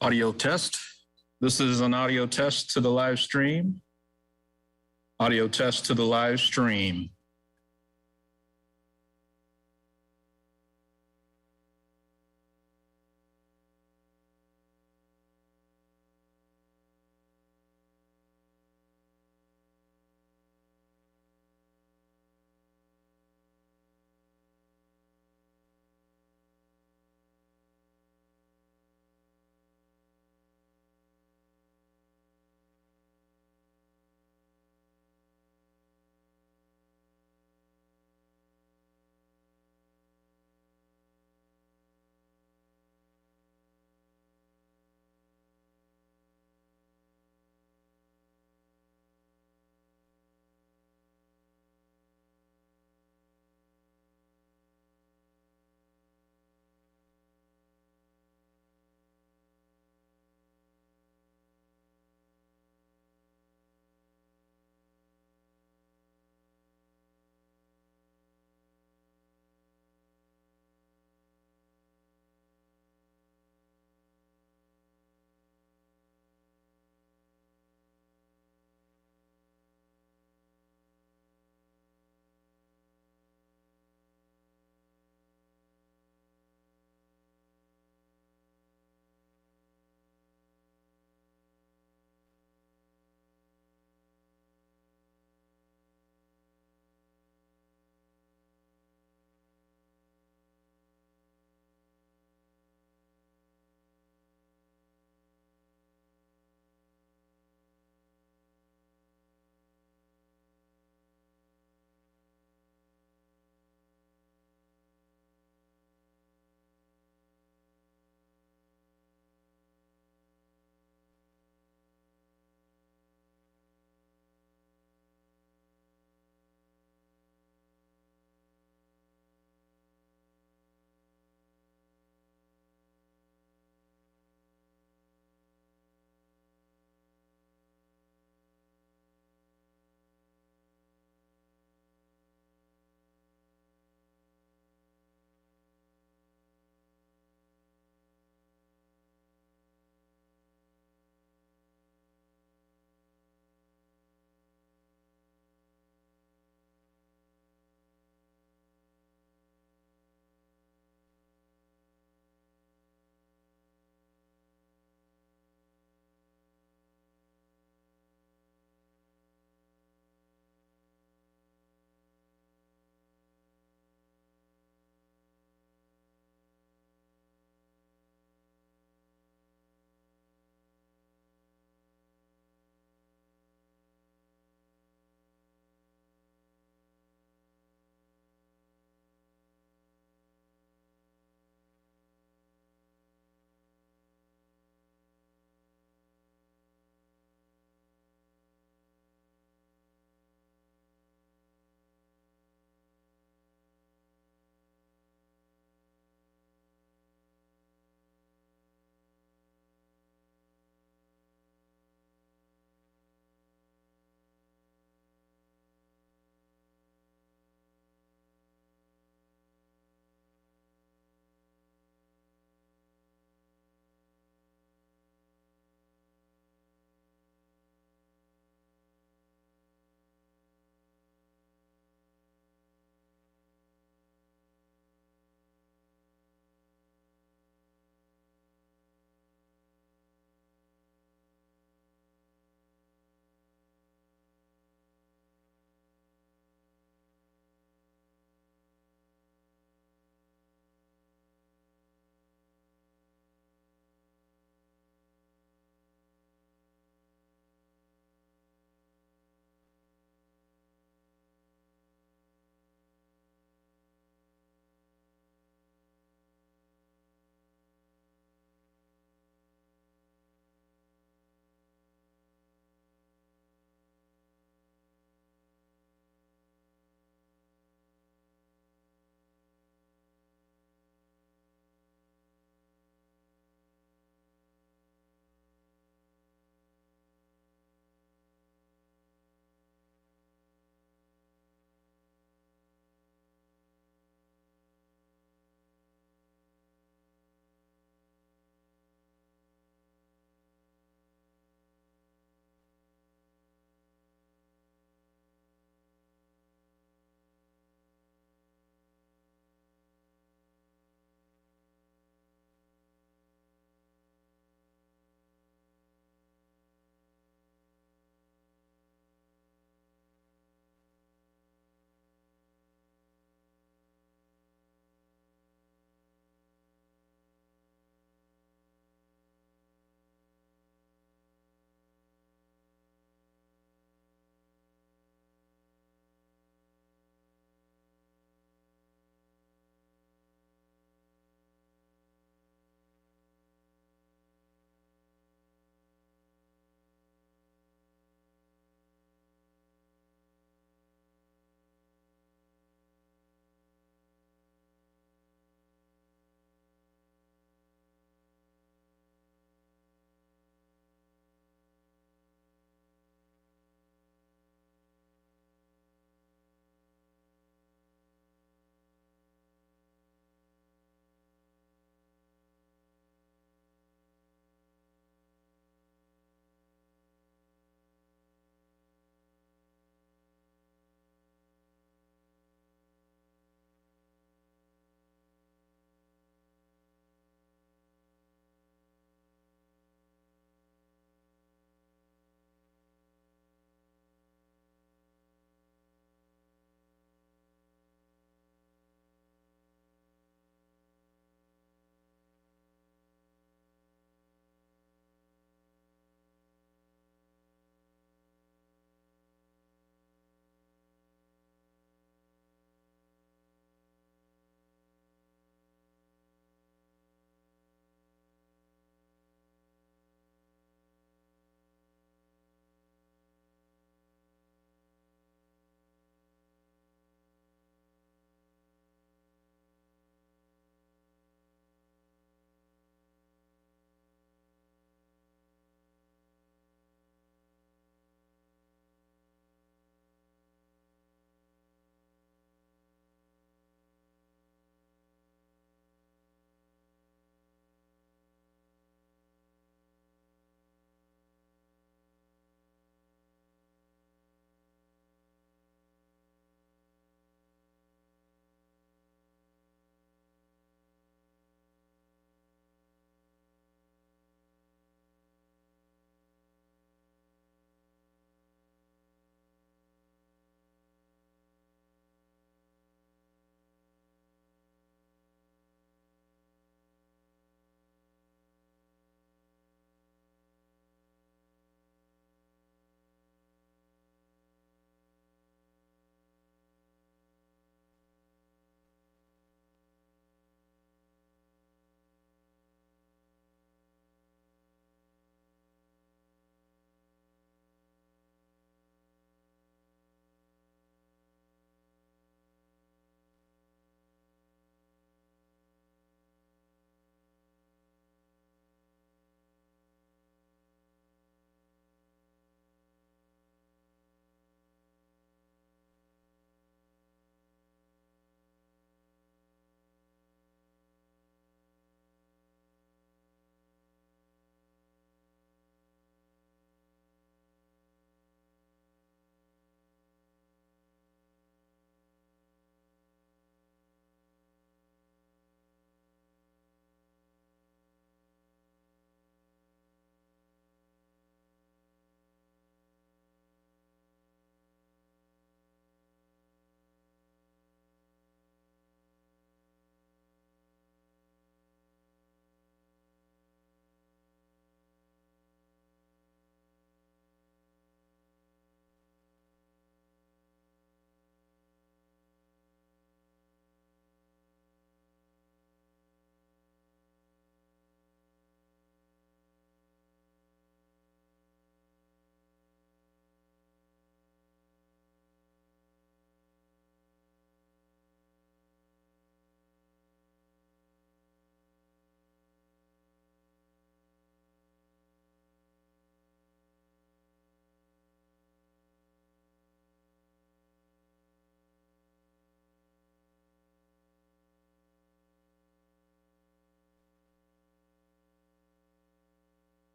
Audio test. This is an audio test to the live stream. Audio test to the live stream.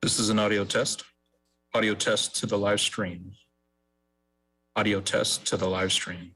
This is an audio test. Audio test to the live stream. Audio test to the live stream.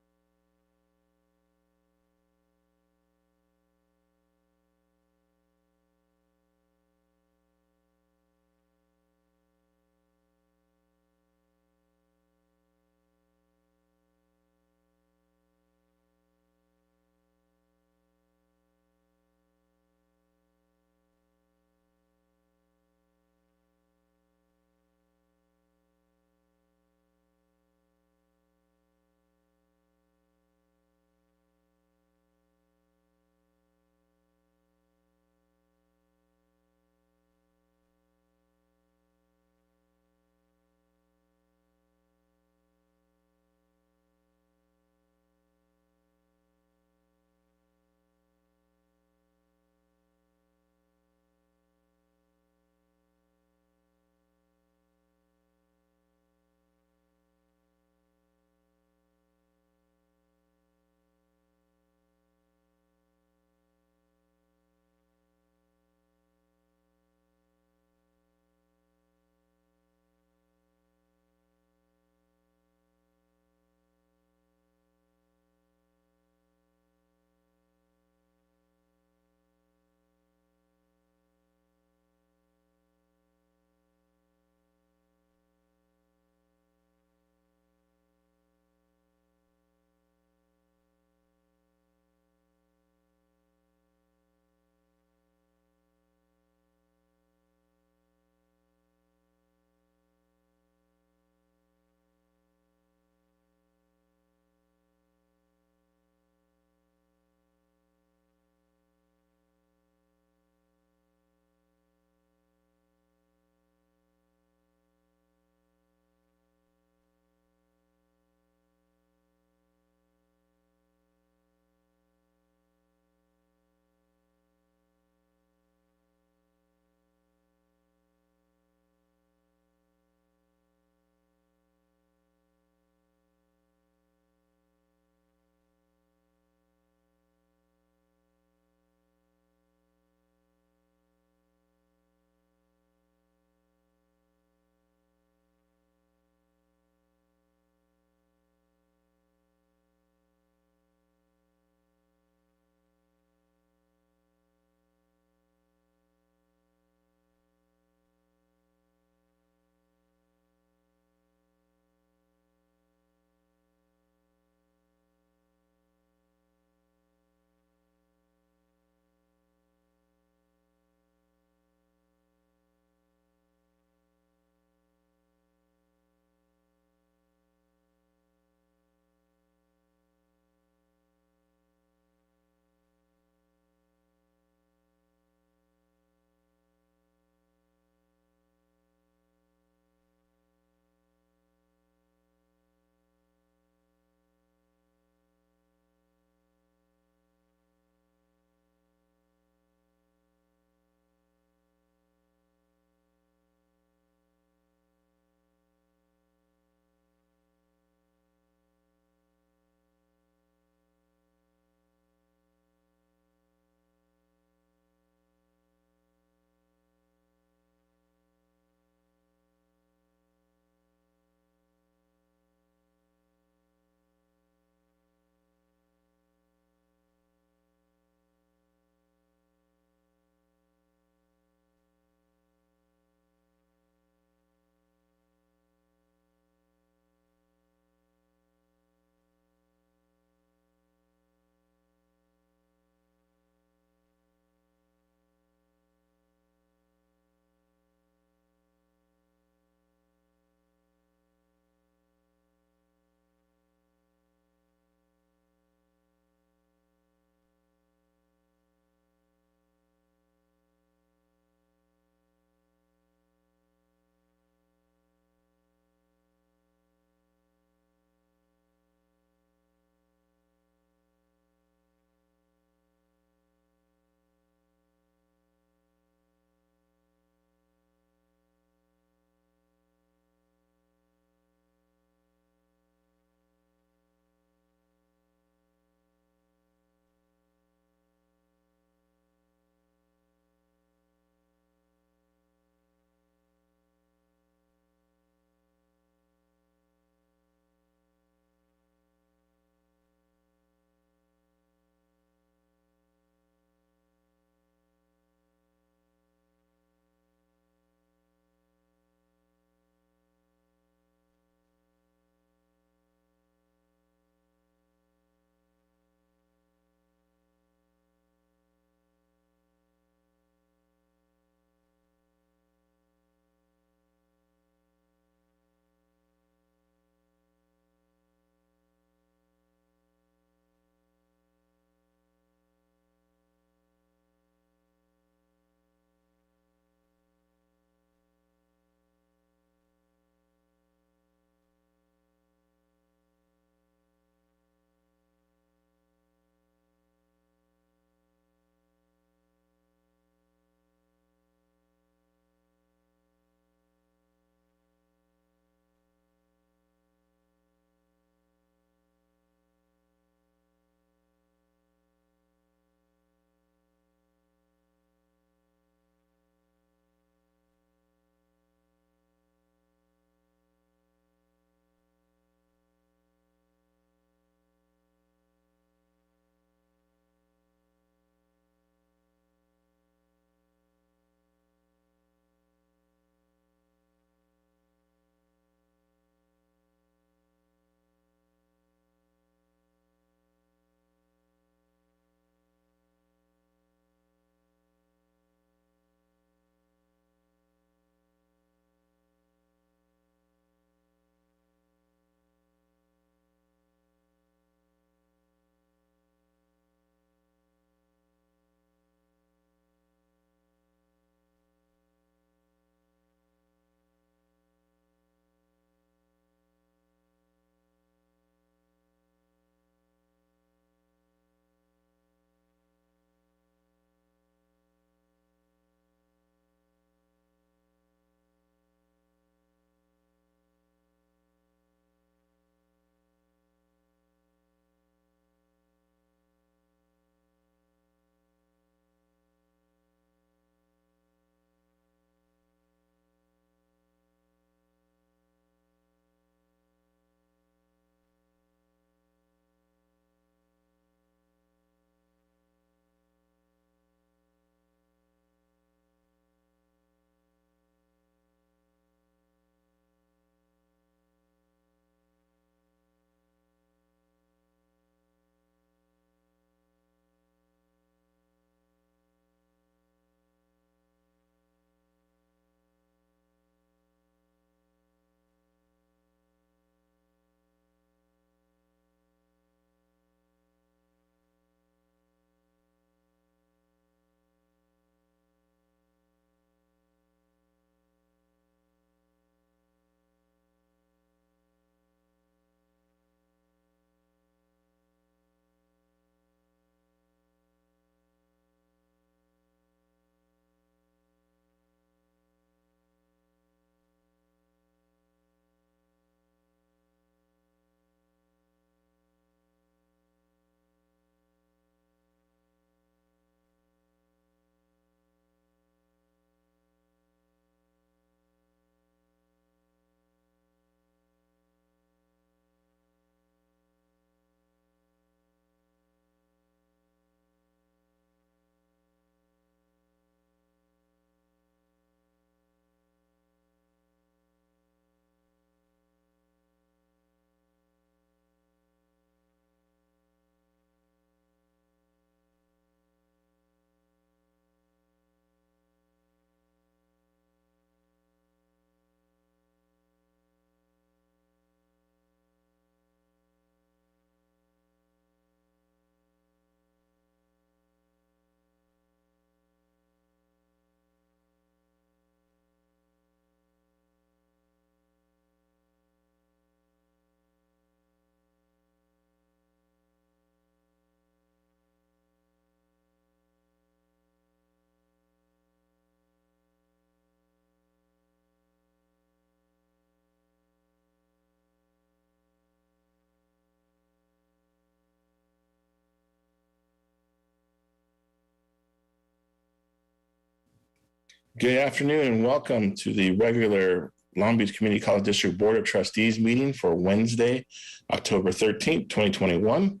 Good afternoon and welcome to the regular Long Beach Community College District Board of Trustees meeting for Wednesday, October 13th, 2021.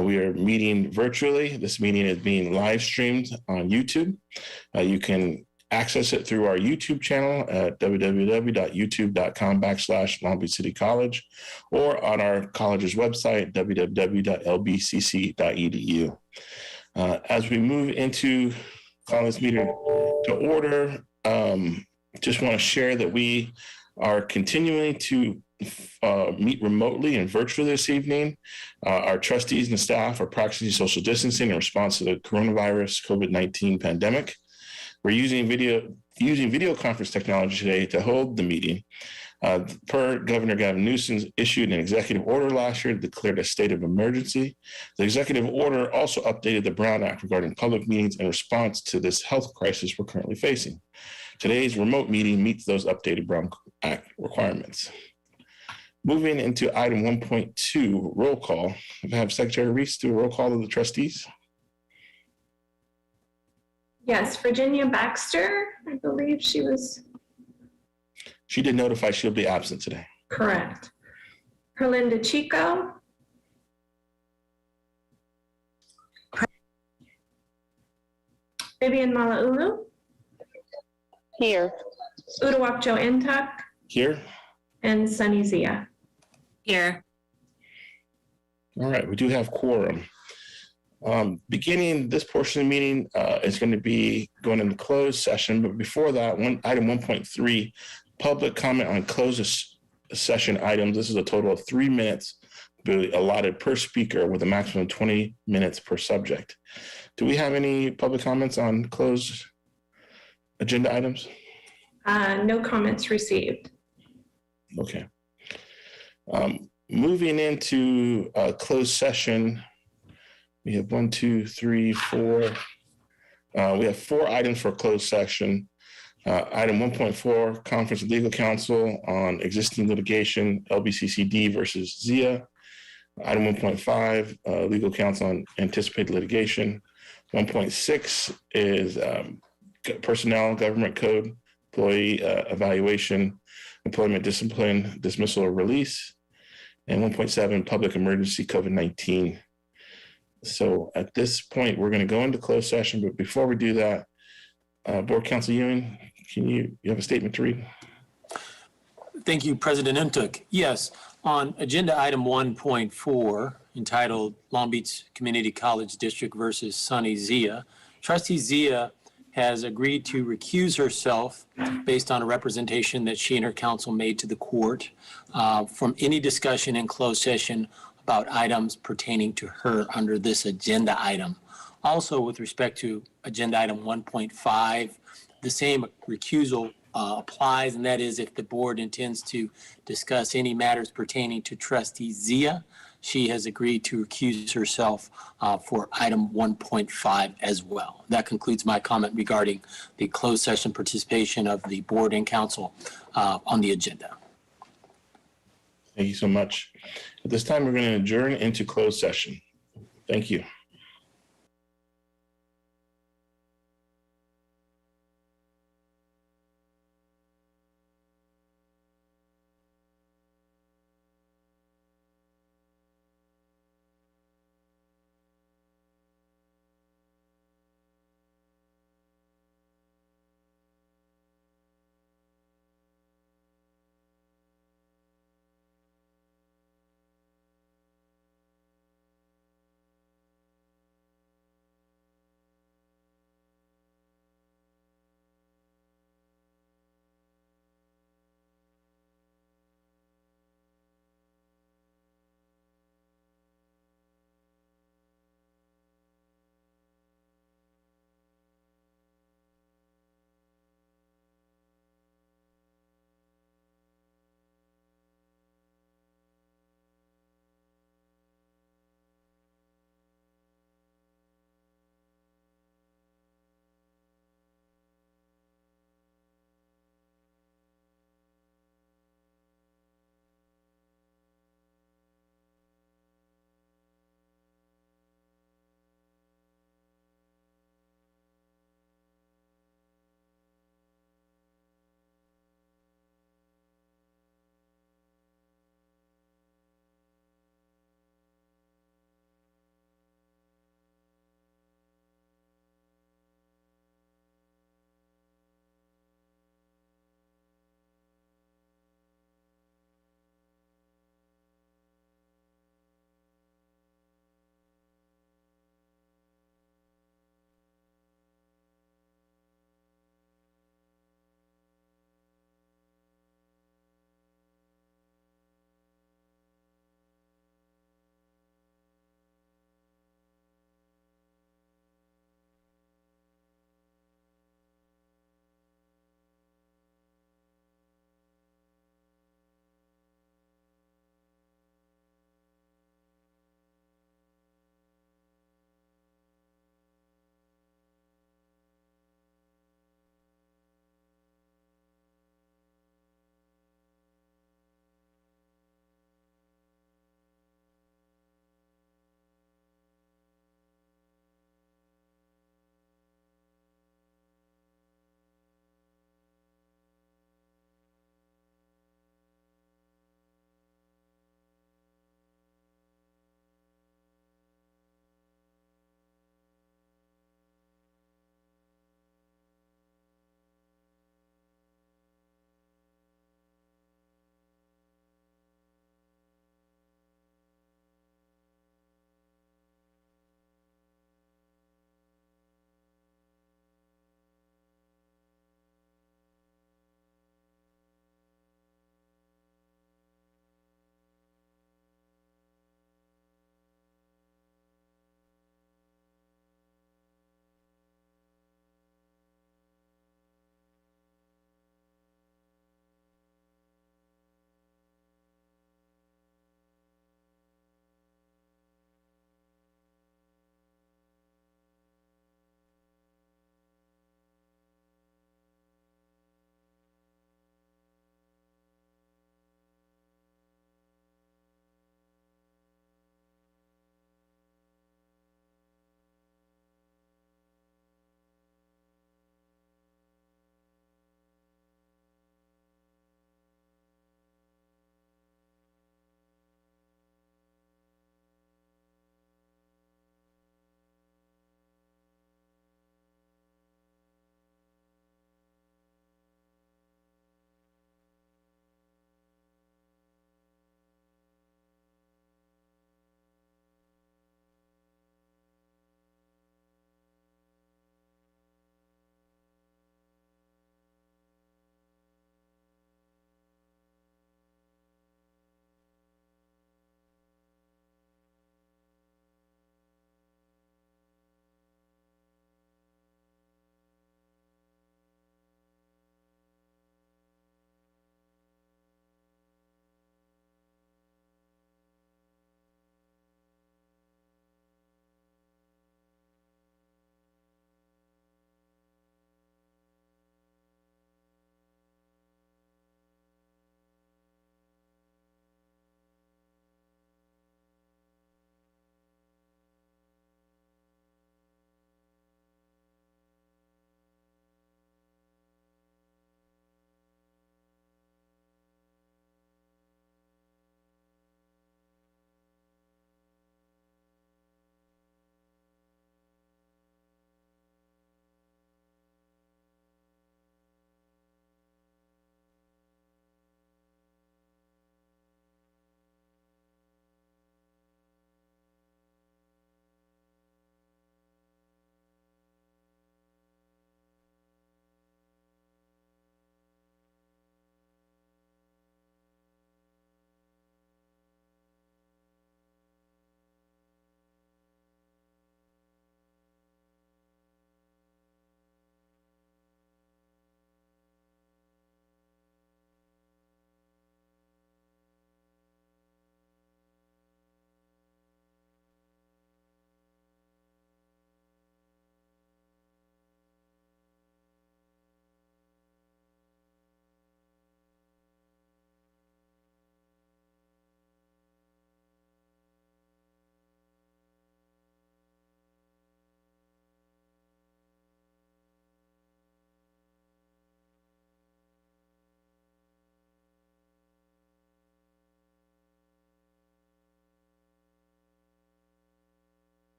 We are meeting virtually. This meeting is being live streamed on YouTube. You can access it through our YouTube channel at www.youtube.com/Long Beach City College or on our college's website, www.lbcc.edu. As we move into calling this meeting to order, just want to share that we are continuing to meet remotely and virtually this evening. Our trustees and staff are practicing social distancing in response to the coronavirus COVID-19 pandemic. We're using video conference technology today to hold the meeting. Per Governor Gavin Newsom issued an executive order last year that declared a state of emergency. The executive order also updated the Brown Act regarding public meetings in response to this health crisis we're currently facing. Today's remote meeting meets those updated Brown Act requirements. Moving into item 1.2, roll call. I have Secretary Reese do a roll call of the trustees. Yes, Virginia Baxter, I believe she did notify she'll be absent today. correct. Herlinda Chico. Vivian Malauulu. Here. Uduak-Joe Ntuk. Here. And Sunny Zia. Here. All right, we do have quorum. Beginning this portion of the meeting is going to be going into closed session, but before that, item 1.3, public comment on closed session items. This is a total of 3 minutes allotted per speaker with a maximum of 20 minutes per subject. Do we have any public comments on closed agenda items? No comments received. Okay. Moving into closed session, we have 1, 2, 3, 4. We have 4 items for closed session. Item 1.4, conference of legal counsel on existing litigation, LBCCD versus ZIA. Item 1.5, legal counsel on anticipated litigation. 1.6 is personnel, government code, employee evaluation, employment discipline, dismissal or release. And 1.7, public emergency COVID-19. So at this point, we're going to go into closed session. But before we do that, Board Counsel Ewing, you have a statement to read? Thank you, President Ntuk. Yes, on agenda item 1.4, entitled Long Beach Community College District versus Sunny Zia, Trustee Zia has agreed to recuse herself based on a representation that she and her counsel made to the court from any discussion in closed session about items pertaining to her under this agenda item. Also, with respect to agenda item 1.5, the same recusal applies, and that is if the board intends to discuss any matters pertaining to Trustee Zia, she has agreed to recuse herself for item 1.5 as well. That concludes my comment regarding the closed session participation of the board and council on the agenda. Thank you so much. At this time, we're going to adjourn into closed session. Thank you.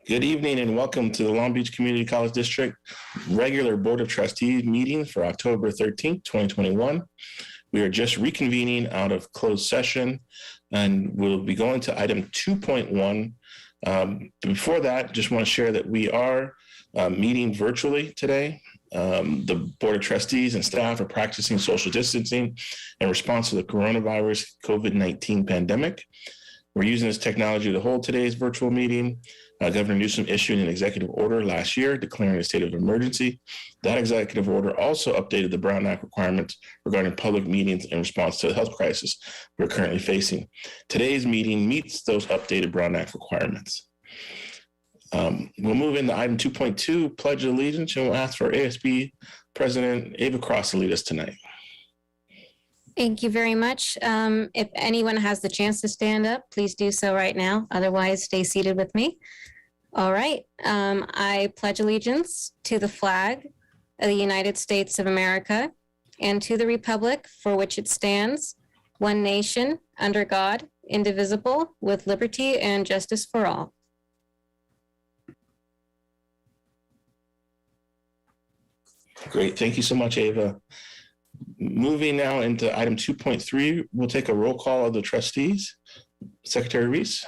Good evening and welcome to the Long Beach Community College District regular Board of Trustees meeting for October 13th, 2021. We are just reconvening out of closed session and we'll be going to item 2.1. Before that, just want to share that we are meeting virtually today. The Board of Trustees and staff are practicing social distancing in response to the coronavirus COVID-19 pandemic. We're using this technology to hold today's virtual meeting. Governor Newsom issued an executive order last year declaring a state of emergency. That executive order also updated the Brown Act requirements regarding public meetings in response to the health crisis we're currently facing. Today's meeting meets those updated Brown Act requirements. We'll move into item 2.2, Pledge of Allegiance, and we'll ask for ASB President Ava Cross to lead us tonight. Thank you very much. If anyone has the chance to stand up, please do so right now. Otherwise, stay seated with me. All right. I pledge allegiance to the flag of the United States of America and to the republic for which it stands, one nation, under God, indivisible, with liberty and justice for all. Great. Thank you so much, Ava. Moving now into item 2.3, we'll take a roll call of the trustees. Secretary Reese.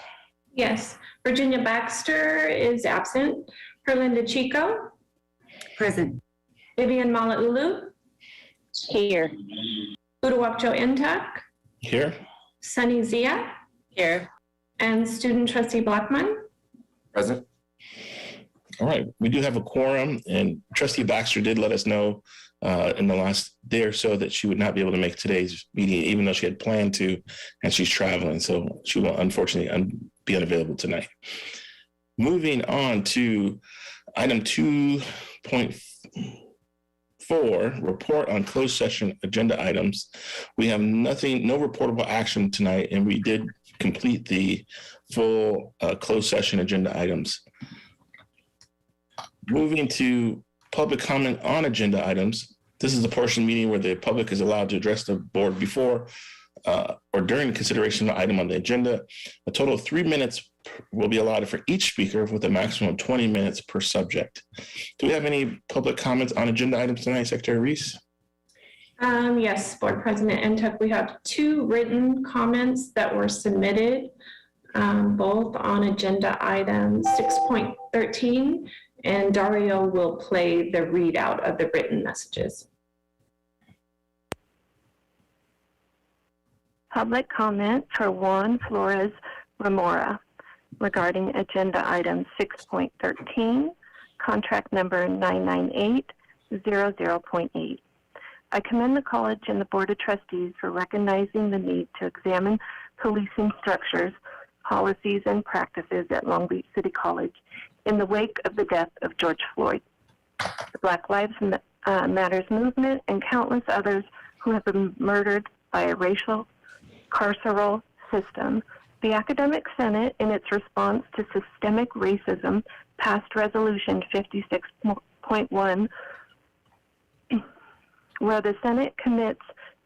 Yes. Virginia Baxter is absent. Herlinda Chico. Present. Vivian Malauulu. Here. Uduak-Joe Ntuk. Here. Sunny Zia. Here. And student trustee Blackman. Present. All right. We do have a quorum, and Trustee Baxter did let us know in the last day or so that she would not be able to make today's meeting, even though she had planned to, and she's traveling. So she will unfortunately be unavailable tonight. Moving on to item 2.4, report on closed session agenda items. We have no reportable action tonight, and we did complete the full closed session agenda items. Moving to public comment on agenda items. This is the portion of the meeting where the public is allowed to address the board before or during consideration of the item on the agenda. A total of 3 minutes will be allotted for each speaker with a maximum of 20 minutes per subject. Do we have any public comments on agenda items tonight, Secretary Reese? Yes, Board President Ntuk, we have 2 written comments that were submitted, both on agenda item 6.13, and Dario will play the readout of the written messages. Public comment for Juan Flores Ramora regarding agenda item 6.13, contract number 99800.8. I commend the college and the Board of Trustees for recognizing the need to examine policing structures, policies, and practices at Long Beach City College in the wake of the death of George Floyd, the Black Lives Matters movement, and countless others who have been murdered by a racial carceral system. The Academic Senate, in its response to systemic racism, passed Resolution 56.1, where the Senate commits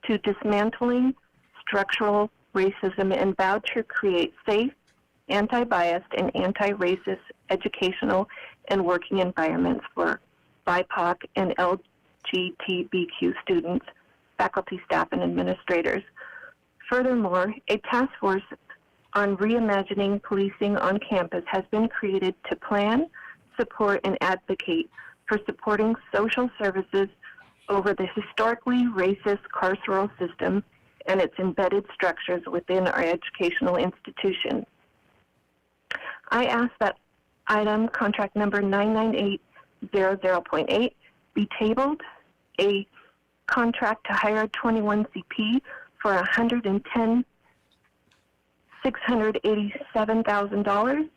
to dismantling structural racism and vowed to create safe, anti-biased, and anti-racist educational and working environments for BIPOC and LGBTQ students, faculty, staff, and administrators. Furthermore, a task force on reimagining policing on campus has been created to plan, support, and advocate for supporting social services over the historically racist carceral system and its embedded structures within our educational institutions. I ask that item contract number 99800.8 be tabled, a contract to hire 21CP for $110,687,000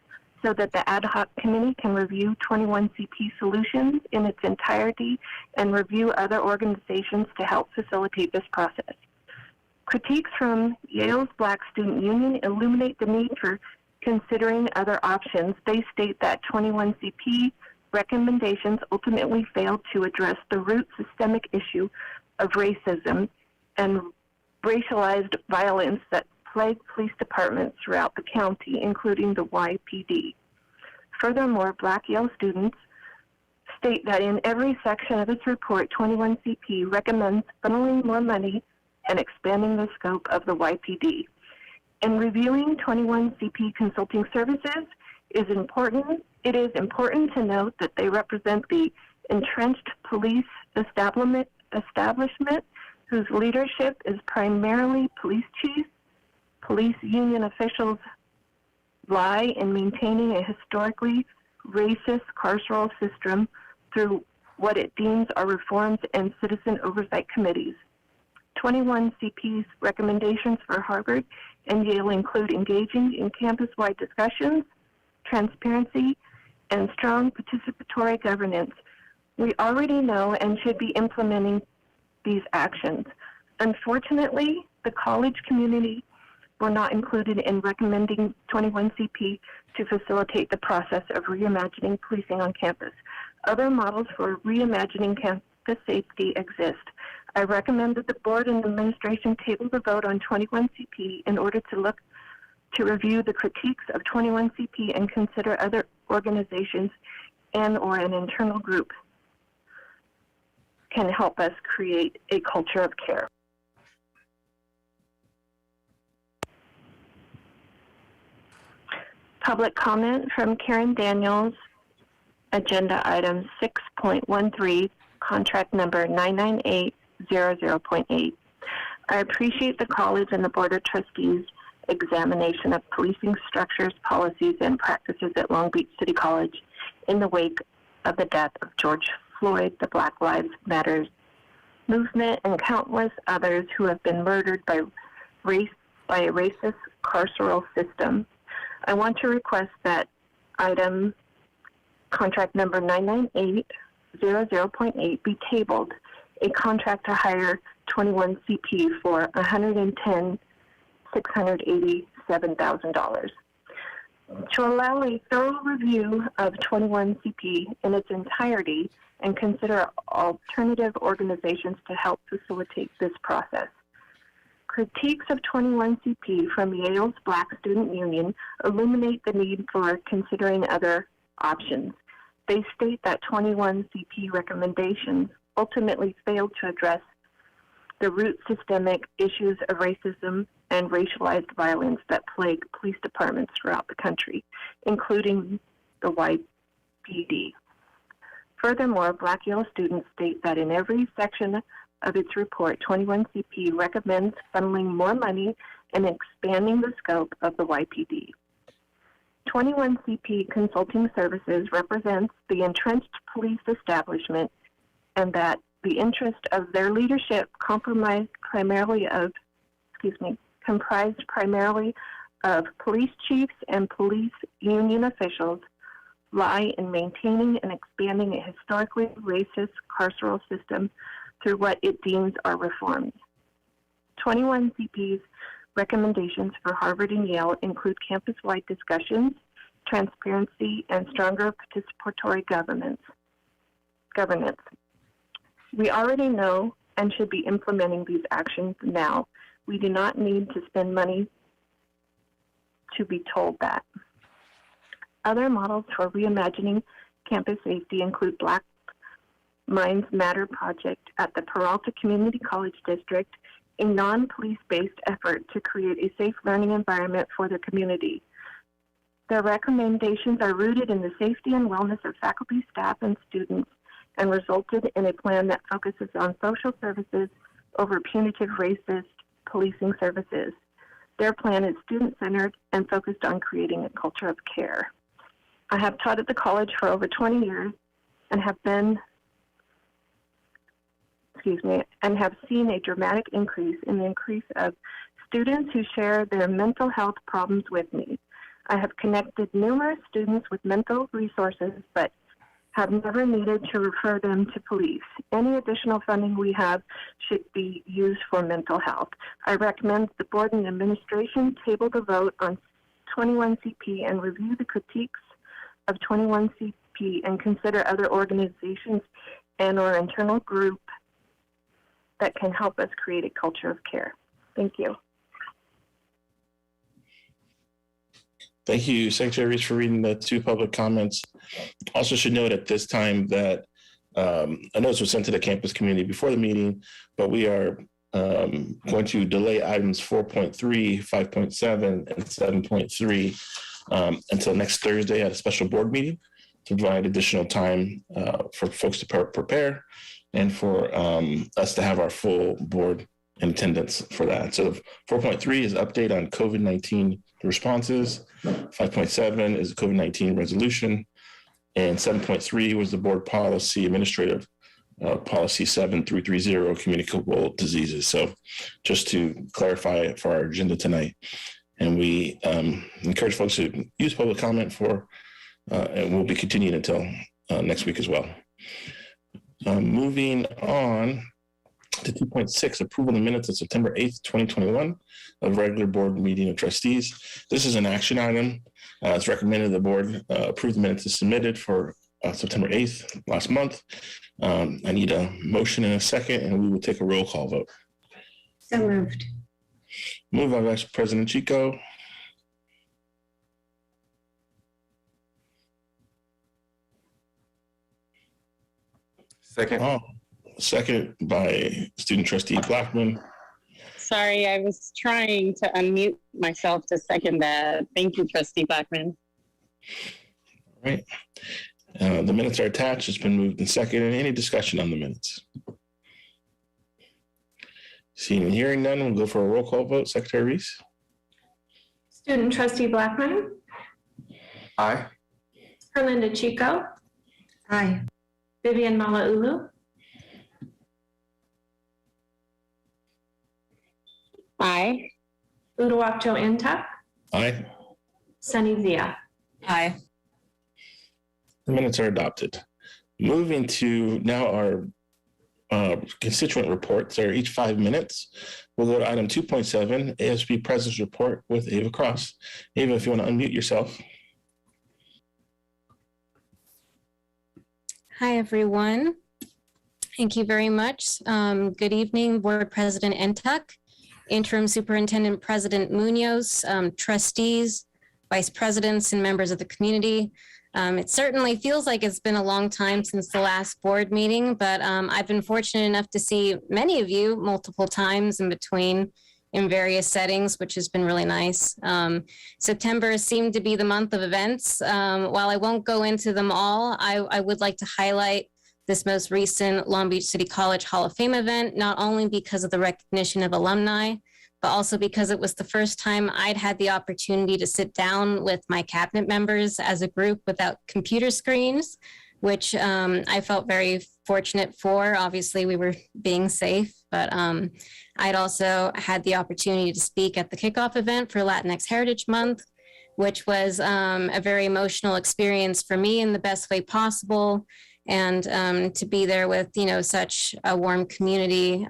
so that the ad hoc committee can review 21CP solutions in its entirety and review other organizations to help facilitate this process. Critiques from Yale's Black Student Union illuminate the need for considering other options. They state that 21CP recommendations ultimately failed to address the root systemic issue of racism and racialized violence that plague police departments throughout the county, including the YPD. Furthermore, Black Yale students state that in every section of its report, 21CP recommends funneling more money and expanding the scope of the YPD. In reviewing 21CP consulting services, it is important to note that they represent the entrenched police establishment whose leadership is primarily police chiefs. Police union officials lie in maintaining a historically racist carceral system through what it deems are reforms and citizen oversight committees. 21CP's recommendations for Harvard and Yale include engaging in campus-wide discussions, transparency, and strong participatory governance. We already know and should be implementing these actions. Unfortunately, the college community were not included in recommending 21CP to facilitate the process of reimagining policing on campus. Other models for reimagining campus safety exist. I recommend that the board and administration table the vote on 21CP in order to review the critiques of 21CP and consider other organizations and/or an internal group can help us create a culture of care. Public comment from Karen Daniels, agenda item 6.13, contract number 99800.8. I appreciate the college and the Board of Trustees' examination of policing structures, policies, and practices at Long Beach City College in the wake of the death of George Floyd, the Black Lives Matter movement, and countless others who have been murdered by a racist carceral system. I want to request that item contract number 99800.8 be tabled, a contract to hire 21CP for $110,687,000. To allow a thorough review of 21CP in its entirety and consider alternative organizations to help facilitate this process. Critiques of 21CP from Yale's Black Student Union illuminate the need for considering other options. They state that 21CP recommendations ultimately failed to address the root systemic issues of racism and racialized violence that plague police departments throughout the country, including the YPD. Furthermore, Black Yale students state that in every section of its report, 21CP recommends funneling more money and expanding the scope of the YPD. 21CP Consulting Services represents the entrenched police establishment and that the interest of their leadership comprised primarily of police chiefs and police union officials lie in maintaining and expanding a historically racist carceral system through what it deems are reforms. 21CP's recommendations for Harvard and Yale include campus-wide discussions, transparency, and stronger participatory governance. We already know and should be implementing these actions now. We do not need to spend money to be told that. Other models for reimagining campus safety include Black Minds Matter project at the Peralta Community College District, a non-police-based effort to create a safe learning environment for the community. Their recommendations are rooted in the safety and wellness of faculty, staff, and students, and resulted in a plan that focuses on social services over punitive racist policing services. Their plan is student-centered and focused on creating a culture of care. I have taught at the college for over 20 years and have seen a dramatic increase in the increase of students who share their mental health problems with me. I have connected numerous students with mental resources, but have never needed to refer them to police. Any additional funding we have should be used for mental health. I recommend the board and administration table the vote on 21CP and review the critiques of 21CP and consider other organizations and or internal group that can help us create a culture of care. Thank you. Thank you, Secretary Reese, for reading the two public comments. Also should note at this time that a notice was sent to the campus community before the meeting, but we are going to delay items 4.3, 5.7, and 7.3 until next Thursday at a special board meeting to provide additional time for folks to prepare and for us to have our full board in attendance for that. So 4.3 is update on COVID-19 responses. 5.7 is the COVID-19 resolution. And 7.3 was the board policy administrative policy 7330, communicable diseases. So just to clarify for our agenda tonight, and we encourage folks to use public comment for, and we'll be continuing until next week as well. Moving on to 2.6, approval of the minutes of September 8th, 2021 of regular board meeting of trustees. This is an action item. It's recommended the board approve the minutes as submitted for September 8th last month. I need a motion and a second, and we will take a roll call vote. So moved. Moved by Vice President Chico. Second. Second by student trustee Blackman. Sorry, I was trying to unmute myself to second that. Thank you, Trustee Blackman. All right. The minutes are attached. It's been moved and seconded. Any discussion on the minutes? Seeing and hearing none, we'll go for a roll call vote. Secretary Reese? Student trustee Blackman, Aye. Herlinda Chico, Aye. Vivian Malauulu, Aye. Uduak-Joe and Tuck, Aye. Sunny Zia. Aye. The minutes are adopted. Moving to now our constituent reports. They're each 5 minutes. We'll go to item 2.7, ASB President's Report with Ava Cross. Ava, if you want to unmute yourself. Hi, everyone. Thank you very much. Good evening, Board President Entuck, Interim Superintendent President Munoz, trustees, vice presidents, and members of the community. It certainly feels like it's been a long time since the last board meeting, but I've been fortunate enough to see many of you multiple times in between in various settings, which has been really nice. September seemed to be the month of events. While I won't go into them all, I would like to highlight this most recent Long Beach City College Hall of Fame event, not only because of the recognition of alumni, but also because it was the first time I'd had the opportunity to sit down with my cabinet members as a group without computer screens, which I felt very fortunate for. Obviously, we were being safe, but I'd also had the opportunity to speak at the kickoff event for Latinx Heritage Month, which was a very emotional experience for me in the best way possible. And to be there with, such a warm community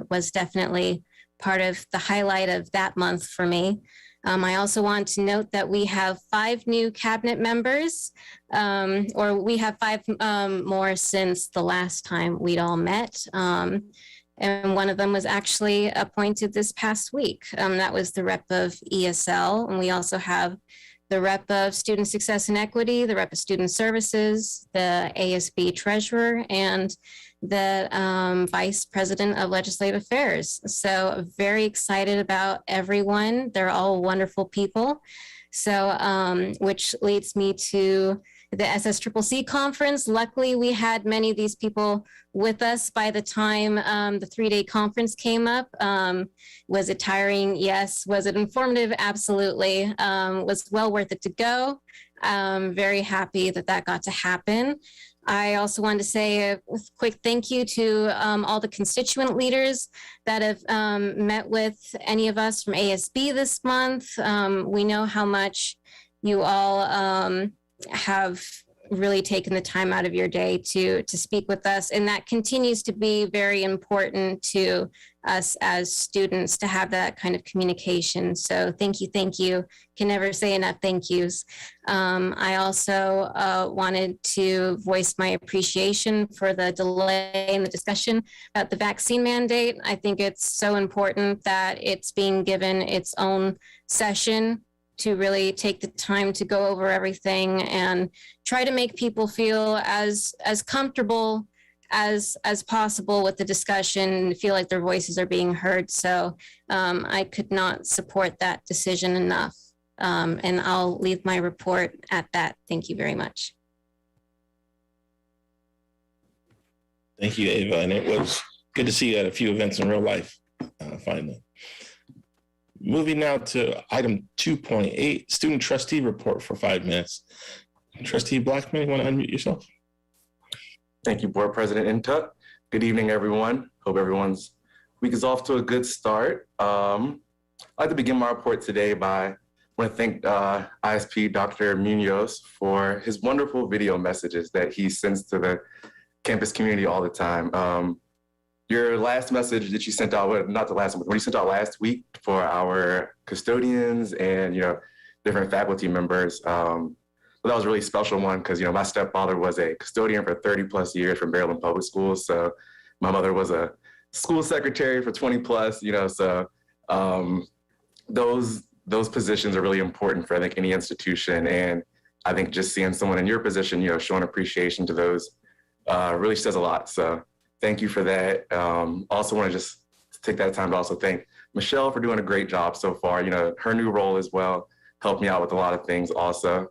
was definitely part of the highlight of that month for me. I also want to note that we have 5 new cabinet members, or we have 5 more since the last time we'd all met. And one of them was actually appointed this past week. That was the rep of ESL. And we also have the rep of Student Success and Equity, the rep of Student Services, the ASB Treasurer, and the Vice President of Legislative Affairs. So very excited about everyone. They're all wonderful people. So, which leads me to the SSCCC conference. Luckily, we had many of these people with us by the time the 3-day conference came up. Was it tiring? Yes. Was it informative? Absolutely. Was well worth it to go. Very happy that that got to happen. I also wanted to say a quick thank you to all the constituent leaders that have met with any of us from ASB this month. We know how much you all have really taken the time out of your day to speak with us. And that continues to be very important to us as students to have that kind of communication. So thank you, thank you. Can never say enough thank yous. I also wanted to voice my appreciation for the delay in the discussion about the vaccine mandate. I think it's so important that it's being given its own session to really take the time to go over everything and try to make people feel as comfortable as possible with the discussion and feel like their voices are being heard. So I could not support that decision enough. And I'll leave my report at that. Thank you very much. Thank you, Ava. And it was good to see you at a few events in real life, finally. Moving now to item 2.8, student trustee report for 5 minutes. Trustee Blackman, you want to unmute yourself? Thank you, Board President Intuck. Good evening, everyone. Hope everyone's week is off to a good start. I'd like to begin my report today by I want to thank ISP Dr. Munoz for his wonderful video messages that he sends to the campus community all the time. Your last message that you sent out, well, not the last one, but when you sent out last week for our custodians and, different faculty members, well, that was a really special one because, my stepfather was a custodian for 30 plus years for Maryland Public Schools. So my mother was a school secretary for 20 plus, so those positions are really important for, I think, any institution. And I think just seeing someone in your position, showing appreciation to those really says a lot. So thank you for that. Also want to just take that time to also thank Michelle for doing a great job so far. Her new role as well helped me out with a lot of things also.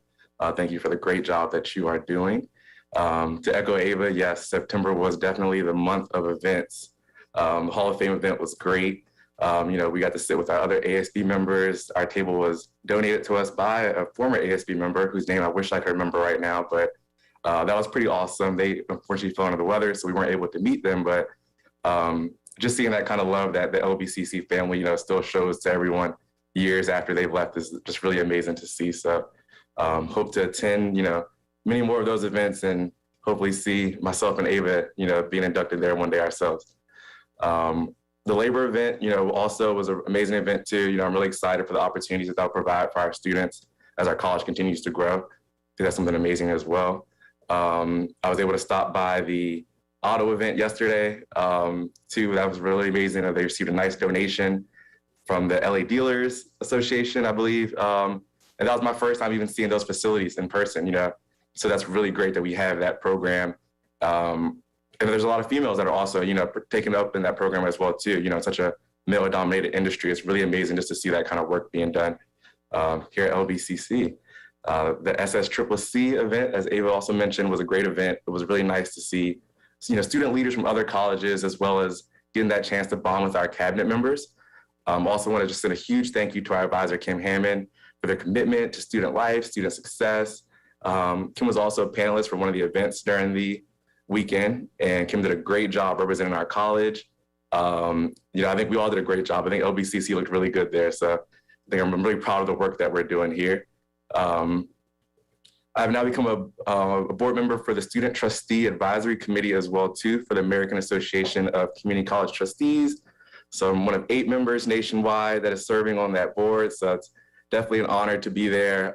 Thank you for the great job that you are doing. To echo Ava, yes, September was definitely the month of events. The Hall of Fame event was great. We got to sit with our other ASB members. Our table was donated to us by a former ASB member whose name I wish I could remember right now, but that was pretty awesome. They unfortunately fell under the weather, so we weren't able to meet them, but just seeing that kind of love that the LBCC family, still shows to everyone years after they've left is just really amazing to see. So hope to attend, many more of those events and hopefully see myself and Ava, being inducted there one day ourselves. The labor event, also was an amazing event too. I'm really excited for the opportunities that they'll provide for our students as our college continues to grow. I think that's something amazing as well. I was able to stop by the auto event yesterday too. That was really amazing. They received a nice donation from the LA Dealers Association, I believe. And that was my first time even seeing those facilities in person, So that's really great that we have that program. And there's a lot of females that are also, taken up in that program as well too. It's such a male-dominated industry. It's really amazing just to see that kind of work being done here at LBCC. The SSCCC event, as Ava also mentioned, was a great event. It was really nice to see, student leaders from other colleges, as well as getting that chance to bond with our cabinet members. Also want to just send a huge thank you to our advisor, Kim Hammond, for their commitment to student life, student success. Kim was also a panelist for one of the events during the weekend, and Kim did a great job representing our college. I think we all did a great job. I think LBCC looked really good there. So I think I'm really proud of the work that we're doing here. I've now become a board member for the Student Trustee Advisory Committee as well too, for the American Association of Community College Trustees. So I'm one of 8 members nationwide that is serving on that board. So it's definitely an honor to be there,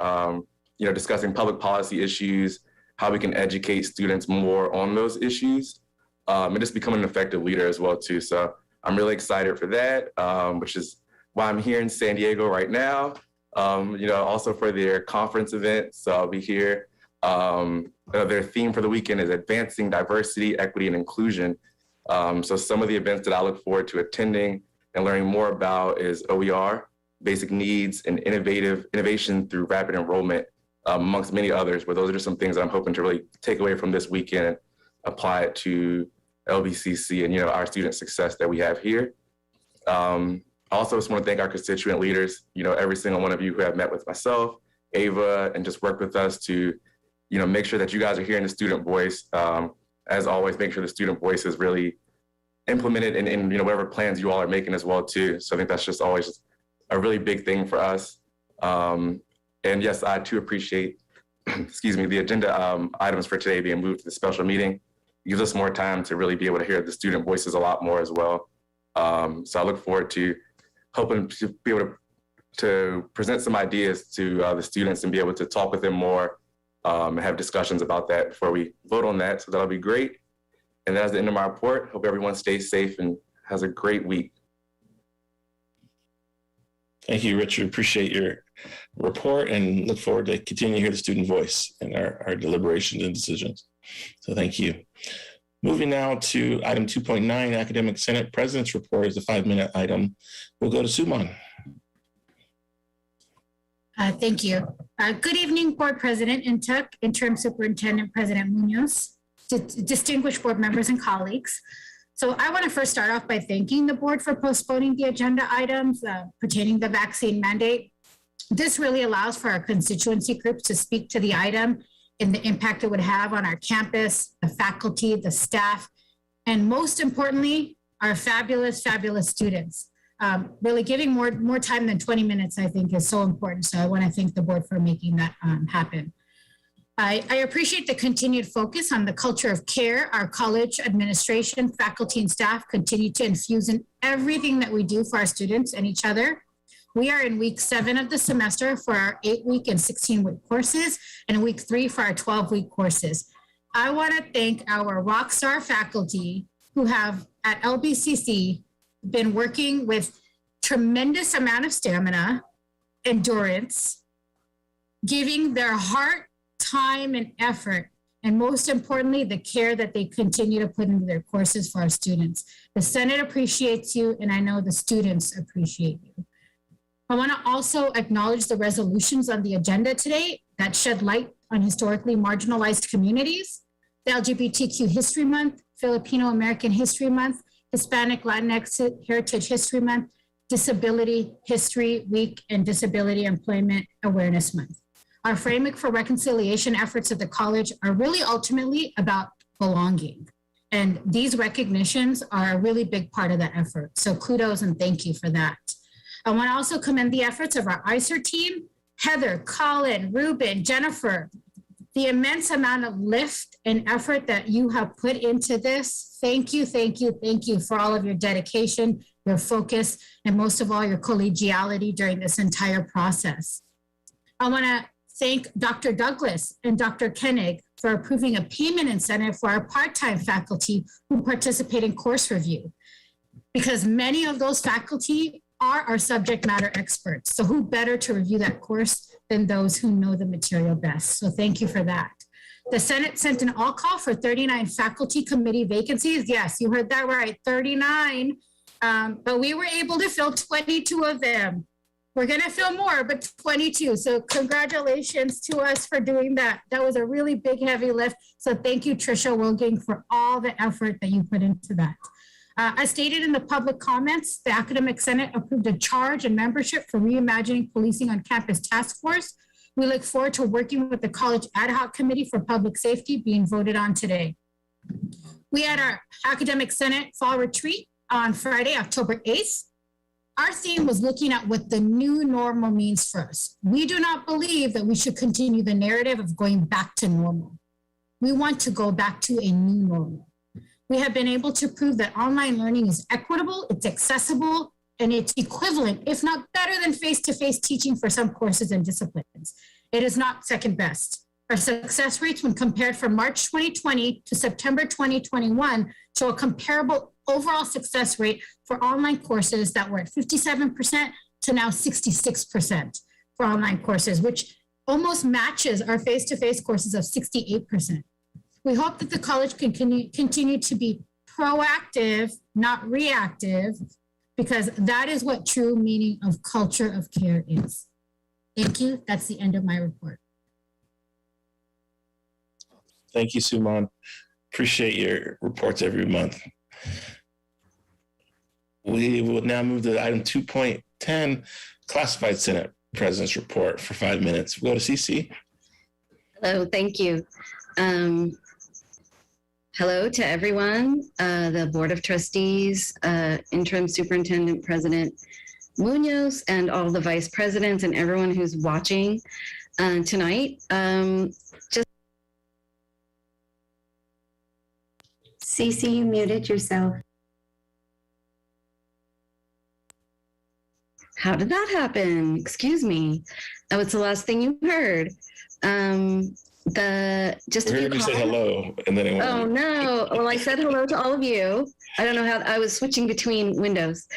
discussing public policy issues, how we can educate students more on those issues, and just becoming an effective leader as well too. So I'm really excited for that, which is why I'm here in San Diego right now. Also for their conference event. So I'll be here. Their theme for the weekend is advancing diversity, equity, and inclusion. So some of the events that I look forward to attending and learning more about is OER, basic needs, and innovation through rapid enrollment, amongst many others, but those are just some things that I'm hoping to really take away from this weekend and apply it to LBCC and, our student success that we have here. I also just want to thank our constituent leaders, every single one of you who have met with myself, Ava, and just worked with us to, make sure that you guys are hearing the student voice. As always, make sure the student voice is really implemented in whatever plans you all are making as well too. So I think that's just always a really big thing for us. And yes, I too appreciate, the agenda items for today being moved to the special meeting. It gives us more time to really be able to hear the student voices a lot more as well. So I look forward to hoping to be able to present some ideas to the students and be able to talk with them more and have discussions about that before we vote on that. So that'll be great. And that's the end of my report. Hope everyone stays safe and has a great week. Thank you, Richard. Appreciate your report and look forward to continuing to hear the student voice in our deliberations and decisions. So thank you. Moving now to item 2.9, Academic Senate President's Report is a 5-minute item. We'll go to Suman. Thank you. Good evening, Board President Intuk, Interim Superintendent President Munoz, distinguished board members and colleagues. So I want to first start off by thanking the board for postponing the agenda items pertaining to the vaccine mandate. This really allows for our constituency groups to speak to the item and the impact it would have on our campus, the faculty, the staff, and most importantly, our fabulous, fabulous students. Really giving more time than 20 minutes, I think, is so important. So I want to thank the board for making that happen. I appreciate the continued focus on the culture of care. Our college administration, faculty, and staff continue to infuse in everything that we do for our students and each other. We are in week 7 of the semester for our 8-week and 16-week courses, and week 3 for our 12-week courses. I want to thank our rockstar faculty who have at LBCC been working with tremendous amount of stamina, endurance, giving their heart, time, and effort, and most importantly, the care that they continue to put into their courses for our students. The Senate appreciates you, and I know the students appreciate you. I want to also acknowledge the resolutions on the agenda today that shed light on historically marginalized communities, the LGBTQ History Month, Filipino American History Month, Hispanic Latinx Heritage History Month, Disability History Week, and Disability Employment Awareness Month. Our framework for reconciliation efforts at the college are really ultimately about belonging. And these recognitions are a really big part of that effort. So kudos and thank you for that. I want to also commend the efforts of our ICER team, Heather, Colin, Ruben, Jennifer, the immense amount of lift and effort that you have put into this. Thank you, thank you, thank you for all of your dedication, your focus, and most of all, your collegiality during this entire process. I want to thank Dr. Douglas and Dr. Koenig for approving a payment incentive for our part-time faculty who participate in course review, because many of those faculty are our subject matter experts. So who better to review that course than those who know the material best? So thank you for that. The Senate sent an all call for 39 faculty committee vacancies. Yes, you heard that right, 39. But we were able to fill 22 of them. We're gonna fill more, but 22. So congratulations to us for doing that. That was a really big, heavy lift. So thank you, Tricia Wilging, for all the effort that you put into that. As stated in the public comments, the Academic Senate approved a charge and membership for Reimagining Policing on Campus Task Force. We look forward to working with the College Ad Hoc Committee for Public Safety being voted on today. We had our Academic Senate Fall Retreat on Friday, October 8th. Our theme was looking at what the new normal means for us. We do not believe that we should continue the narrative of going back to normal. We want to go back to a new normal. We have been able to prove that online learning is equitable, it's accessible, and it's equivalent, if not better than face-to-face teaching for some courses and disciplines. It is not second best. Our success rates when compared from March 2020 to September 2021 show a comparable overall success rate for online courses that were at 57% to now 66% for online courses, which almost matches our face-to-face courses of 68%. We hope that the college can continue to be proactive, not reactive, because that is what true meaning of culture of care is. Thank you. That's the end of my report. Thank you, Suman. Appreciate your reports every month. We will now move to item 2.10, Classified Senate President's Report for 5 minutes. We'll go to CC. Hello, thank you. Hello to everyone, the Board of Trustees, Interim Superintendent President Munoz, and all the Vice Presidents and everyone who's watching tonight. Cece, you muted yourself. How did that happen? Excuse me. Oh, it's the last thing you heard. Just I heard you say hello, and then it went. Oh no! Well, I said hello to all of you. I don't know how I was switching between windows.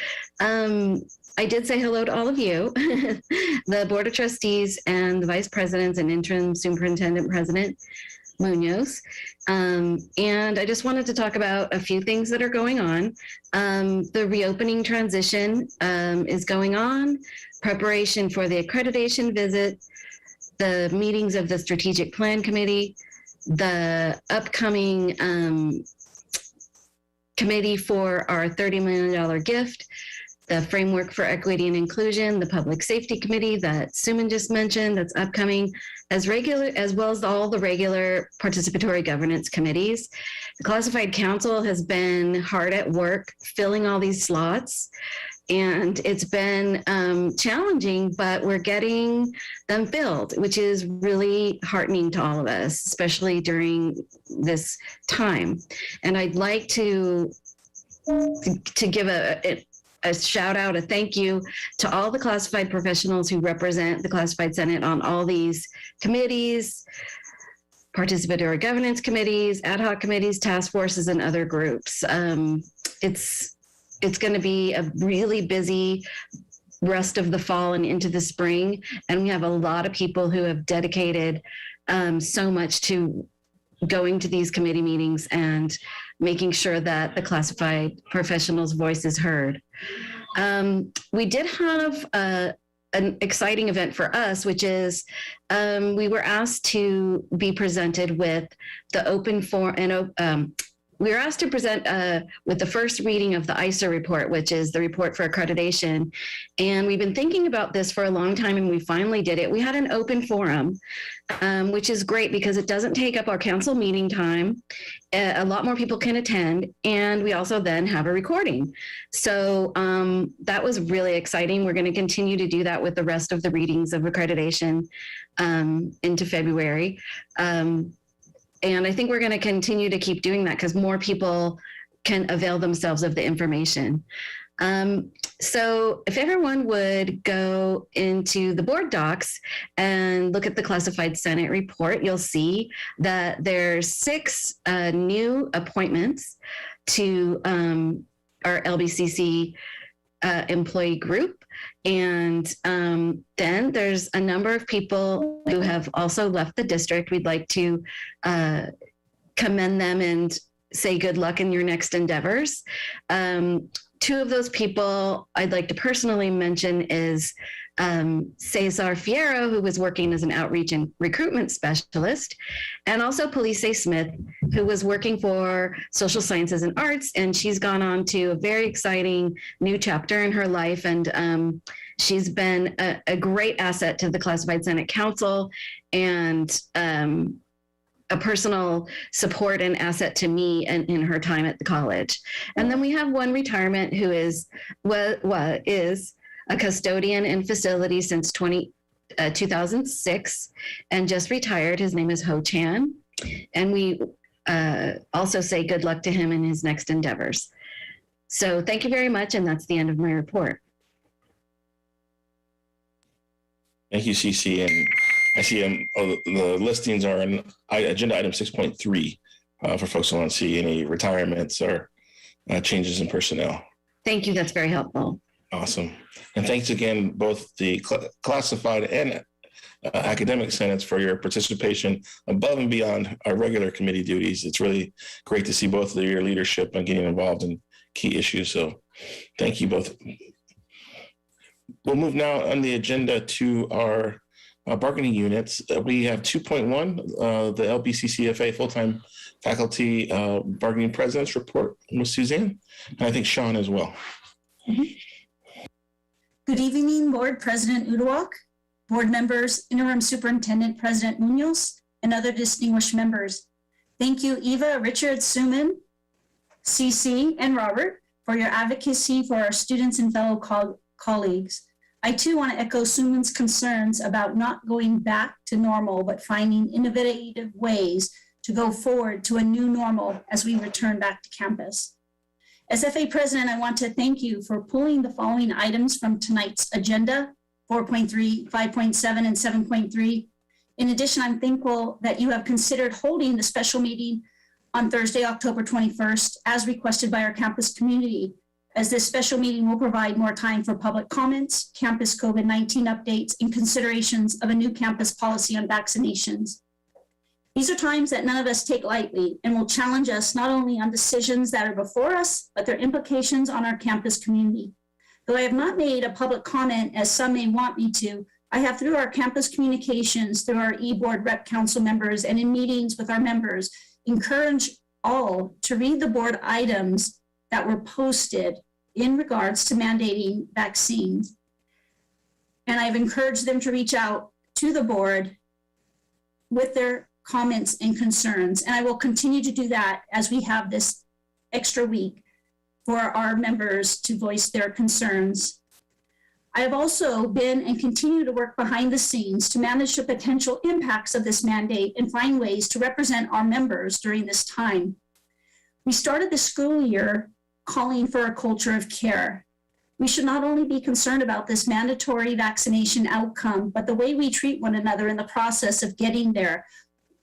I did say hello to all of you, the Board of Trustees and the Vice Presidents and Interim Superintendent President Munoz. And I just wanted to talk about a few things that are going on. The reopening transition is going on, preparation for the accreditation visit, the meetings of the Strategic Plan Committee, the upcoming committee for our $30 million gift, the Framework for Equity and Inclusion, the Public Safety Committee that Suman just mentioned that's upcoming, as well as all the regular participatory governance committees. The Classified Council has been hard at work filling all these slots, and it's been challenging, but we're getting them filled, which is really heartening to all of us, especially during this time. And I'd like to give a shout out, a thank you to all the classified professionals who represent the Classified Senate on all these committees, participatory governance committees, ad hoc committees, task forces, and other groups. It's going to be a really busy rest of the fall and into the spring. And we have a lot of people who have dedicated so much to going to these committee meetings and making sure that the classified professionals' voice is heard. We did have an exciting event for us, which is we were asked to be presented with the open forum, we were asked to present with the first reading of the ISER report, which is the report for accreditation. And we've been thinking about this for a long time, and we finally did it. We had an open forum, which is great because it doesn't take up our council meeting time. A lot more people can attend, and we also then have a recording. So that was really exciting. We're going to continue to do that with the rest of the readings of accreditation into February. And I think we're going to continue to keep doing that because more people can avail themselves of the information. So if everyone would go into the board docs and look at the Classified Senate report, you'll see that there's 6 new appointments to our LBCC employee group. And then there's a number of people who have also left the district. We'd like to commend them and say good luck in your next endeavors. 2 of those people I'd like to personally mention is Cesar Fierro, who was working as an outreach and recruitment specialist, and also Police Smith, who was working for social sciences and arts, and she's gone on to a very exciting new chapter in her life, and she's been a great asset to the Classified Senate Council and a personal support and asset to me in her time at the college. And then we have one retirement who is a custodian in facilities since 2006 and just retired. His name is Ho Chan. And we also say good luck to him in his next endeavors. So thank you very much. And that's the end of my report. Thank you, Cece. And I see the listings are in agenda item 6.3 for folks who want to see any retirements or changes in personnel. Thank you. That's very helpful. Awesome. And thanks again, both the classified and academic senates for your participation above and beyond our regular committee duties. It's really great to see both of your leadership and getting involved in key issues. So thank you both. We'll move now on the agenda to our bargaining units. We have 2.1, the LBCCFA full-time faculty bargaining presidents report with Suzanne, and I think Sean as well. Mm-hmm. Good evening, Board President Uduak, board members, Interim Superintendent President Munoz, and other distinguished members. Thank you, Eva, Richard, Suman, CC, and Robert for your advocacy for our students and fellow colleagues. I too want to echo Suman's concerns about not going back to normal, but finding innovative ways to go forward to a new normal as we return back to campus. As FA President, I want to thank you for pulling the following items from tonight's agenda, 4.3, 5.7, and 7.3. In addition, I'm thankful that you have considered holding the special meeting on Thursday, October 21st, as requested by our campus community, as this special meeting will provide more time for public comments, campus COVID-19 updates, and considerations of a new campus policy on vaccinations. These are times that none of us take lightly and will challenge us not only on decisions that are before us, but their implications on our campus community. Though I have not made a public comment, as some may want me to, I have, through our campus communications, through our e-board rep council members, and in meetings with our members, encourage all to read the board items that were posted in regards to mandating vaccines. And I've encouraged them to reach out to the board with their comments and concerns. And I will continue to do that as we have this extra week for our members to voice their concerns. I have also been and continue to work behind the scenes to manage the potential impacts of this mandate and find ways to represent our members during this time. We started the school year calling for a culture of care. We should not only be concerned about this mandatory vaccination outcome, but the way we treat one another in the process of getting there,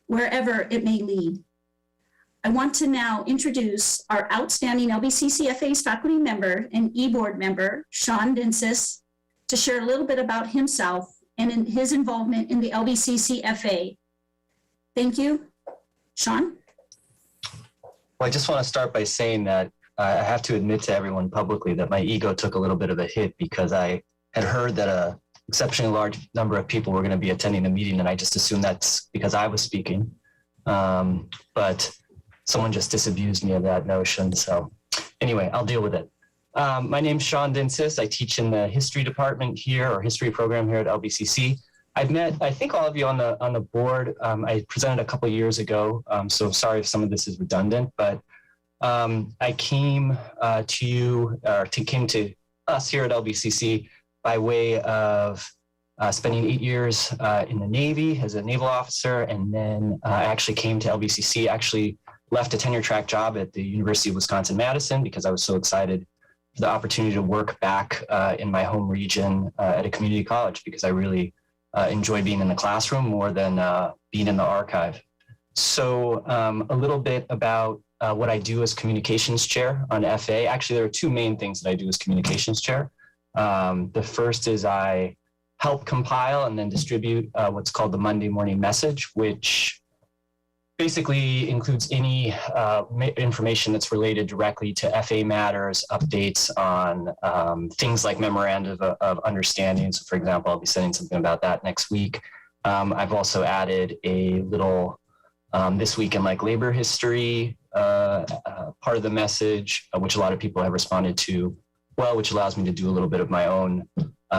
wherever it may lead. I want to now introduce our outstanding LBCCFA's faculty member and e-board member, Sean Dinsis, to share a little bit about himself and in his involvement in the LBCCFA. Thank you. Sean? Well, I just want to start by saying that I have to admit to everyone publicly that my ego took a little bit of a hit because I had heard that a exceptionally large number of people were going to be attending the meeting, and I just assumed that's because I was speaking. But someone just disabused me of that notion. So anyway, I'll deal with it. My name's Sean Dinsis. I teach in the history department here, or history program here at LBCC. I've met, I think, all of you on the board. I presented a couple of years ago, so sorry if some of this is redundant, but I came to us here at LBCC by way of spending 8 years in the Navy as a naval officer, and then I actually came to LBCC, actually left a tenure track job at the University of Wisconsin-Madison because I was so excited for the opportunity to work back in my home region at a community college because I really enjoy being in the classroom more than being in the archive. So a little bit about what I do as communications chair on FA. Actually, there are two main things that I do as communications chair. The first is I help compile and then distribute what's called the Monday Morning Message, which basically includes any information that's related directly to FA matters, updates on things like memorandum of understanding. So for example, I'll be sending something about that next week. I've also added a little This Week in like labor history part of the message, which a lot of people have responded to well, which allows me to do a little bit of my own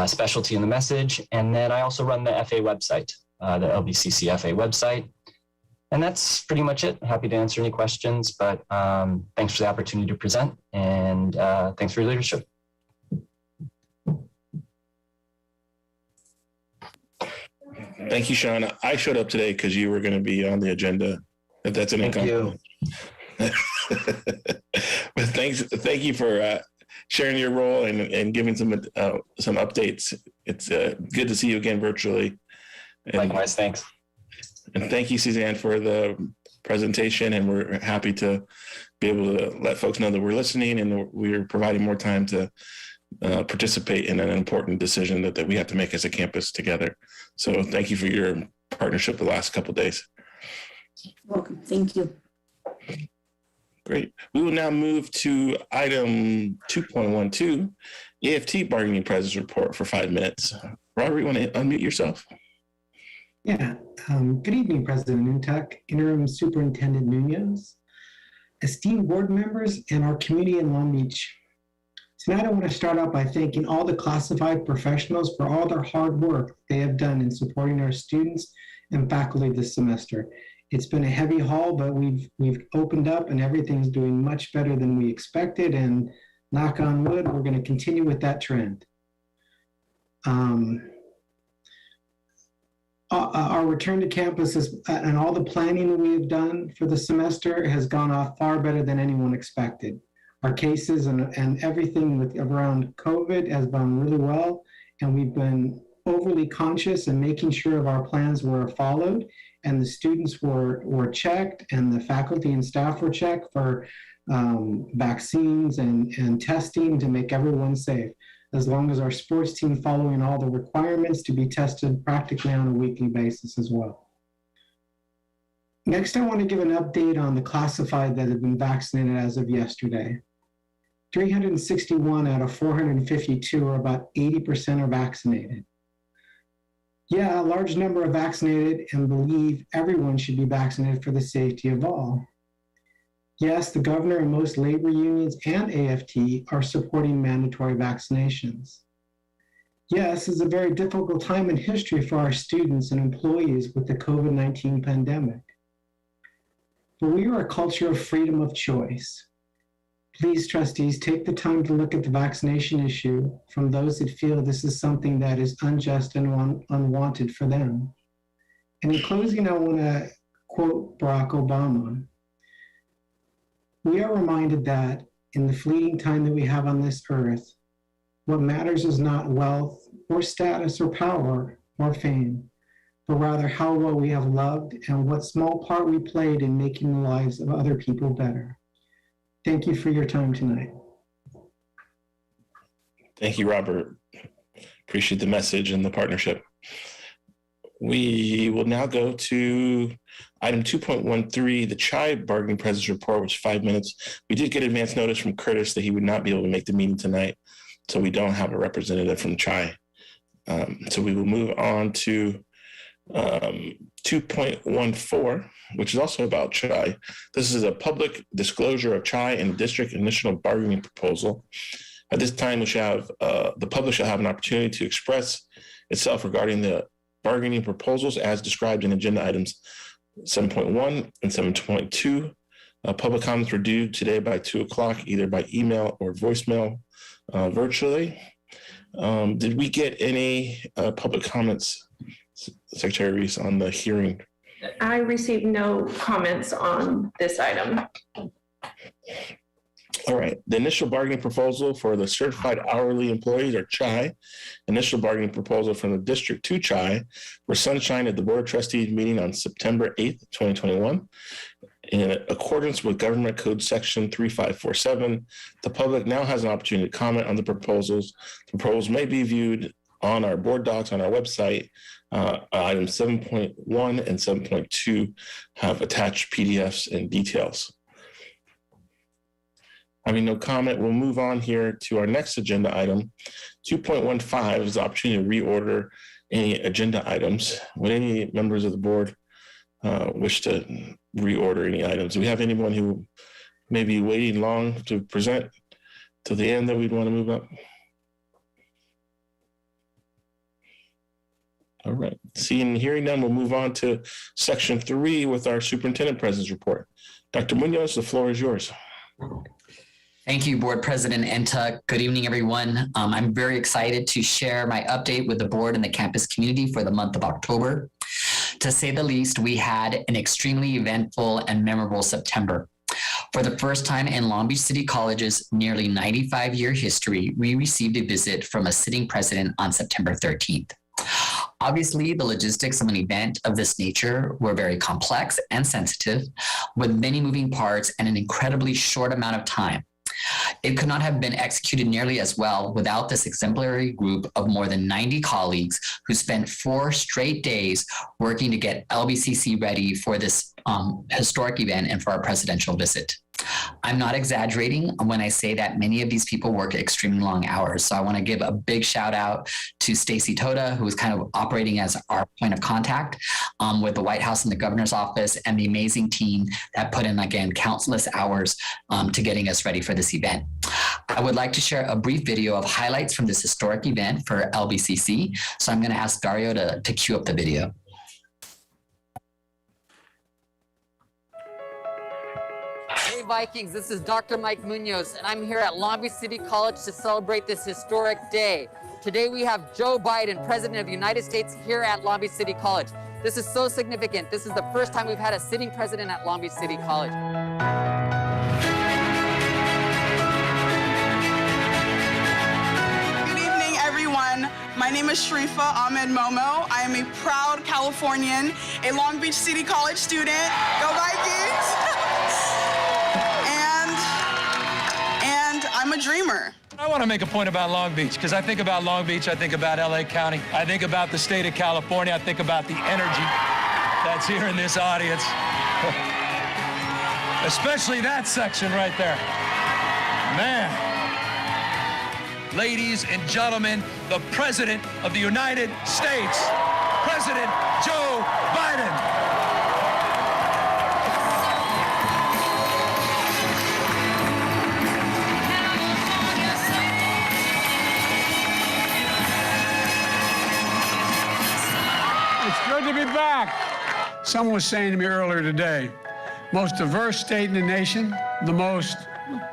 specialty in the message. And then I also run the FA website, the LBCC FA website. And that's pretty much it. Happy to answer any questions, but thanks for the opportunity to present, and thanks for your leadership. Thank you, Sean. I showed up today because you were going to be on the agenda, if that's any compliment. But thank you for sharing your role and giving some updates. It's good to see you again virtually. Likewise, thanks. And thank you, Suzanne, for the presentation. And we're happy to be able to let folks know that we're listening and we're providing more time to participate in an important decision that we have to make as a campus together. So thank you for your partnership the last couple of days. Welcome. Thank you. Great. We will now move to item 2.12, EFT Bargaining Presence Report for 5 minutes. Robert, you want to unmute yourself? Yeah. Good evening, President Nuntuck, Interim Superintendent Munoz, esteemed board members, and our community in Long Beach. Tonight, I want to start out by thanking all the classified professionals for all their hard work they have done in supporting our students and faculty this semester. It's been a heavy haul, but we've opened up and everything's doing much better than we expected. And knock on wood, we're going to continue with that trend. Our return to campus and all the planning we have done for the semester has gone off far better than anyone expected. Our cases and everything around COVID has gone really well, and we've been overly conscious in making sure of our plans were followed, and the students were checked, and the faculty and staff were checked for vaccines and testing to make everyone safe, as long as our sports team following all the requirements to be tested practically on a weekly basis as well. Next, I want to give an update on the classified that have been vaccinated as of yesterday. 361 out of 452, or about 80%, are vaccinated. Yeah, a large number are vaccinated and believe everyone should be vaccinated for the safety of all. Yes, the governor and most labor unions and AFT are supporting mandatory vaccinations. Yes, it's a very difficult time in history for our students and employees with the COVID-19 pandemic. But we are a culture of freedom of choice. Please, trustees, take the time to look at the vaccination issue from those that feel this is something that is unjust and unwanted for them. And in closing, I want to quote Barack Obama. We are reminded that in the fleeting time that we have on this earth, what matters is not wealth or status or power or fame, but rather how well we have loved and what small part we played in making the lives of other people better. Thank you for your time tonight. Thank you, Robert. Appreciate the message and the partnership. We will now go to item 2.13, the CHI bargaining presence report, which is 5 minutes. We did get advance notice from Curtis that he would not be able to make the meeting tonight, so we don't have a representative from CHI. So we will move on to 2.14, which is also about CHI. This is a public disclosure of CHI and district initial bargaining proposal. At this time, we shall have, the public shall have an opportunity to express itself regarding the bargaining proposals as described in agenda items 7.1 and 7.2. Public comments were due today by 2 o'clock, either by email or voicemail virtually. Did we get any public comments, Secretary Reese, on the hearing? I received no comments on this item. All right. The initial bargaining proposal for the certified hourly employees, or CHI, initial bargaining proposal from the district to CHI were sunshine at the Board of Trustees meeting on September 8th, 2021. In accordance with Government Code Section 3547, the public now has an opportunity to comment on the proposals. The proposals may be viewed on our board docs on our website. Items 7.1 and 7.2 have attached PDFs and details. Having no comment, we'll move on here to our next agenda item. 2.15 is the opportunity to reorder any agenda items. Would any members of the board wish to reorder any items? Do we have anyone who may be waiting long to present to the end that we'd want to move up? All right, seeing and hearing none, we'll move on to section 3 with our superintendent presence report. Dr. Munoz, the floor is yours. Thank you, Board President Ntuk. Good evening, everyone. I'm very excited to share my update with the board and the campus community for the month of October. To say the least, we had an extremely eventful and memorable September. For the first time in Long Beach City College's nearly 95-year history, we received a visit from a sitting president on September 13th. Obviously, the logistics of an event of this nature were very complex and sensitive, with many moving parts and an incredibly short amount of time. It could not have been executed nearly as well without this exemplary group of more than 90 colleagues who spent 4 straight days working to get LBCC ready for this historic event and for our presidential visit. I'm not exaggerating when I say that many of these people work extremely long hours. So I want to give a big shout out to Stacy Toda, who is kind of operating as our point of contact with the White House and the governor's office, and the amazing team that put in, again, countless hours to getting us ready for this event. I would like to share a brief video of highlights from this historic event for LBCC. So I'm going to ask Dario to cue up the video. Hey Vikings, this is Dr. Mike Munoz, and I'm here at Long Beach City College to celebrate this historic day. Today we have Joe Biden, President of the United States, here at Long Beach City College. This is so significant. This is the first time we've had a sitting president at Long Beach City College. Good evening, everyone. My name is Sharifa Ahmed Momo. I am a proud Californian, a Long Beach City College student. Go Vikings! And dreamer. I want to make a point about Long Beach because I think about Long Beach, I think about LA County, I think about the state of California, I think about the energy that's here in this audience. Especially that section right there. Man. Ladies and gentlemen, the President of the United States, President Joe Biden. It's good to be back. Someone was saying to me earlier today, most diverse state in the nation, the most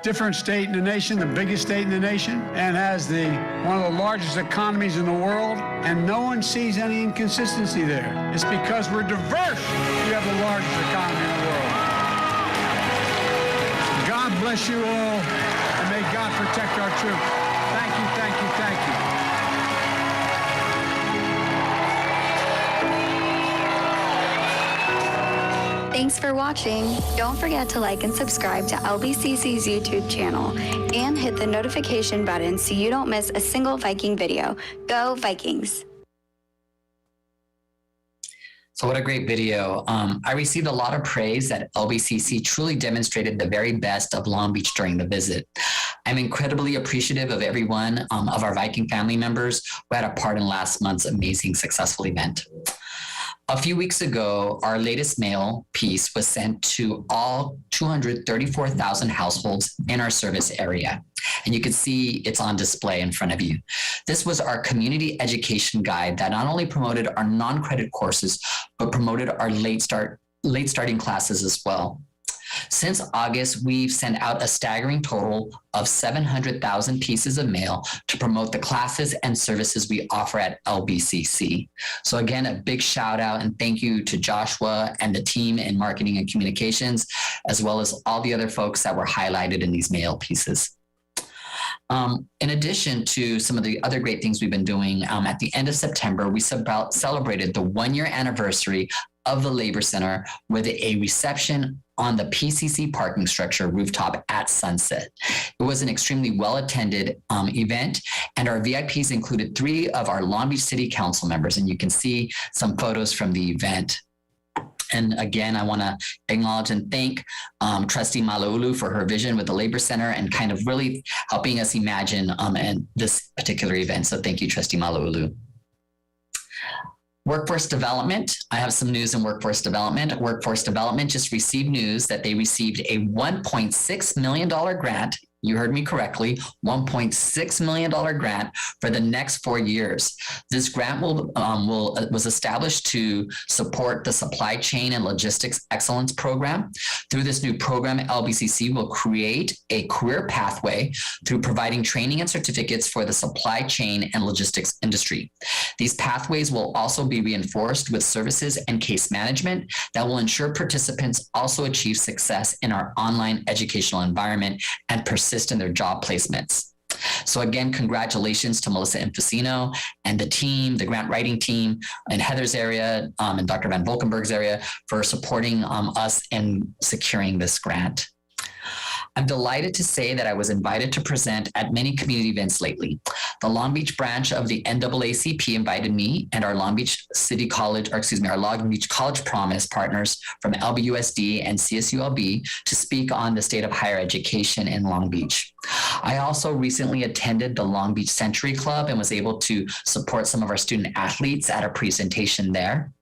different state in the nation, the biggest state in the nation, and has one of the largest economies in the world, and no one sees any inconsistency there. It's because we're diverse we have the largest economy in the world. God bless you all, and may God protect our troops. Thank you, thank you, thank you. Thanks for watching. Don't forget to like and subscribe to LBCC's YouTube channel and hit the notification button so you don't miss a single Viking video. Go Vikings! So what a great video. I received a lot of praise that LBCC truly demonstrated the very best of Long Beach during the visit. I'm incredibly appreciative of everyone of our Viking family members who had a part in last month's amazing successful event. A few weeks ago, our latest mail piece was sent to all 234,000 households in our service area. And you can see it's on display in front of you. This was our community education guide that not only promoted our non-credit courses, but promoted our late starting classes as well. Since August, we've sent out a staggering total of 700,000 pieces of mail to promote the classes and services we offer at LBCC. So again, a big shout out and thank you to Joshua and the team in marketing and communications, as well as all the other folks that were highlighted in these mail pieces. In addition to some of the other great things we've been doing, at the end of September, we celebrated the 1-year anniversary of the Labor Center with a reception on the PCC parking structure rooftop at Sunset. It was an extremely well-attended event, and our VIPs included 3 of our Long Beach City Council members, and you can see some photos from the event. And again, I want to acknowledge and thank Trustee Malauulu for her vision with the Labor Center and kind of really helping us imagine this particular event. So thank you, Trustee Malauulu. Workforce development. I have some news in workforce development. Workforce development just received news that they received a $1.6 million grant. You heard me correctly, $1.6 million grant for the next 4 years. This grant was established to support the supply chain and logistics excellence program. Through this new program, LBCC will create a career pathway through providing training and certificates for the supply chain and logistics industry. These pathways will also be reinforced with services and case management that will ensure participants also achieve success in our online educational environment and persist in their job placements. So again, congratulations to Melissa Infacino and the team, the grant writing team in Heather's area and Dr. Van Volkenberg's area for supporting us in securing this grant. I'm delighted to say that I was invited to present at many community events lately. The Long Beach branch of the NAACP invited me and our Long Beach City College, our Long Beach College Promise partners from LBUSD and CSULB to speak on the state of higher education in Long Beach. I also recently attended the Long Beach Century Club and was able to support some of our student athletes at a presentation there.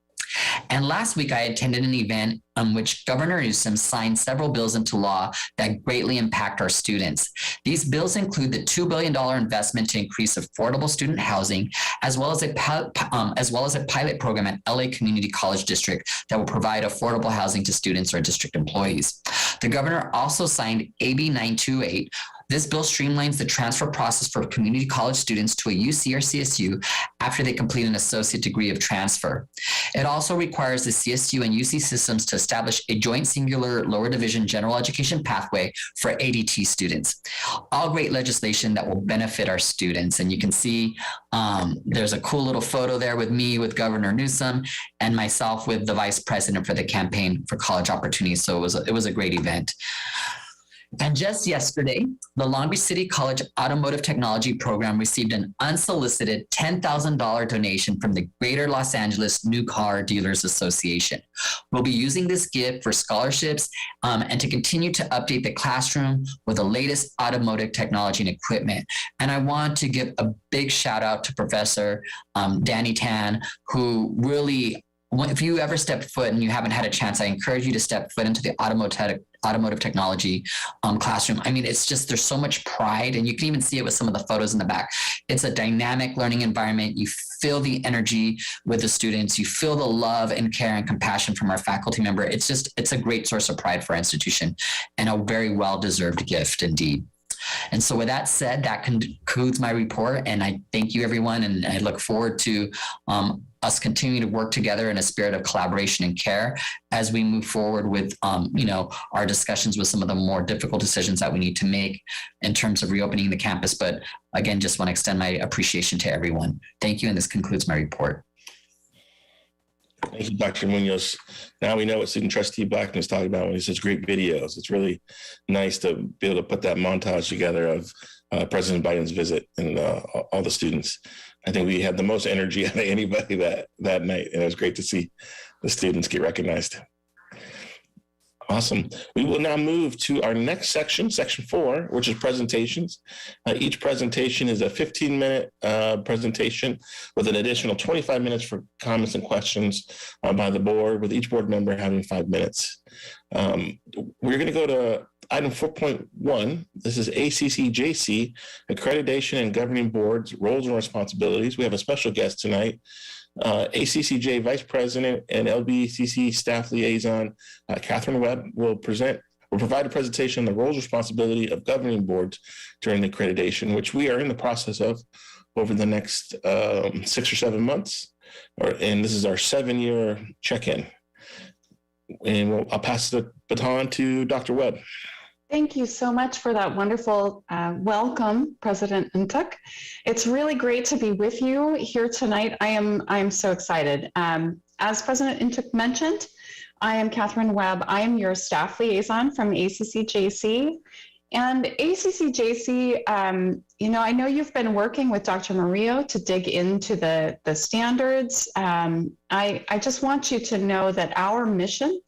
And last week, I attended an event on which Governor Newsom signed several bills into law that greatly impact our students. These bills include the $2 billion investment to increase affordable student housing, as well as a pilot program at LA Community College District that will provide affordable housing to students or district employees. The governor also signed AB 928. This bill streamlines the transfer process for community college students to a UC or CSU after they complete an associate degree of transfer. It also requires the CSU and UC systems to establish a joint singular lower division general education pathway for ADT students. All great legislation that will benefit our students. And you can see there's a cool little photo there with me, with Governor Newsom, and myself with the vice president for the Campaign for College Opportunities. So it was a great event. And just yesterday, the Long Beach City College Automotive Technology Program received an unsolicited $10,000 donation from the Greater Los Angeles New Car Dealers Association. We'll be using this gift for scholarships and to continue to update the classroom with the latest automotive technology and equipment. And I want to give a big shout out to Professor Danny Tan, who really, if you ever stepped foot and you haven't had a chance, I encourage you to step foot into the automotive technology classroom. I mean, it's just, there's so much pride, and you can even see it with some of the photos in the back. It's a dynamic learning environment. You feel the energy with the students. You feel the love and care and compassion from our faculty member. It's a great source of pride for our institution and a very well-deserved gift indeed. And so with that said, that concludes my report, and I thank you everyone, and I look forward to us continuing to work together in a spirit of collaboration and care as we move forward with our discussions with some of the more difficult decisions that we need to make in terms of reopening the campus. But again, just want to extend my appreciation to everyone. Thank you, and this concludes my report. Thank you, Dr. Munoz. Now we know what Student Trustee Blackman is talking about when he says great videos. It's really nice to be able to put that montage together of President Biden's visit and all the students. I think we had the most energy out of anybody that night, and it was great to see the students get recognized. Awesome. We will now move to our next section, section 4, which is presentations. Each presentation is a 15-minute presentation with an additional 25 minutes for comments and questions by the board, with each board member having 5 minutes. We're going to go to item 4.1. This is ACCJC, Accreditation and Governing Boards, Roles and Responsibilities. We have a special guest tonight. ACCJ Vice President and LBCC Staff Liaison, Catherine Webb, will provide a presentation on the roles and responsibility of governing boards during the accreditation, which we are in the process of over the next 6 or 7 months. And this is our 7-year check-in. And I'll pass the baton to Dr. Webb. Thank you so much for that wonderful welcome, President Ntuk. It's really great to be with you here tonight. I am so excited. As President Ntuk mentioned, I am Catherine Webb. I am your staff liaison from ACCJC. And ACCJC, I know you've been working with Dr. Murillo to dig into the standards. I just want you to know that our mission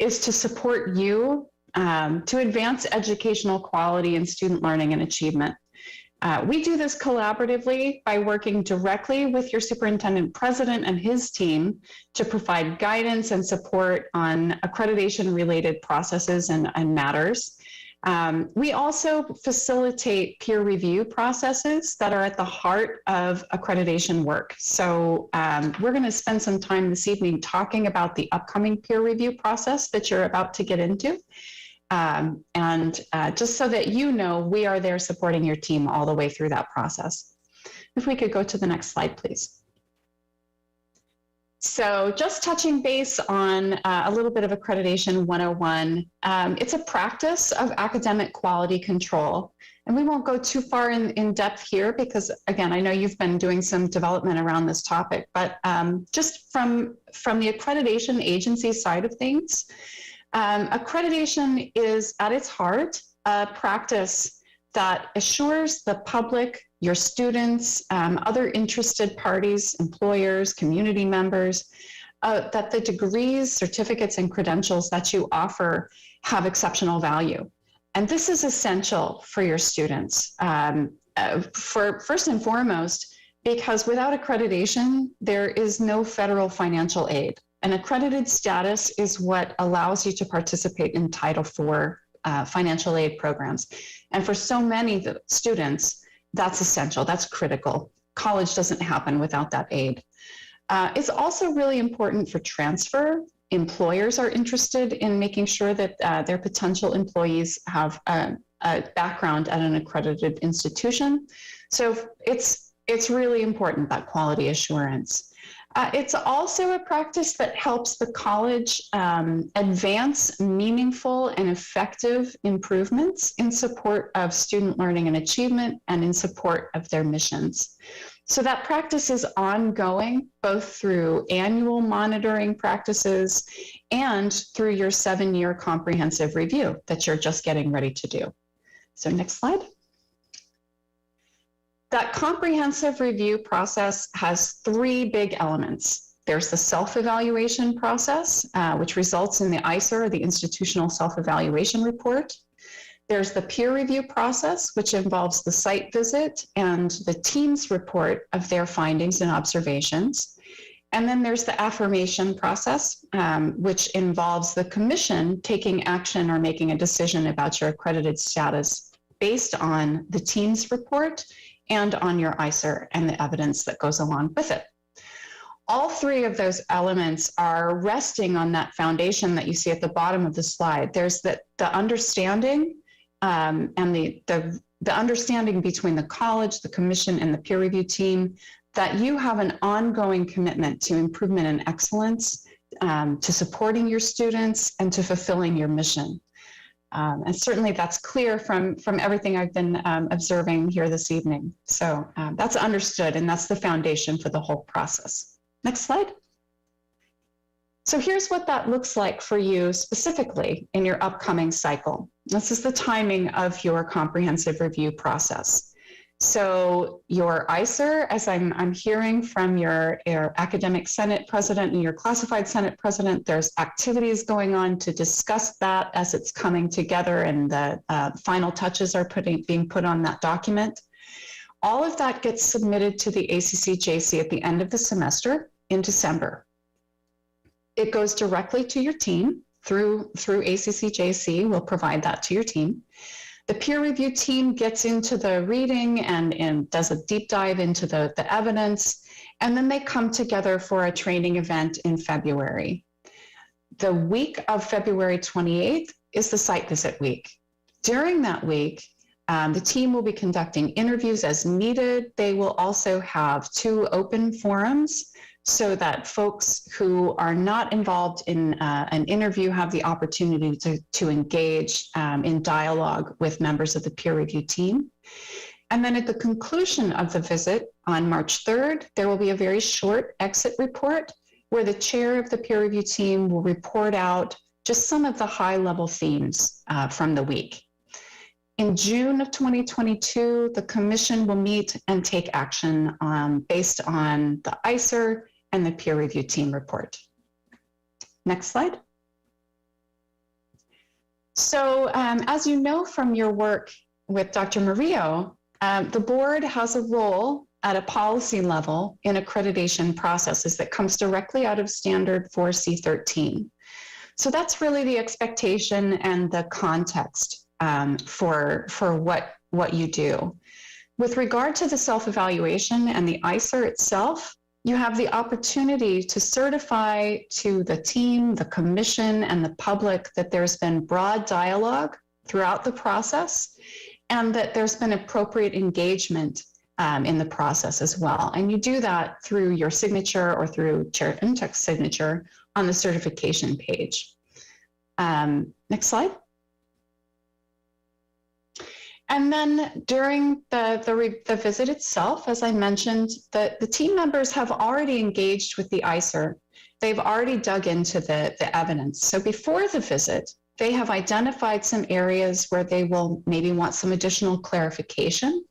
is to support you to advance educational quality and student learning and achievement. We do this collaboratively by working directly with your superintendent president and his team to provide guidance and support on accreditation-related processes and matters. We also facilitate peer review processes that are at the heart of accreditation work. So we're going to spend some time this evening talking about the upcoming peer review process that you're about to get into. Just so that you know, we are there supporting your team all the way through that process. If we could go to the next slide, please. So just touching base on a little bit of Accreditation 101, it's a practice of academic quality control. And we won't go too far in depth here because, again, I know you've been doing some development around this topic, but just from the accreditation agency side of things, accreditation is at its heart a practice that assures the public, your students, other interested parties, employers, community members, that the degrees, certificates, and credentials that you offer have exceptional value. And this is essential for your students, for first and foremost, because without accreditation, there is no federal financial aid. An accredited status is what allows you to participate in Title IV financial aid programs. And for so many students, that's essential, that's critical. College doesn't happen without that aid. It's also really important for transfer. Employers are interested in making sure that their potential employees have a background at an accredited institution. So it's really important, that quality assurance. It's also a practice that helps the college advance meaningful and effective improvements in support of student learning and achievement and in support of their missions. So that practice is ongoing, both through annual monitoring practices and through your 7-year comprehensive review that you're just getting ready to do. So next slide. That comprehensive review process has 3 big elements. There's the self-evaluation process, which results in the ICER, the Institutional Self-Evaluation Report. There's the peer review process, which involves the site visit and the team's report of their findings and observations. And then there's the affirmation process, which involves the commission taking action or making a decision about your accredited status based on the team's report and on your ICER and the evidence that goes along with it. All 3 of those elements are resting on that foundation that you see at the bottom of the slide. There's the understanding and the understanding between the college, the commission, and the peer review team that you have an ongoing commitment to improvement and excellence, to supporting your students, and to fulfilling your mission. And certainly that's clear from everything I've been observing here this evening. So that's understood, and that's the foundation for the whole process. Next slide. So here's what that looks like for you specifically in your upcoming cycle. This is the timing of your comprehensive review process. So your ICER, as I'm hearing from your academic senate president and your classified senate president, there's activities going on to discuss that as it's coming together, and the final touches are being put on that document. All of that gets submitted to the ACCJC at the end of the semester in December. It goes directly to your team through ACCJC. We'll provide that to your team. The peer review team gets into the reading and does a deep dive into the evidence, and then they come together for a training event in February. The week of February 28th is the site visit week. During that week, the team will be conducting interviews as needed. They will also have 2 open forums so that folks who are not involved in an interview have the opportunity to engage in dialogue with members of the peer review team. And then at the conclusion of the visit on March 3rd, there will be a very short exit report where the chair of the peer review team will report out just some of the high-level themes from the week. In June of 2022, the commission will meet and take action based on the ICER and the peer review team report. Next slide. So as you know from your work with Dr. Murillo, the board has a role at a policy level in accreditation processes that comes directly out of Standard 4C13. So that's really the expectation and the context for what you do. With regard to the self-evaluation and the ICER itself, you have the opportunity to certify to the team, the commission, and the public that there's been broad dialogue throughout the process and that there's been appropriate engagement in the process as well. And you do that through your signature or through Chair Ntuk's signature on the certification page. Next slide. And then during the visit itself, as I mentioned, the team members have already engaged with the ICER. They've already dug into the evidence. So before the visit, they have identified some areas where they will maybe want some additional clarification.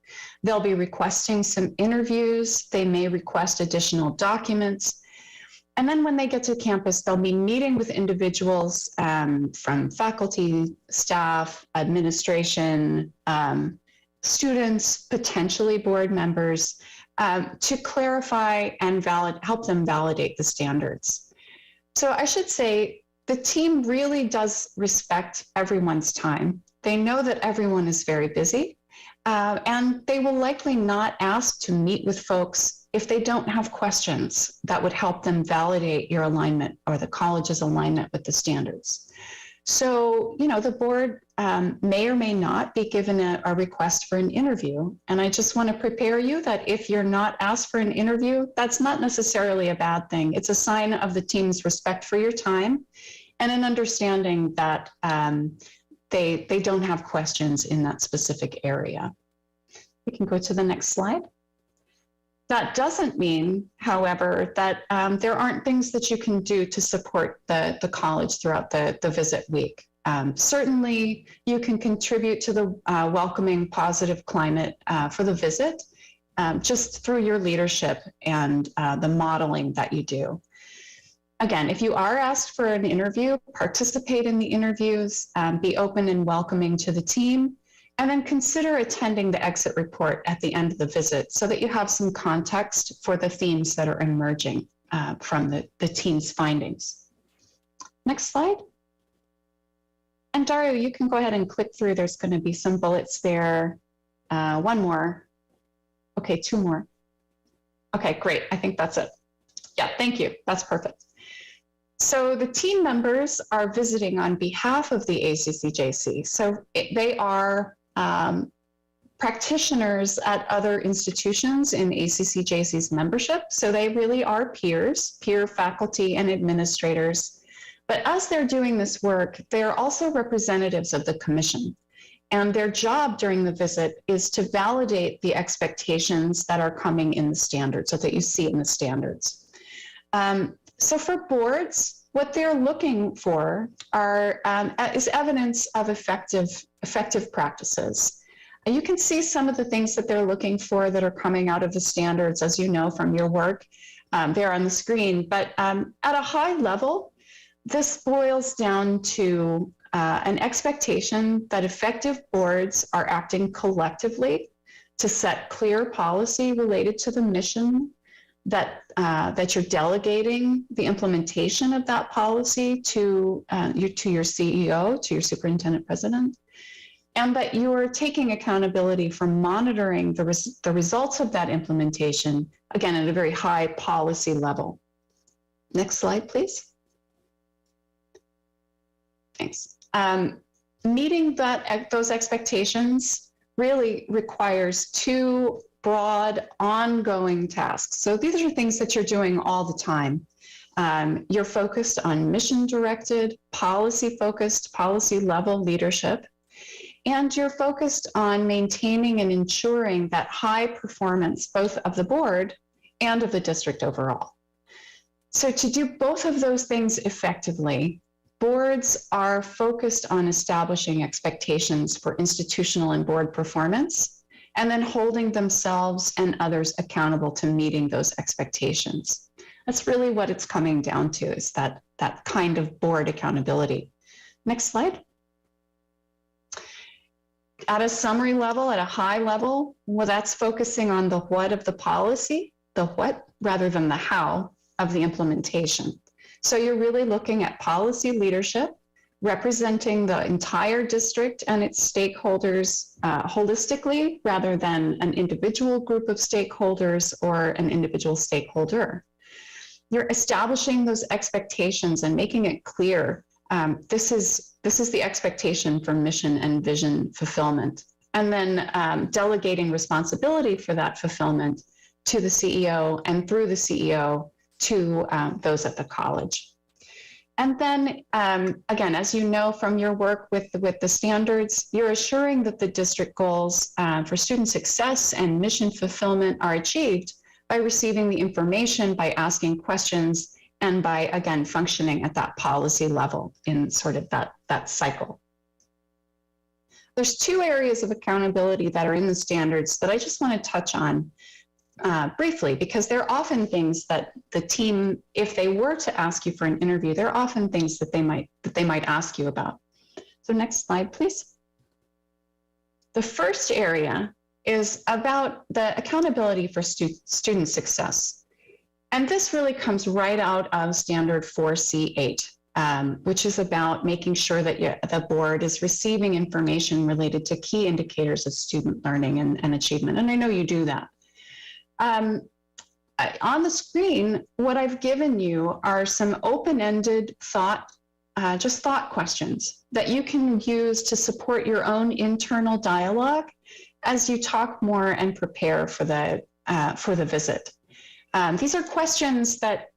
They'll be requesting some interviews. They may request additional documents. And then when they get to campus, they'll be meeting with individuals from faculty, staff, administration, students, potentially board members, to clarify and help them validate the standards. So I should say the team really does respect everyone's time. They know that everyone is very busy, and they will likely not ask to meet with folks if they don't have questions that would help them validate your alignment or the college's alignment with the standards. So, you know, the board may or may not be given a request for an interview. And I just want to prepare you that if you're not asked for an interview, that's not necessarily a bad thing. It's a sign of the team's respect for your time and an understanding that they don't have questions in that specific area. We can go to the next slide. That doesn't mean, however, that there aren't things that you can do to support the college throughout the visit week. Certainly, you can contribute to the welcoming, positive climate for the visit just through your leadership and the modeling that you do. Again, if you are asked for an interview, participate in the interviews, be open and welcoming to the team, and then consider attending the exit report at the end of the visit so that you have some context for the themes that are emerging from the team's findings. Next slide. And Dario, you can go ahead and click through. There's going to be some bullets there. One more. Okay, two more. Okay, great. I think that's it. Yeah, thank you. That's perfect. So the team members are visiting on behalf of the ACCJC. So they are practitioners at other institutions in ACCJC's membership. So they really are peers, peer faculty and administrators. But as they're doing this work, they are also representatives of the commission. And their job during the visit is to validate the expectations that are coming in the standards, so that you see in the standards. So for boards, what they're looking for is evidence of effective practices. And you can see some of the things that they're looking for that are coming out of the standards, as you know from your work. They're on the screen. But at a high level, this boils down to an expectation that effective boards are acting collectively to set clear policy related to the mission, that you're delegating the implementation of that policy to your CEO, to your superintendent president, and that you are taking accountability for monitoring the results of that implementation, again, at a very high policy level. Next slide, please. Thanks. Meeting those expectations really requires two broad, ongoing tasks. So these are things that you're doing all the time. You're focused on mission-directed, policy-focused, policy-level leadership, and you're focused on maintaining and ensuring that high performance, both of the board and of the district overall. So to do both of those things effectively, boards are focused on establishing expectations for institutional and board performance, and then holding themselves and others accountable to meeting those expectations. That's really what it's coming down to, is that kind of board accountability. Next slide. At a summary level, at a high level, well, that's focusing on the what of the policy, the what rather than the how of the implementation. So you're really looking at policy leadership, representing the entire district and its stakeholders holistically, rather than an individual group of stakeholders or an individual stakeholder. You're establishing those expectations and making it clear this is the expectation for mission and vision fulfillment, and then delegating responsibility for that fulfillment to the CEO, and through the CEO to those at the college. And then, again, as you know from your work with the standards, you're assuring that the district goals for student success and mission fulfillment are achieved by receiving the information, by asking questions, and by, again, functioning at that policy level in sort of that cycle. There's two areas of accountability that are in the standards that I just want to touch on briefly, because they're often things that the team, if they were to ask you for an interview, they're often things that they might ask you about. So next slide, please. The first area is about the accountability for student success. And this really comes right out of Standard 4C8, which is about making sure that the board is receiving information related to key indicators of student learning and achievement. And I know you do that. On the screen, what I've given you are some open-ended thought questions that you can use to support your own internal dialogue as you talk more and prepare for the visit. These are questions that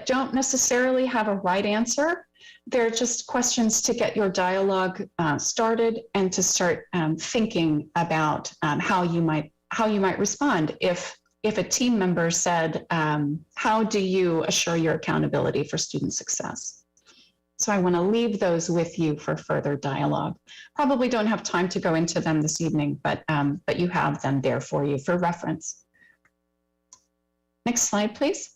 don't necessarily have a right answer. They're just questions to get your dialogue started and to start thinking about how you might respond if if a team member said, how do you assure your accountability for student success? So I want to leave those with you for further dialogue. Probably don't have time to go into them this evening, but you have them there for you for reference. Next slide, please.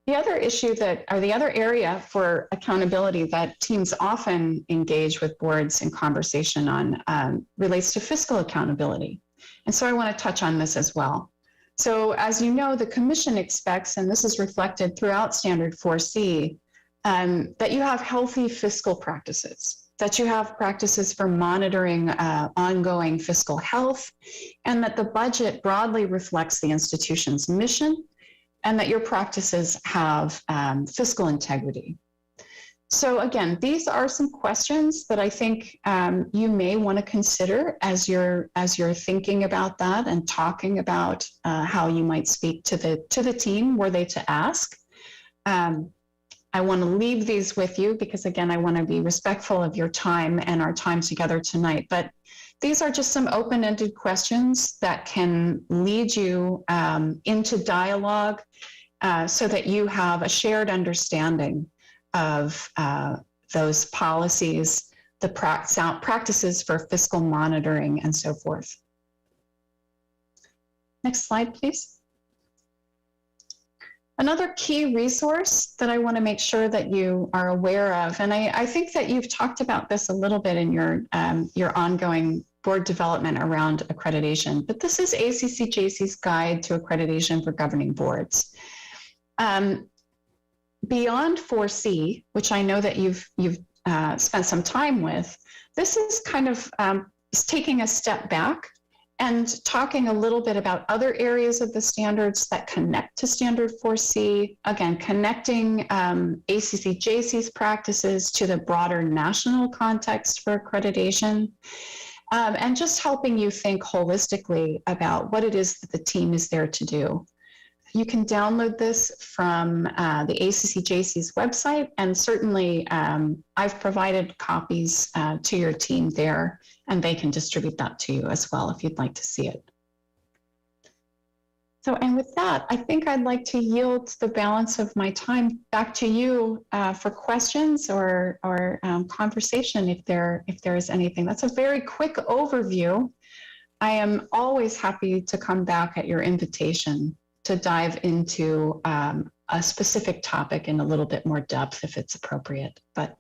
The other issue the other area for accountability that teams often engage with boards in conversation on relates to fiscal accountability. And so I want to touch on this as well. So as you know, the commission expects, and this is reflected throughout Standard 4C, that you have healthy fiscal practices, that you have practices for monitoring ongoing fiscal health, and that the budget broadly reflects the institution's mission, and that your practices have fiscal integrity. So again, these are some questions that I think you may want to consider as you're thinking about that and talking about how you might speak to the team were they to ask. I want to leave these with you because again, I want to be respectful of your time and our time together tonight. But these are just some open-ended questions that can lead you into dialogue so that you have a shared understanding of those policies, the practices for fiscal monitoring and so forth. Next slide, please. Another key resource that I want to make sure that you are aware of, and I think that you've talked about this a little bit in your ongoing board development around accreditation, but this is ACCJC's Guide to Accreditation for Governing Boards. Beyond 4C, which I know that you've spent some time with, this is kind of taking a step back and talking a little bit about other areas of the standards that connect to Standard 4C, again, connecting ACCJC's practices to the broader national context for accreditation, and just helping you think holistically about what it is that the team is there to do. You can download this from the ACCJC's website, and certainly I've provided copies to your team there, and they can distribute that to you as well if you'd like to see it. So, and with that, I think I'd like to yield the balance of my time back to you for questions or conversation if there is anything. That's a very quick overview. I am always happy to come back at your invitation to dive into a specific topic in a little bit more depth if it's appropriate. But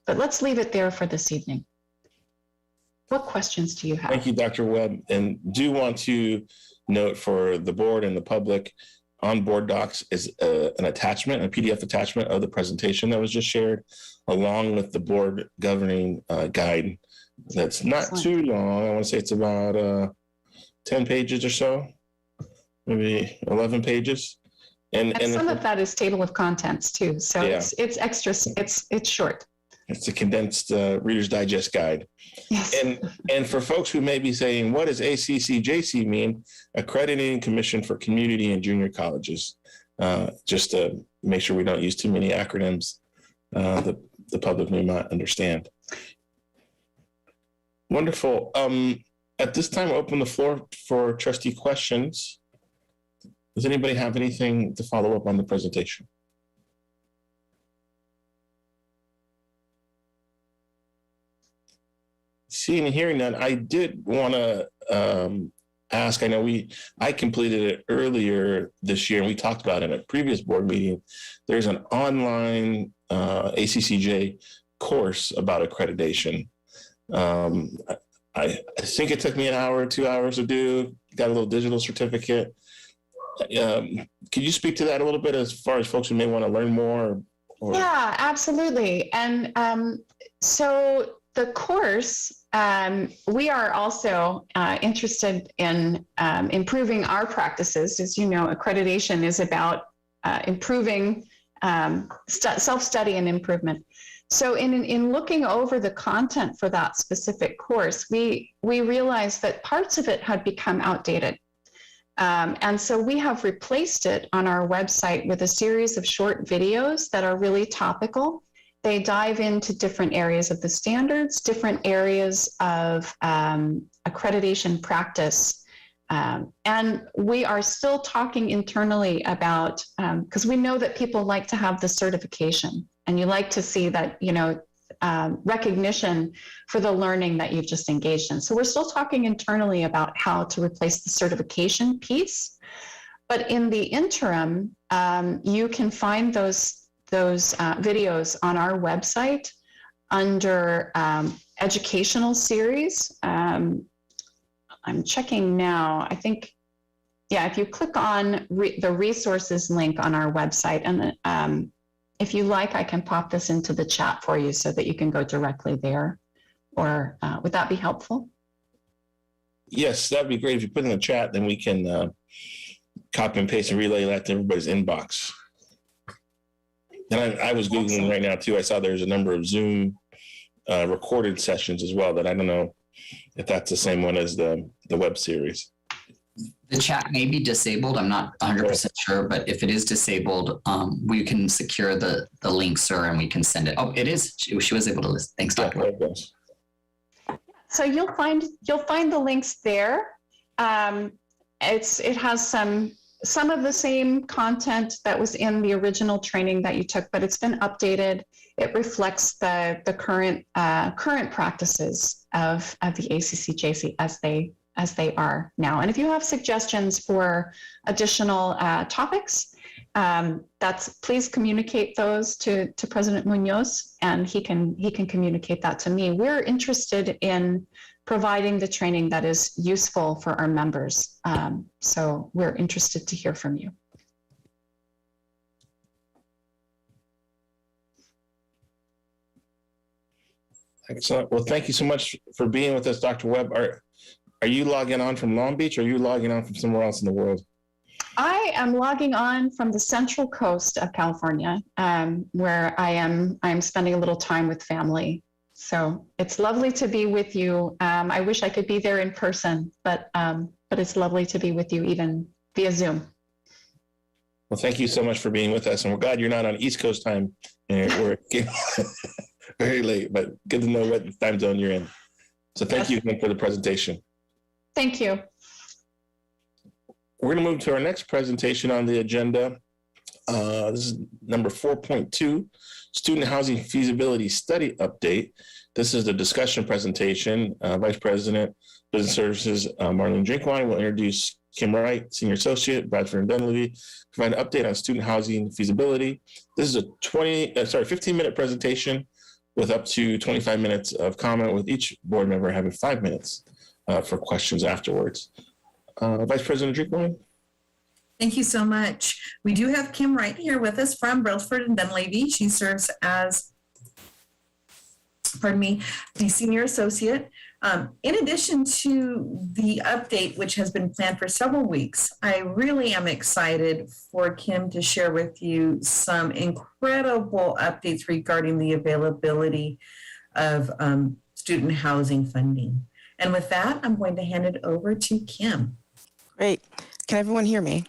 let's leave it there for this evening. What questions do you have? Thank you, Dr. Webb. And do want to note for the board and the public, on board docs is an attachment, a PDF attachment of the presentation that was just shared, along with the board governing guide. That's not too long. I want to say it's about 10 pages or so, maybe 11 pages. And some of that is table of contents too. So yeah. it's extra, it's short. It's a condensed Reader's Digest guide. Yes. And for folks who may be saying, what does ACCJC mean? Accrediting Commission for Community and Junior Colleges. Just to make sure we don't use too many acronyms the public may not understand. Wonderful. At this time, I'll open the floor for trustee questions. Does anybody have anything to follow up on the presentation? Seeing and hearing none, I did want to ask, I know I completed it earlier this year, and we talked about it at a previous board meeting. There's an online ACCJ course about accreditation. I think it took me an hour or 2 hours to do, got a little digital certificate. Can you speak to that a little bit as far as folks who may want to learn more? Yeah, absolutely. And so the course, we are also interested in improving our practices. As you know, accreditation is about improving self-study and improvement. So in looking over the content for that specific course, we realized that parts of it had become outdated. And so we have replaced it on our website with a series of short videos that are really topical. They dive into different areas of the standards, different areas of accreditation practice, And we are still talking internally about, because we know that people like to have the certification and you like to see that, recognition for the learning that you've just engaged in. So we're still talking internally about how to replace the certification piece. But in the interim, you can find those videos on our website under educational series. I'm checking now. I think, yeah, if you click on the resources link on our website, and if you like, I can pop this into the chat for you so that you can go directly there. Or would that be helpful? Yes, that'd be great. If you put in the chat, then we can copy and paste and relay that to everybody's inbox. And I was Googling right now too. I saw there's a number of Zoom recorded sessions as well that I don't know if that's the same one as the web series. The chat may be disabled. I'm not 100% sure, but if it is disabled, we can secure the link, sir, and we can send it. Oh, it is. She was able to listen. Thanks, Dr. Webb. So you'll find the links there. It has some of the same content that was in the original training that you took, but it's been updated. It reflects the current practices of the ACCJC as they are now. And if you have suggestions for additional topics, please communicate those to President Munoz, and he can communicate that to me. We're interested in providing the training that is useful for our members. So we're interested to hear from you. Excellent. Well, thank you so much for being with us, Dr. Webb. Are you logging on from Long Beach, or are you logging on from somewhere else in the world? I am logging on from the Central Coast of California, where I'm spending a little time with family. So it's lovely to be with you. I wish I could be there in person, but it's lovely to be with you even via Zoom. Well, thank you so much for being with us, and we're glad you're not on East Coast time, and we're very late, but good to know what time zone you're in. So thank you again for the presentation. Thank you. We're going to move to our next presentation on the agenda. This is number 4.2, Student Housing Feasibility Study Update. This is the discussion presentation. Vice President, Business Services, Marlene Drinkwine will introduce Kim Wright, Senior Associate, Bradford and Dunleavy, provide an update on student housing feasibility. This is a 15-minute presentation with up to 25 minutes of comment, with each board member having 5 minutes for questions afterwards. Vice President Drinkwine. Thank you so much. We do have Kim Wright here with us from Bradford and Dunleavy. She serves as, the Senior Associate. In addition to the update, which has been planned for several weeks, I really am excited for Kim to share with you some incredible updates regarding the availability of student housing funding. And with that, I'm going to hand it over to Kim. Great. Can everyone hear me?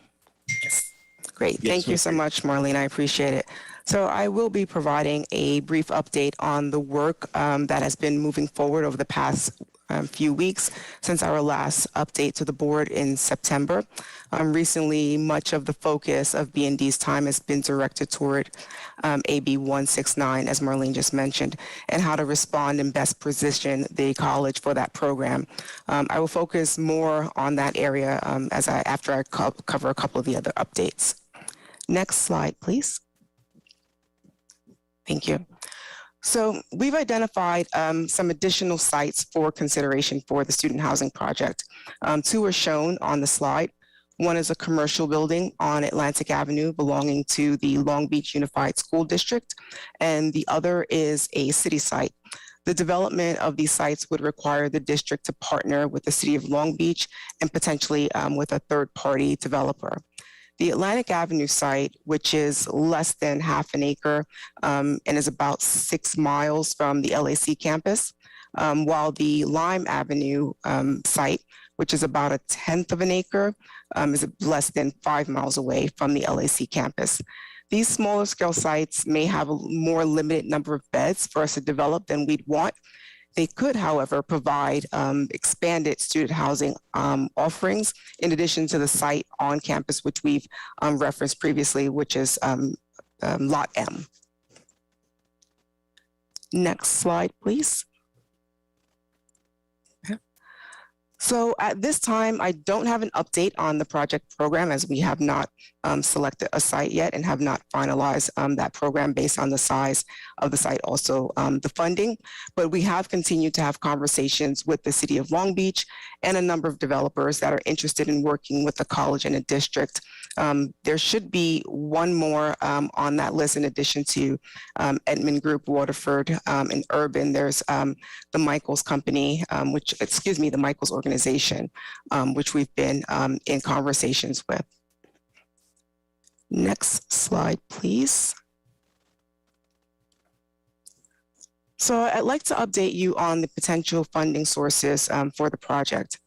Yes. Great. Thank you so much, Marlene. I appreciate it. So I will be providing a brief update on the work that has been moving forward over the past few weeks since our last update to the board in September. Recently, much of the focus of B&D's time has been directed toward AB 169, as Marlene just mentioned, and how to respond and best position the college for that program. I will focus more on that area after I cover a couple of the other updates. Next slide, please. Thank you. So we've identified some additional sites for consideration for the student housing project. Two are shown on the slide. One is a commercial building on Atlantic Avenue belonging to the Long Beach Unified School District, and the other is a city site. The development of these sites would require the district to partner with the city of Long Beach and potentially with a third-party developer. The Atlantic Avenue site, which is less than half an acre and is about 6 miles from the LAC campus, while the Lime Avenue site, which is about 1/10 of an acre, is less than 5 miles away from the LAC campus. These smaller scale sites may have a more limited number of beds for us to develop than we'd want. They could, however, provide expanded student housing offerings in addition to the site on campus, which we've referenced previously, which is Lot M. Next slide, please. So at this time, I don't have an update on the project program as we have not selected a site yet and have not finalized that program based on the size of the site, also the funding. But we have continued to have conversations with the City of Long Beach and a number of developers that are interested in working with the college and the district. There should be one more on that list in addition to Edmund Group, Waterford, and Urban. There's the Michaels Company, the Michaels Organization, which we've been in conversations with. Next slide, please. So I'd like to update you on the potential funding sources for the project.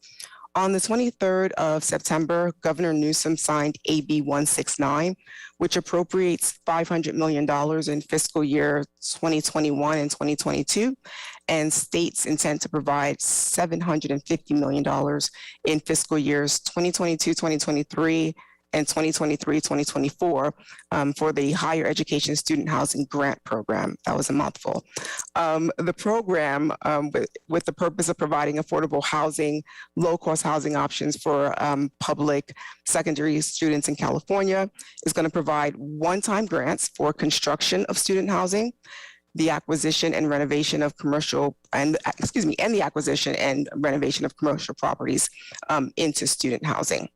On the 23rd of September, Governor Newsom signed AB 169, which appropriates $500 million in fiscal year 2021 and 2022, and states intend to provide $750 million in fiscal years 2022, 2023, and 2023-2024 for the Higher Education Student Housing Grant Program. That was a mouthful. The program, with the purpose of providing affordable housing, low-cost housing options for public secondary students in California, is going to provide one-time grants for construction of student housing, the acquisition and renovation of commercial, and the acquisition and renovation of commercial properties into student housing.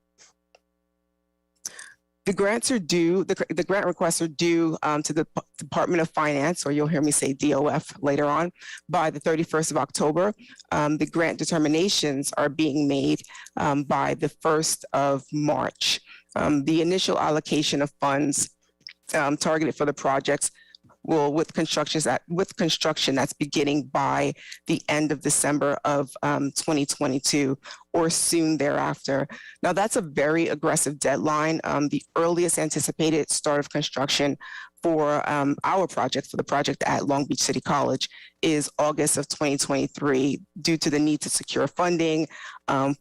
The grants are due, the grant requests are due to the Department of Finance, or you'll hear me say DOF later on, by the 31st of October. The grant determinations are being made by the 1st of March. The initial allocation of funds targeted for the projects will, with construction that's beginning by the end of December of 2022 or soon thereafter. Now that's a very aggressive deadline. The earliest anticipated start of construction for our project, for the project at Long Beach City College, is August of 2023 due to the need to secure funding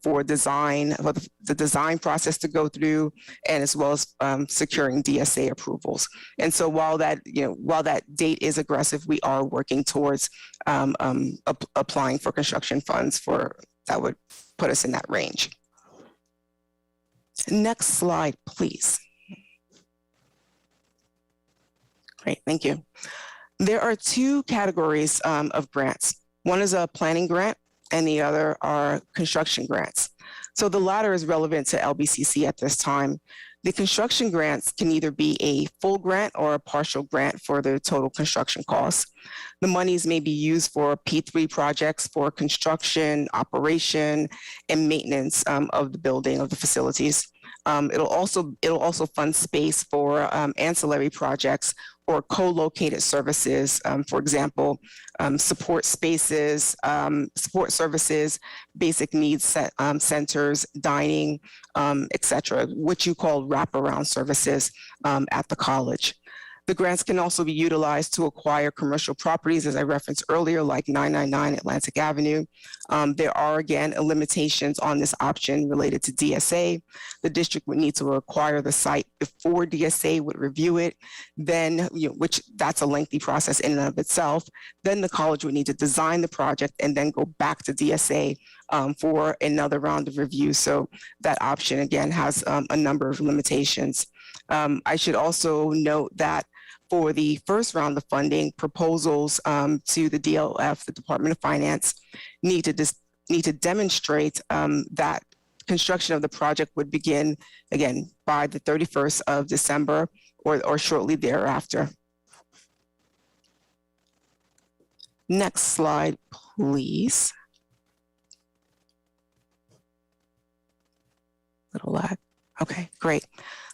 for design, for the design process to go through, and as well as securing DSA approvals. And so while that date is aggressive, we are working towards applying for construction funds that would put us in that range. Next slide, please. Great, thank you. There are two categories of grants. One is a planning grant and the other are construction grants. So the latter is relevant to LBCC at this time. The construction grants can either be a full grant or a partial grant for the total construction costs. The monies may be used for P3 projects for construction, operation, and maintenance of the building, of the facilities. It'll also fund space for ancillary projects or co-located services, for example, support spaces, support services, basic needs centers, dining, et cetera, which you call wraparound services at the college. The grants can also be utilized to acquire commercial properties, as I referenced earlier, like 999 Atlantic Avenue. There are, again, limitations on this option related to DSA. The district would need to acquire the site before DSA would review it, then, which that's a lengthy process in and of itself. Then the college would need to design the project and then go back to DSA for another round of review. So that option, again, has a number of limitations. I should also note that for the first round of funding, proposals to the DLF, the Department of Finance, need to demonstrate that construction of the project would begin, again, by the 31st of December or shortly thereafter. Next slide, please. Little lag. Okay, great.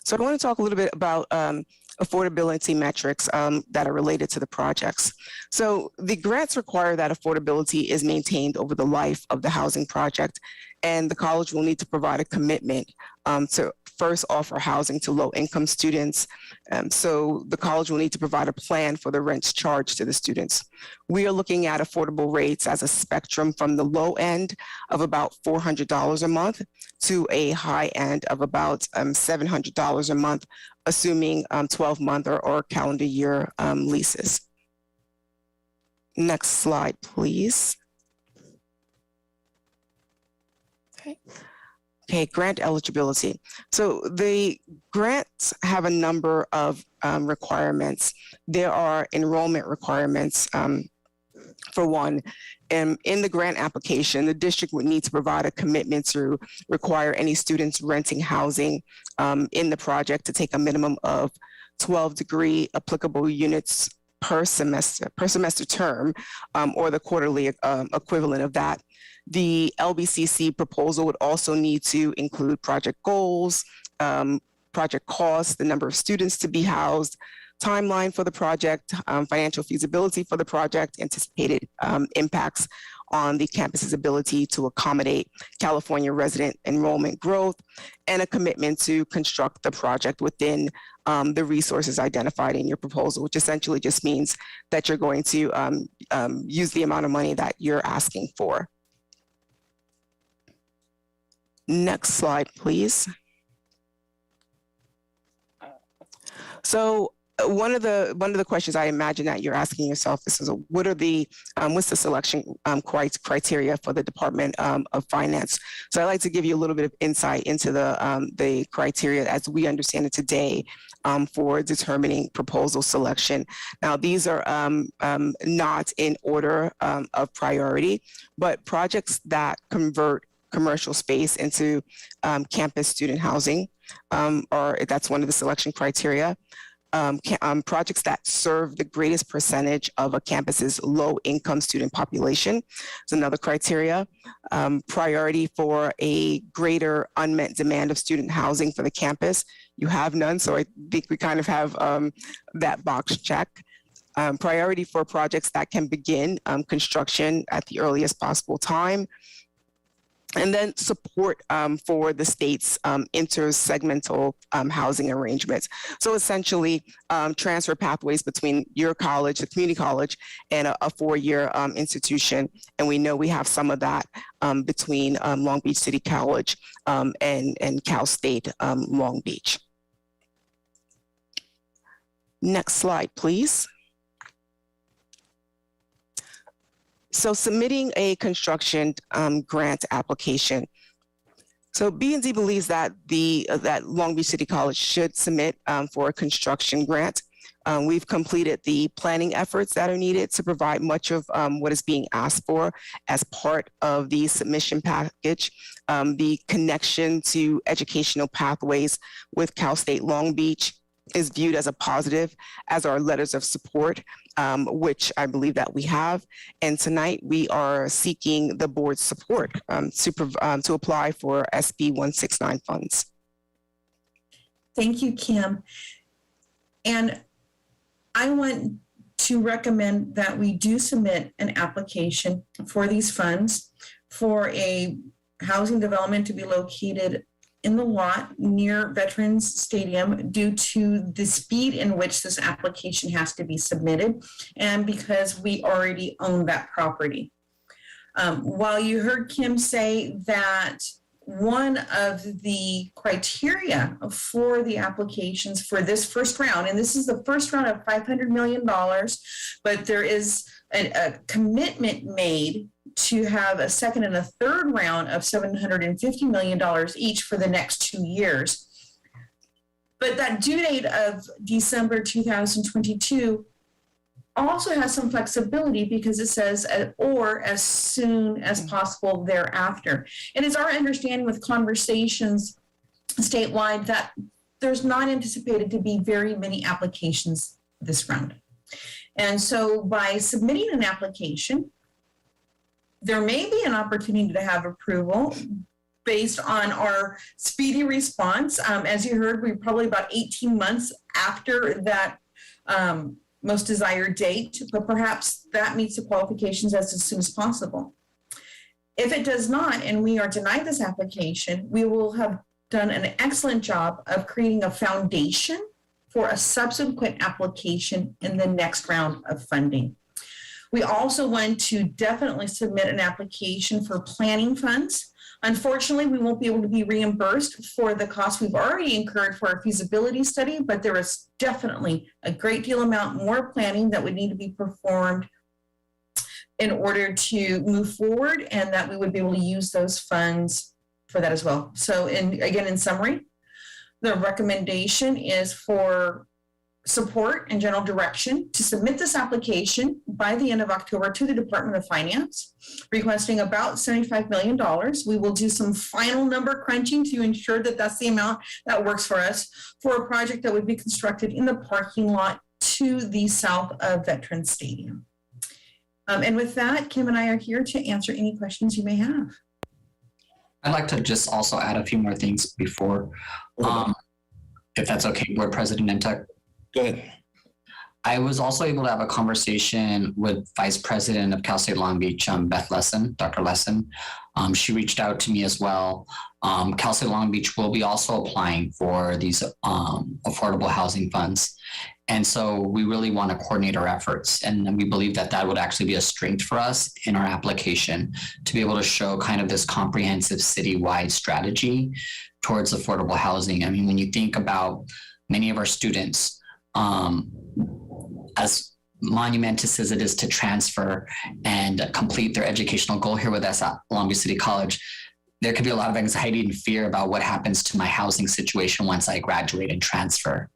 So I want to talk a little bit about affordability metrics that are related to the projects. So the grants require that affordability is maintained over the life of the housing project and the college will need to provide a commitment to first offer housing to low-income students. So the college will need to provide a plan for the rents charged to the students. We are looking at affordable rates as a spectrum from the low end of about $400 a month to a high end of about $700 a month, assuming 12-month or calendar year leases. Next slide, please. Okay, grant eligibility. So the grants have a number of requirements. There are enrollment requirements. For one, in the grant application, the district would need to provide a commitment to require any students renting housing in the project to take a minimum of 12 degree applicable units per semester term, or the quarterly equivalent of that. The LBCC proposal would also need to include project goals, project costs, the number of students to be housed, timeline for the project, financial feasibility for the project, anticipated impacts on the campus's ability to accommodate California resident enrollment growth, and a commitment to construct the project within the resources identified in your proposal, which essentially just means that you're going to use the amount of money that you're asking for. Next slide, please. So one of the questions I imagine that you're asking yourself is what are the what's the selection criteria for the Department of Finance? So I'd like to give you a little bit of insight into the criteria as we understand it today for determining proposal selection. Now, these are not in order of priority, but projects that convert commercial space into campus student housing, or that's one of the selection criteria. Projects that serve the greatest percentage of a campus's low-income student population is another criteria. Priority for a greater unmet demand of student housing for the campus. You have none, so I think we kind of have that box check. Priority for projects that can begin construction at the earliest possible time. And then support for the state's intersegmental housing arrangements. So essentially, transfer pathways between your college, the community college, and a four-year institution. And we know we have some of that between Long Beach City College and Cal State Long Beach. Next slide, please. So submitting a construction grant application. So B&Z believes that that Long Beach City College should submit for a construction grant. We've completed the planning efforts that are needed to provide much of what is being asked for as part of the submission package. The connection to educational pathways with Cal State Long Beach is viewed as a positive, as are letters of support, which I believe that we have. And tonight we are seeking the board's support to apply for SB 169 funds. Thank you, Kim. And I want to recommend that we do submit an application for these funds for a housing development to be located in the lot near Veterans Stadium due to the speed in which this application has to be submitted and because we already own that property. While you heard Kim say that one of the criteria for the applications for this first round, and this is the first round of $500 million, but there is a commitment made to have a second and a third round of $750 million each for the next 2 years. But that due date of December 2022 also has some flexibility because it says or as soon as possible thereafter. And it's our understanding with conversations statewide that there's not anticipated to be very many applications this round. And so by submitting an application, there may be an opportunity to have approval based on our speedy response. As you heard, we're probably about 18 months after that most desired date, but perhaps that meets the qualifications as soon as possible. If it does not, and we are denied this application, we will have done an excellent job of creating a foundation for a subsequent application in the next round of funding. We also want to definitely submit an application for planning funds. Unfortunately, we won't be able to be reimbursed for the costs we've already incurred for our feasibility study, but there is definitely a great deal amount more planning that would need to be performed in order to move forward, and that we would be able to use those funds for that as well. So in summary, the recommendation is for support and general direction to submit this application by the end of October to the Department of Finance, requesting about $75 million. We will do some final number crunching to ensure that that's the amount that works for us for a project that would be constructed in the parking lot to the south of Veterans Stadium. And with that, Kim and I are here to answer any questions you may have. I'd like to just also add a few more things before, if that's okay, Board President Ntuk. Go ahead. I was also able to have a conversation with Vice President of Cal State Long Beach, Beth Lesson, Dr. Lesson. She reached out to me as well. Cal State Long Beach will be also applying for these affordable housing funds. And so we really want to coordinate our efforts. And we believe that that would actually be a strength for us in our application to be able to show kind of this comprehensive citywide strategy towards affordable housing. I mean, when you think about many of our students, as monumentous as it is to transfer and complete their educational goal here with us at Long Beach City College, there could be a lot of anxiety and fear about what happens to my housing situation once I graduate and transfer.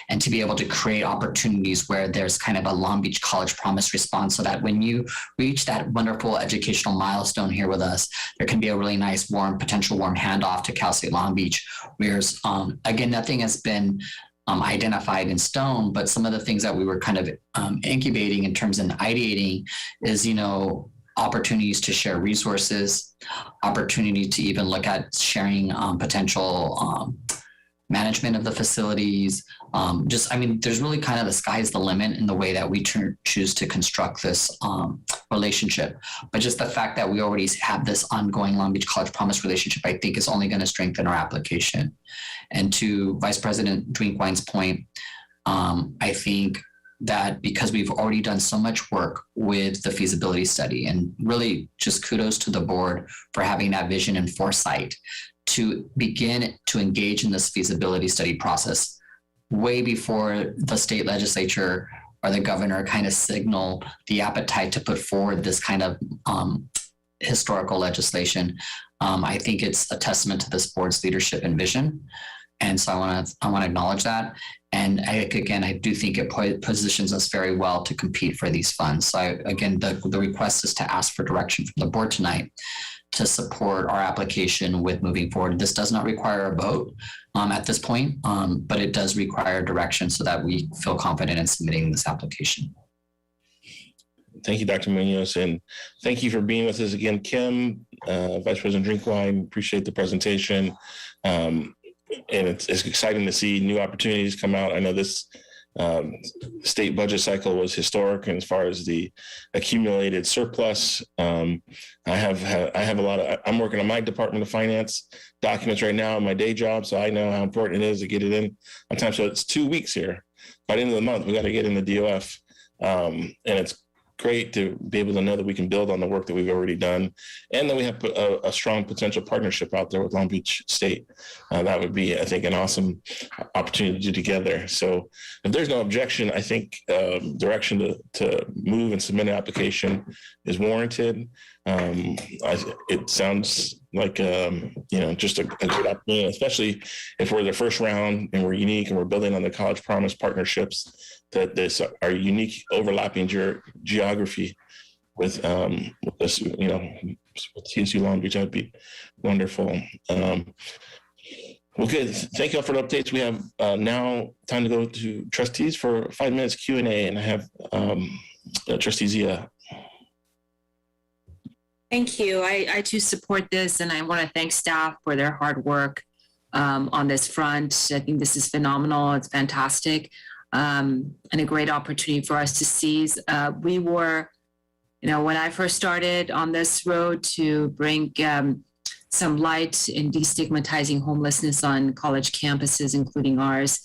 And to be able to create opportunities where there's kind of a Long Beach College Promise response, so that when you reach that wonderful educational milestone here with us, there can be a really nice, potential warm handoff to Cal State Long Beach. Whereas, again, nothing has been identified in stone, but some of the things that we were kind of incubating in terms of ideating is, opportunities to share resources, opportunity to even look at sharing potential management of the facilities. There's really kind of the sky's the limit in the way that we choose to construct this relationship. But just the fact that we already have this ongoing Long Beach College Promise relationship, I think is only going to strengthen our application. And to Vice President Drinkwine's point, I think that because we've already done so much work with the feasibility study, and really just kudos to the board for having that vision and foresight to begin to engage in this feasibility study process way before the state legislature or the governor kind of signal the appetite to put forward this kind of historical legislation. I think it's a testament to this board's leadership and vision. And so I want to acknowledge that. And I do think it positions us very well to compete for these funds. So the request is to ask for direction from the board tonight to support our application with moving forward. This does not require a vote at this point, but it does require direction so that we feel confident in submitting this application. Thank you, Dr. Munoz, and thank you for being with us again, Kim, Vice President Drinkwine. Appreciate the presentation. And it's exciting to see new opportunities come out. I know this state budget cycle was historic, and as far as the accumulated surplus, I have a lot of. I'm working on my Department of Finance documents right now in my day job, so I know how important it is to get it in on time. So it's 2 weeks here. By the end of the month, we got to get in the DOF, and it's great to be able to know that we can build on the work that we've already done, and that we have a strong potential partnership out there with Long Beach State. That would be, I think, an awesome opportunity to do together. So if there's no objection, I think direction to move and submit an application is warranted. It sounds like, just a good opportunity, especially if we're the first round and we're unique and we're building on the College Promise partnerships, that this our unique overlapping geography with this, with CSU Long Beach. That'd be wonderful. Well, good. Thank you all for the updates. We have now time to go to trustees for 5 minutes Q&A, and I have Trustee Zia. Thank you. I too support this, and I want to thank staff for their hard work on this front. I think this is phenomenal. It's fantastic, and a great opportunity for us to seize. We were You know, when I first started on this road to bring some light in destigmatizing homelessness on college campuses, including ours,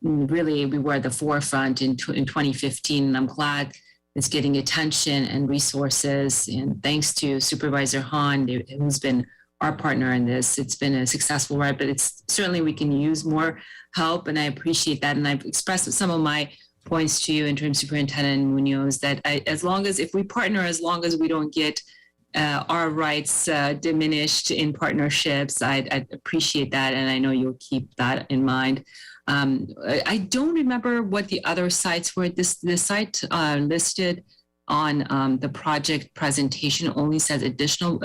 really we were at the forefront in 2015, and I'm glad it's getting attention and resources. And thanks to Supervisor Hahn, who's been our partner in this. It's been a successful ride, but it's certainly we can use more help, and I appreciate that. And I've expressed some of my points to you, Interim Superintendent Munoz, that as long as we don't get our rights diminished in partnerships, I'd appreciate that, and I know you'll keep that in mind. I don't remember what the other sites were. This site listed on the project presentation only says additional.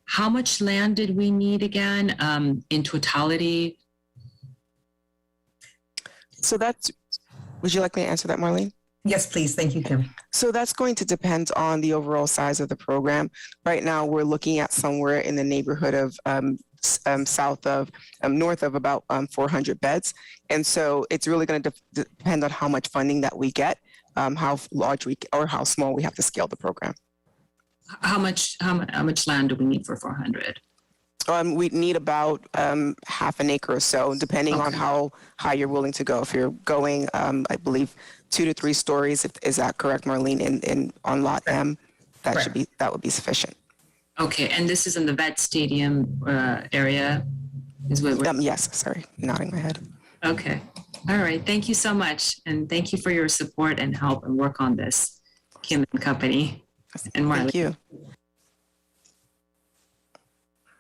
How much land did we need again in totality? So would you like me to answer that, Marlene? Yes, please. Thank you, Kim. So that's going to depend on the overall size of the program. Right now, we're looking at somewhere in the neighborhood of north of about 400 beds. And so it's really going to depend on how much funding that we get, how large or how small we have to scale the program. How much land do we need for 400? We need about half an acre or so, depending on how high you're willing to go. If you're going, I believe, 2 to 3 stories, is that correct, Marlene? On Lot M, that would be sufficient. Okay, and this is in the vet stadium area, is what we're. Yes, sorry, nodding my head. Okay, all right. Thank you so much, and thank you for your support and help and work on this, Kim and company. And Marlene. Thank you.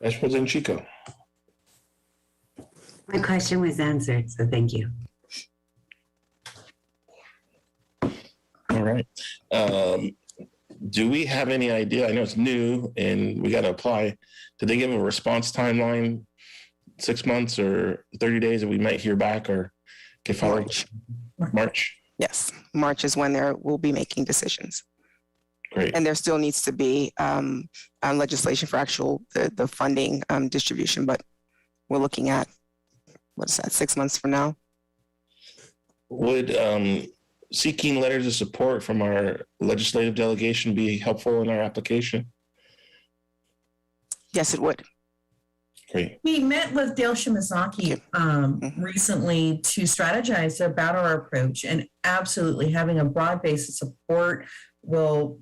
Vice President Chico. My question was answered, so thank you. All right. Do we have any idea? I know it's new and we got to apply. Did they give a response timeline, 6 months or 30 days that we might hear back or get followed? March? Yes, March is when we'll be making decisions. Great. And there still needs to be legislation for the funding distribution, but we're looking at, 6 months from now. Would seeking letters of support from our legislative delegation be helpful in our application? Yes, it would. Great. We met with Dale Shimazaki recently to strategize about our approach, and absolutely having a broad base of support will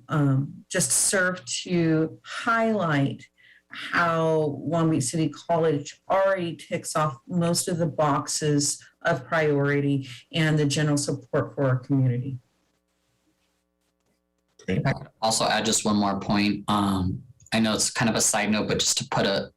just serve to highlight how Long Beach City College already ticks off most of the boxes of priority and the general support for our community. Great. Also add just one more point. I know it's kind of a side note, but just to put a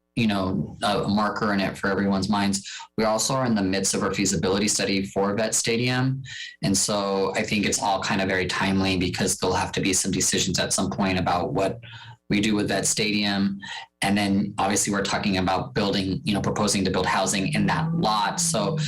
marker in it for everyone's minds. We also are in the midst of our feasibility study for Vet Stadium. And so I think it's all kind of very timely because there'll have to be some decisions at some point about what we do with Vet Stadium. And then obviously we're talking about building, proposing to build housing in that lot. So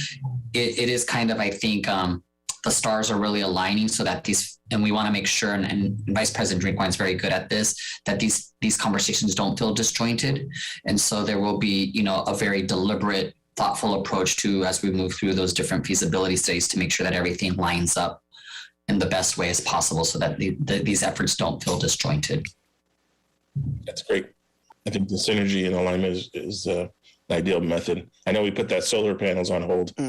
it is kind of, I think, the stars are really aligning so that and we want to make sure, and Vice President Drinkwine is very good at this, that these conversations don't feel disjointed. And so there will be, a very deliberate, thoughtful approach to, as we move through those different feasibility studies, to make sure that everything lines up in the best way as possible so that these efforts don't feel disjointed. That's great. I think the synergy and alignment is the ideal method. I know we put that solar panels on hold. So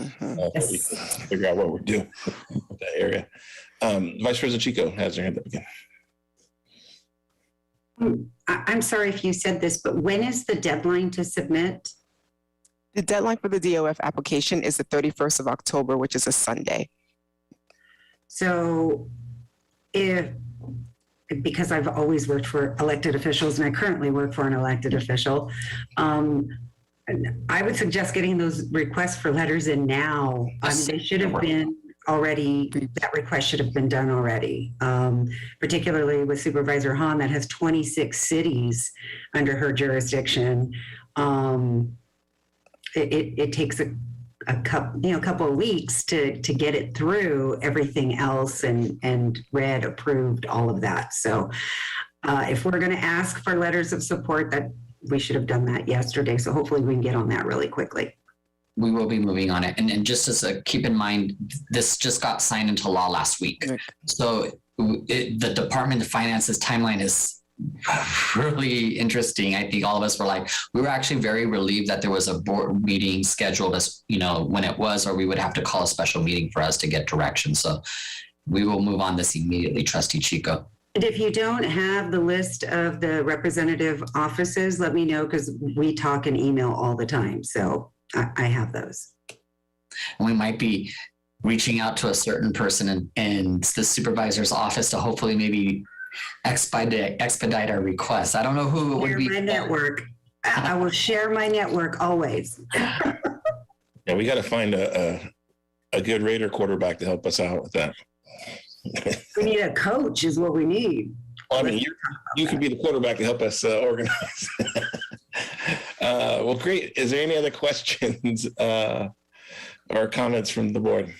we can figure out what we're doing with that area. Vice President Chico has her hand up again. I'm sorry if you said this, but when is the deadline to submit? The deadline for the DOF application is the 31st of October, which is a Sunday. So because I've always worked for elected officials and I currently work for an elected official, I would suggest getting those requests for letters in now. They should have been already, that request should have been done already, particularly with Supervisor Hahn that has 26 cities under her jurisdiction. It takes a couple of weeks to get it through everything else and read, approved, all of that. So if we're going to ask for letters of support, that we should have done that yesterday. So hopefully we can get on that really quickly. We will be moving on it. And just as keep in mind, this just got signed into law last week. So the Department of Finance's timeline is really interesting. I think all of us we were actually very relieved that there was a board meeting scheduled as, when it was, or we would have to call a special meeting for us to get direction. So we will move on this immediately, Trustee Chico. And if you don't have the list of the representative offices, let me know, because we talk and email all the time. So I have those. And we might be reaching out to a certain person in the supervisor's office to hopefully maybe expedite our requests. I don't know who it would be. My network. I will share my network always. Yeah, we got to find a good Raider quarterback to help us out with that. We need a coach is what we need. Well, I mean, you can be the quarterback to help us organize. Well, great. Is there any other questions or comments from the board?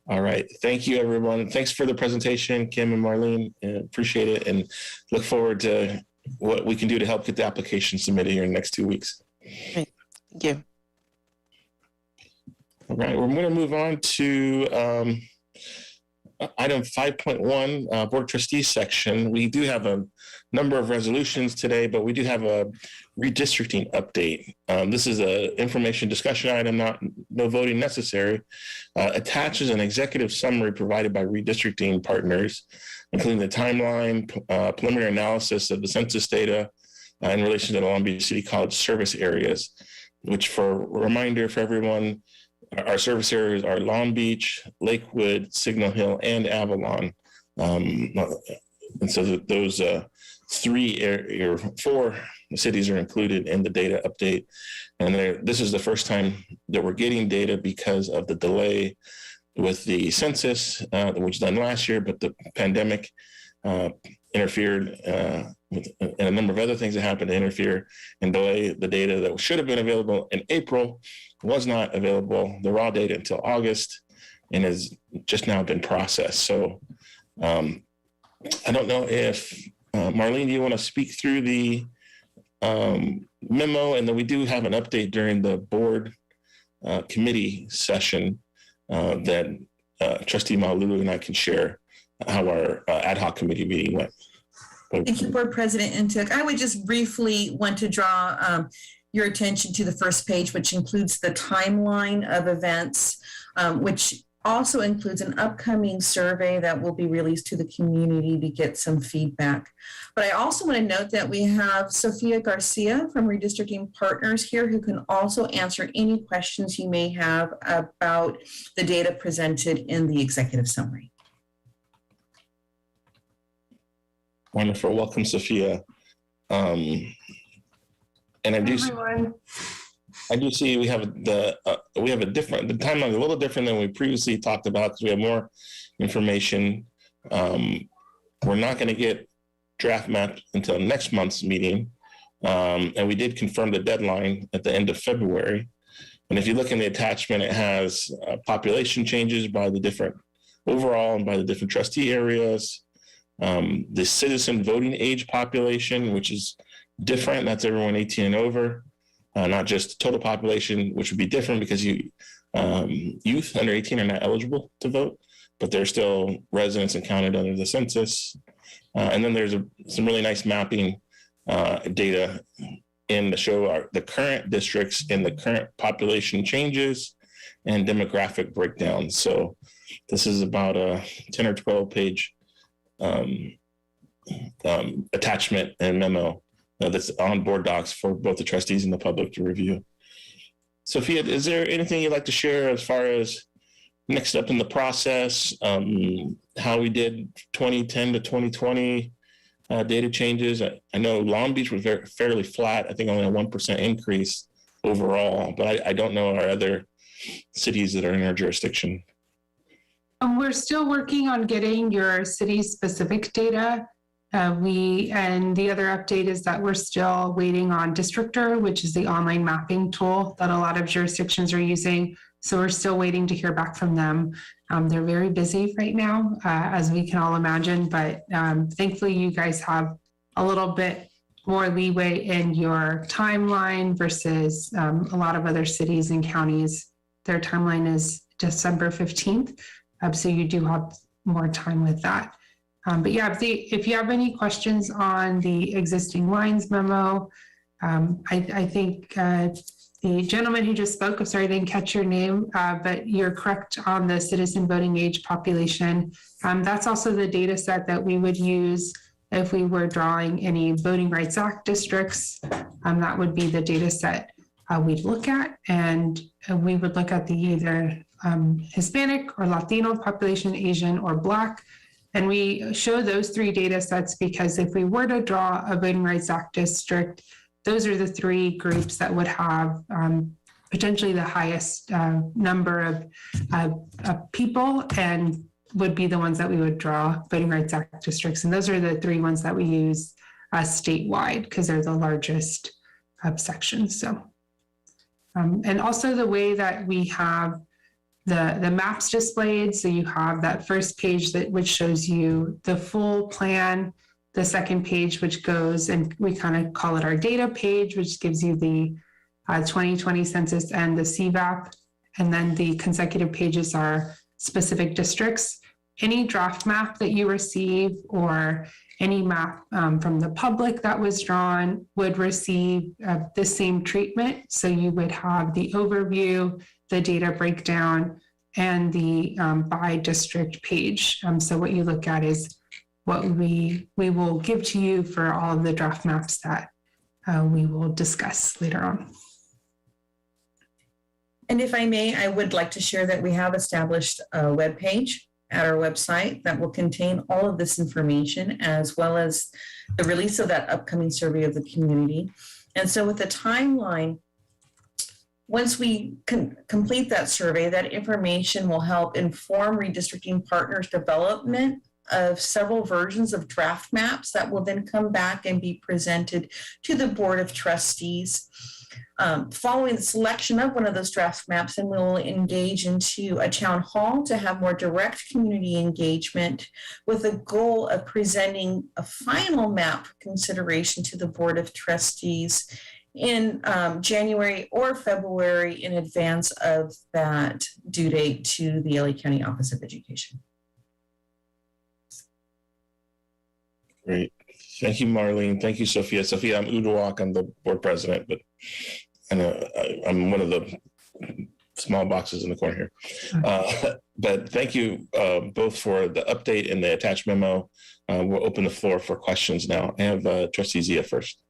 All right. Thank you, everyone. Thanks for the presentation, Kim and Marlene. Appreciate it, and look forward to what we can do to help get the application submitted here in the next 2 weeks. Thank you. All right. We're going to move on to item 5.1, Board of Trustees section. We do have a number of resolutions today, but we do have a redistricting update. This is an information discussion item, no voting necessary. Attaches an executive summary provided by redistricting partners, including the timeline, preliminary analysis of the census data in relation to the Long Beach City College service areas, which, for a reminder for everyone, our service areas are Long Beach, Lakewood, Signal Hill, and Avalon. And so those 4 cities are included in the data update. And this is the first time that we're getting data because of the delay with the census, which was done last year, but the pandemic interfered with a number of other things that happened to interfere and delay the data that should have been available in April. Was not available, the raw data, until August, and has just now been processed. So I don't know if, Marlene, do you want to speak through the memo? And then we do have an update during the board committee session that Trustee Malulu and I can share how our ad hoc committee meeting went. Thank you, Board President Ntuk. I would just briefly want to draw your attention to the first page, which includes the timeline of events, which also includes an upcoming survey that will be released to the community to get some feedback. But I also want to note that we have Sophia Garcia from Redistricting Partners here, who can also answer any questions you may have about the data presented in the executive summary. Wonderful. Welcome, Sophia. And I do see we have the timeline is a little different than we previously talked about because we have more information. We're not going to get draft map until next month's meeting. And we did confirm the deadline at the end of February. And if you look in the attachment, it has population changes by the different overall and by the different trustee areas. The citizen voting age population, which is different. That's everyone 18 and over, not just total population, which would be different because youth under 18 are not eligible to vote, but they're still residents and counted under the census. And then there's some really nice mapping data in the show the current districts and the current population changes and demographic breakdown. So this is about a 10 or 12 page attachment and memo that's on board docs for both the trustees and the public to review. Sophia, is there anything you'd like to share as far as next step in the process, how we did 2010 to 2020 data changes? I know Long Beach was fairly flat. I think only a 1% increase overall, but I don't know our other cities that are in our jurisdiction. We're still working on getting your city-specific data. And the other update is that we're still waiting on Districtor, which is the online mapping tool that a lot of jurisdictions are using. So we're still waiting to hear back from them. They're very busy right now, as we can all imagine, but thankfully you guys have a little bit more leeway in your timeline versus a lot of other cities and counties. Their timeline is December 15th. So you do have more time with that. But yeah, if you have any questions on the existing lines memo, I think the gentleman who just spoke, I'm sorry, I didn't catch your name, but you're correct on the citizen voting age population. That's also the data set that we would use if we were drawing any Voting Rights Act districts. That would be the data set we'd look at, and we would look at the either Hispanic or Latino population, Asian or Black. And we show those three data sets because if we were to draw a Voting Rights Act district, those are the three groups that would have potentially the highest number of people and would be the ones that we would draw Voting Rights Act districts. And those are the three ones that we use statewide because they're the largest sections. So, and also the way that we have the maps displayed. So you have that first page which shows you the full plan, the second page, which goes, and we kind of call it our data page, which gives you the 2020 census and the CVAP. And then the consecutive pages are specific districts. Any draft map that you receive or any map from the public that was drawn would receive the same treatment. So you would have the overview, the data breakdown, and the by district page. So what you look at is what we will give to you for all of the draft maps that we will discuss later on. And if I may, I would like to share that we have established a webpage at our website that will contain all of this information, as well as the release of that upcoming survey of the community. And so with the timeline, once we complete that survey, that information will help inform redistricting partners' development of several versions of draft maps that will then come back and be presented to the Board of Trustees. Following the selection of one of those draft maps, and we'll engage into a town hall to have more direct community engagement with the goal of presenting a final map consideration to the Board of Trustees in January or February in advance of that due date to the LA County Office of Education. Great. Thank you, Marlene. Thank you, Sophia. Sophia, I'm Uduak. I'm the board president, but I'm one of the small boxes in the corner here. But thank you both for the update and the attached memo. We'll open the floor for questions now. I have Trustee Zia first.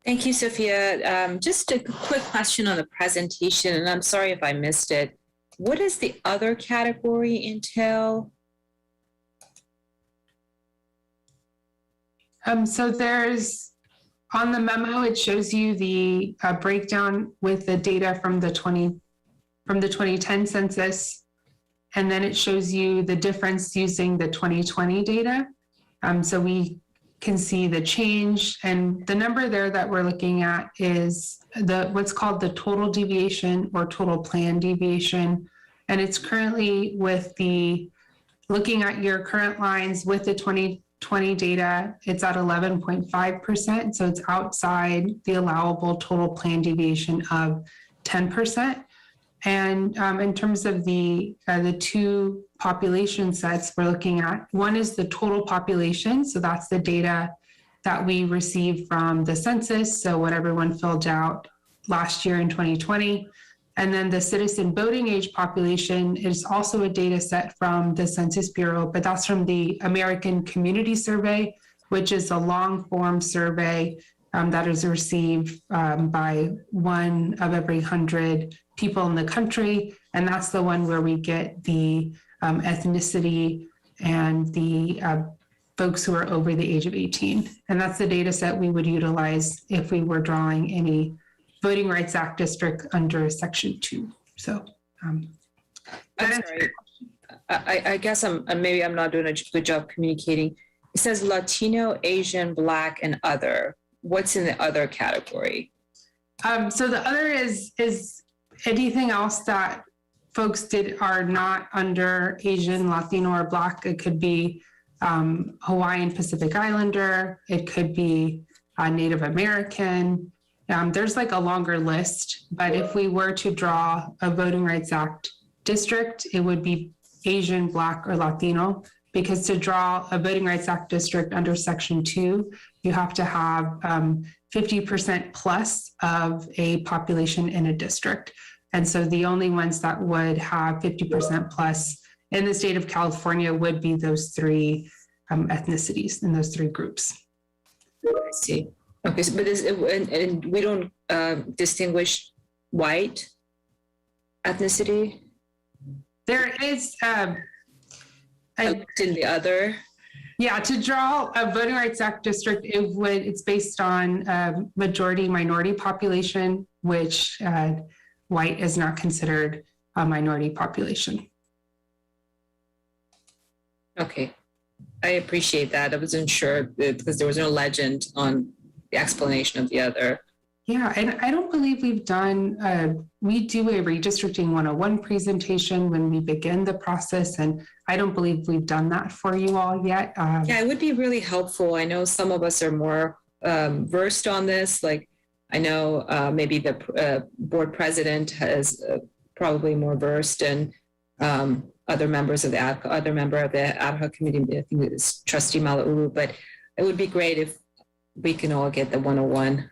Thank you, Sophia. Just a quick question on the presentation, and I'm sorry if I missed it. What does the other category entail? So there's, on the memo, it shows you the breakdown with the data from the 2010 census, and then it shows you the difference using the 2020 data. So we can see the change, and the number there that we're looking at is what's called the total deviation or total plan deviation. And it's currently with looking at your current lines with the 2020 data, it's at 11.5%. So it's outside the allowable total plan deviation of 10%. And in terms of the two population sets we're looking at, one is the total population. So that's the data that we received from the census. So what everyone filled out last year in 2020. And then the citizen voting age population is also a data set from the Census Bureau, but that's from the American Community Survey, which is a long form survey that is received by 1 of every 100 people in the country. And that's the one where we get the ethnicity and the folks who are over the age of 18. And that's the data set we would utilize if we were drawing any Voting Rights Act district under Section 2. So I'm sorry. I guess maybe I'm not doing a good job communicating. It says Latino, Asian, Black, and other. What's in the other category? So the other is anything else that folks are not under Asian, Latino, or Black. It could be Hawaiian Pacific Islander. It could be Native American. There's like a longer list, but if we were to draw a Voting Rights Act district, it would be Asian, Black, or Latino, because to draw a Voting Rights Act district under Section 2, you have to have 50% plus of a population in a district. And so the only ones that would have 50% plus in the state of California would be those three ethnicities and those three groups. I see. Okay, so, but and we don't distinguish white ethnicity? There is in the other. Yeah, to draw a Voting Rights Act district, it's based on majority minority population, which white is not considered a minority population. Okay, I appreciate that. I wasn't sure because there was no legend on the explanation of the other. Yeah, and I don't believe we've done, we do a redistricting 101 presentation when we begin the process, and I don't believe we've done that for you all yet. Yeah, it would be really helpful. I know some of us are more versed on this. Like I know maybe the board president is probably more versed, and other members of the ad hoc committee, I think it's Trustee Malauulu, but it would be great if we can all get the 101.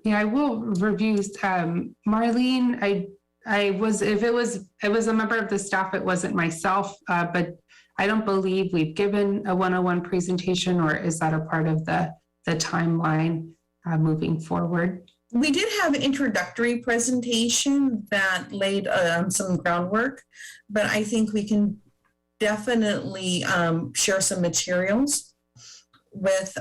Yeah, I will review. Marlene, I was, if it was a member of the staff, it wasn't myself, but I don't believe we've given a 101 presentation, or is that a part of the timeline moving forward? We did have an introductory presentation that laid some groundwork, but I think we can definitely share some materials with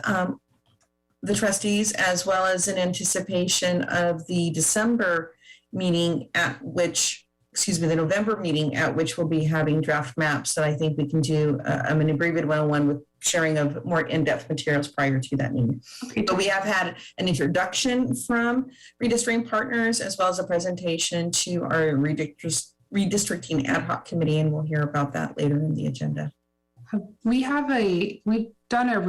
the trustees, as well as in anticipation of the December meeting the November meeting at which we'll be having draft maps. So I think we can do an abbreviated 101 with sharing of more in-depth materials prior to that meeting. Okay. But we have had an introduction from redistricting partners, as well as a presentation to our redistricting ad hoc committee, and we'll hear about that later in the agenda. We've done a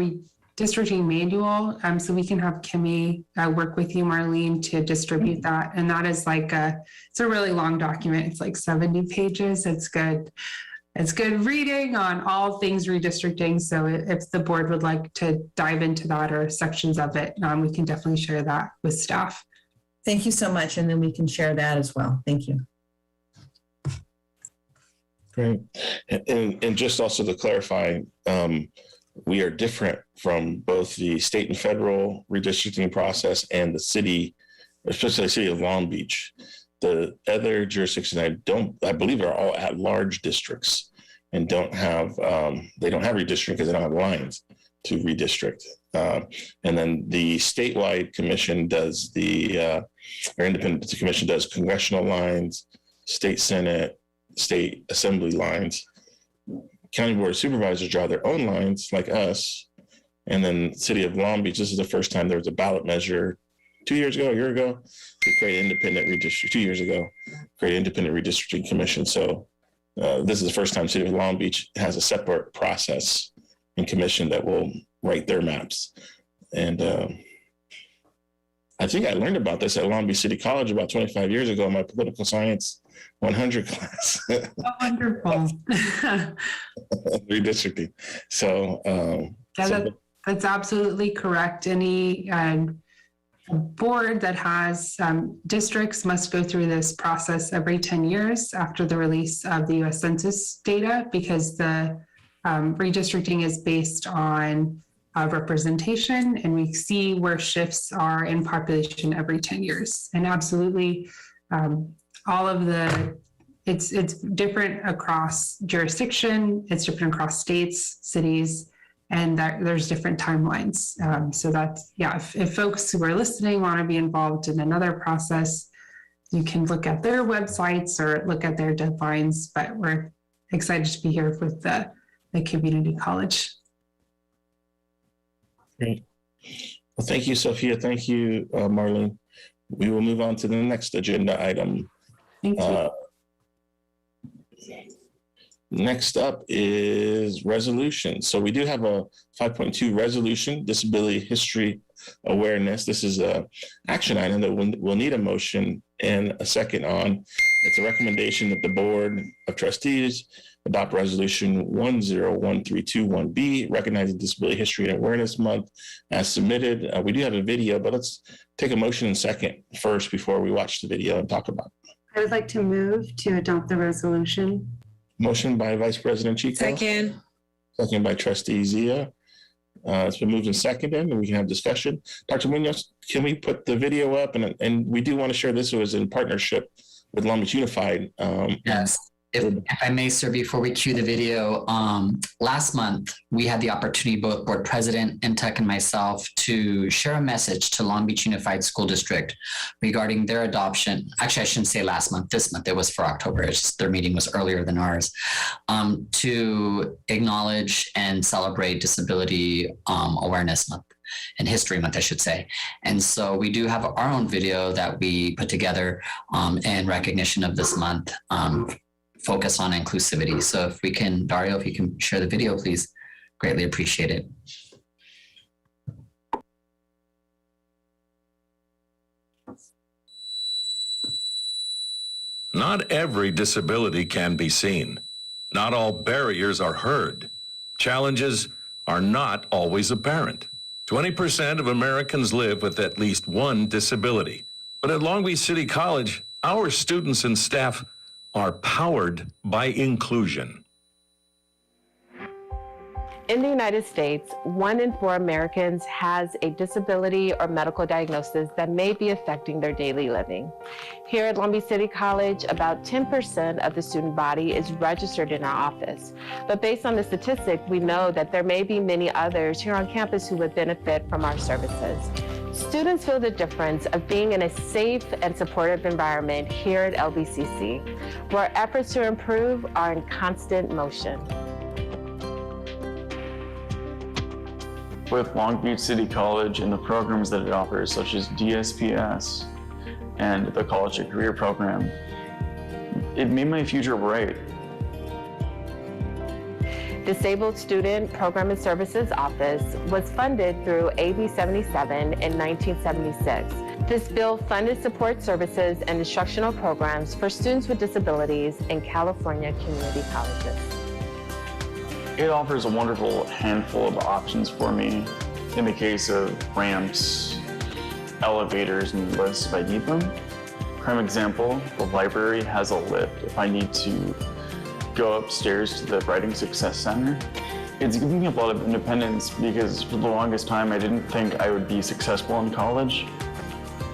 redistricting manual, so we can have Kimmy work with you, Marlene, to distribute that. And that is it's a really long document. It's like 70 pages. It's good. It's good reading on all things redistricting. So if the board would like to dive into that or sections of it, we can definitely share that with staff. Thank you so much. And then we can share that as well. Thank you. Great. And just also to clarify, we are different from both the state and federal redistricting process and the city, especially the city of Long Beach. The other jurisdictions, I believe, are all at-large districts and don't have redistricting because they don't have lines to redistrict. And then the statewide commission does or independent commission does congressional lines, state senate, state assembly lines. County Board of Supervisors draw their own lines like us. And then City of Long Beach, this is the first time there was a ballot measure a year ago, to create independent redistricting, 2 years ago, create independent redistricting commission. So this is the first time City of Long Beach has a separate process and commission that will write their maps. And I think I learned about this at Long Beach City College about 25 years ago in my political science 100 class. Oh, wonderful. Redistricting. So, that's absolutely correct. Any board that has districts must go through this process every 10 years after the release of the US Census data, because the redistricting is based on representation, and we see where shifts are in population every 10 years. And absolutely, all of it's different across jurisdiction, it's different across states, cities, and there's different timelines. So that's, if folks who are listening want to be involved in another process, you can look at their websites or look at their deadlines, but we're excited to be here with the community college. Great. Well, thank you, Sophia. Thank you, Marlene. We will move on to the next agenda item. Thank you. Next up is resolution. So we do have a 5.2 resolution, disability history awareness. This is an action item that we'll need a motion and a second on. It's a recommendation that the Board of Trustees adopt resolution 101321B, recognizing Disability History and Awareness Month as submitted. We do have a video, but let's take a motion in second first before we watch the video and talk about it. I would like to move to adopt the resolution. Motion by Vice President Chico. Second. Second by Trustee Zia. It's been moved and seconded, and we can have discussion. Dr. Munoz, can we put the video up? And we do want to share this was in partnership with Long Beach Unified. Yes. If I may, sir, before we cue the video, last month we had the opportunity, both Board President Ntuk and myself, to share a message to Long Beach Unified School District regarding their adoption. Actually, I shouldn't say last month, this month. It was for October. It's just their meeting was earlier than ours, to acknowledge and celebrate Disability Awareness Month. And History Month, I should say. And so we do have our own video that we put together in recognition of this month. Focus on inclusivity. So if we can, Dario, if you can share the video, please, greatly appreciate it. Not every disability can be seen. Not all barriers are heard. Challenges are not always apparent. 20% of Americans live with at least one disability. But at Long Beach City College, our students and staff are powered by inclusion. In the United States, 1 in 4 Americans has a disability or medical diagnosis that may be affecting their daily living. Here at Long Beach City College, about 10% of the student body is registered in our office. But based on the statistic, we know that there may be many others here on campus who would benefit from our services. Students feel the difference of being in a safe and supportive environment here at LBCC, where efforts to improve are in constant motion. With Long Beach City College and the programs that it offers, such as DSPS and the College and Career Program, it made my future bright. Disabled Student Program and Services Office was funded through AB 77 in 1976. This bill funded support services and instructional programs for students with disabilities in California community colleges. It offers a wonderful handful of options for me in the case of ramps, elevators, and lifts if I need them. Prime example, the library has a lift if I need to go upstairs to the Writing Success Center. It's given me a lot of independence because for the longest time I didn't think I would be successful in college.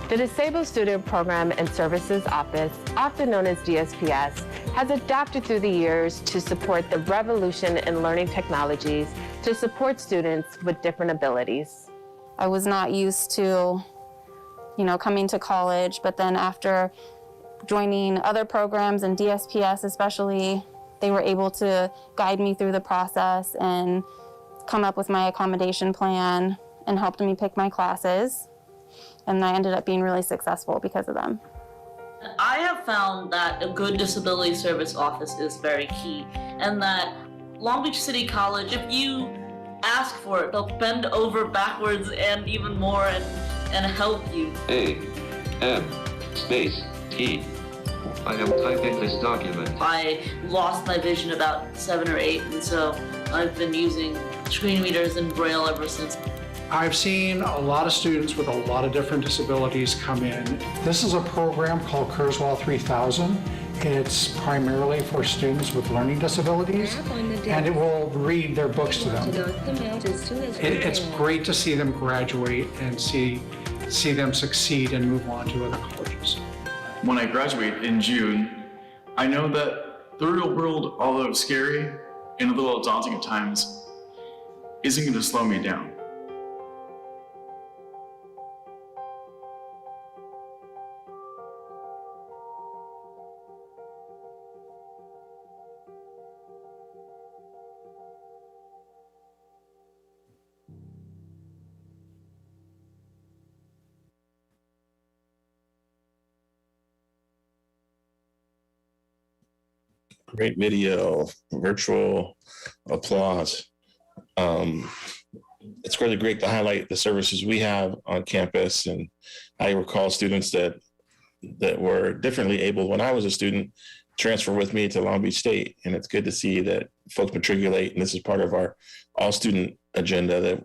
The Disabled Student Program and Services Office, often known as DSPS, has adapted through the years to support the revolution in learning technologies to support students with different abilities. I was not used to, coming to college, but then after joining other programs and DSPS especially, they were able to guide me through the process and come up with my accommodation plan and helped me pick my classes. And I ended up being really successful because of them. I have found that a good disability service office is very key, and that Long Beach City College, if you ask for it, they'll bend over backwards and even more and help you. A-M-E. I am typing this document. I lost my vision about 7 or 8, and so I've been using screen readers and Braille ever since. I've seen a lot of students with a lot of different disabilities come in. This is a program called Kurzweil 3000. It's primarily for students with learning disabilities, and it will read their books to them. It's great to see them graduate and see them succeed and move on to other colleges. When I graduate in June, I know that the real world, although scary and a little daunting at times, isn't going to slow me down. Great video, virtual applause. It's really great to highlight the services we have on campus. And I recall students that were differently able when I was a student transfer with me to Long Beach State. And it's good to see that folks matriculate. And this is part of our all student agenda that,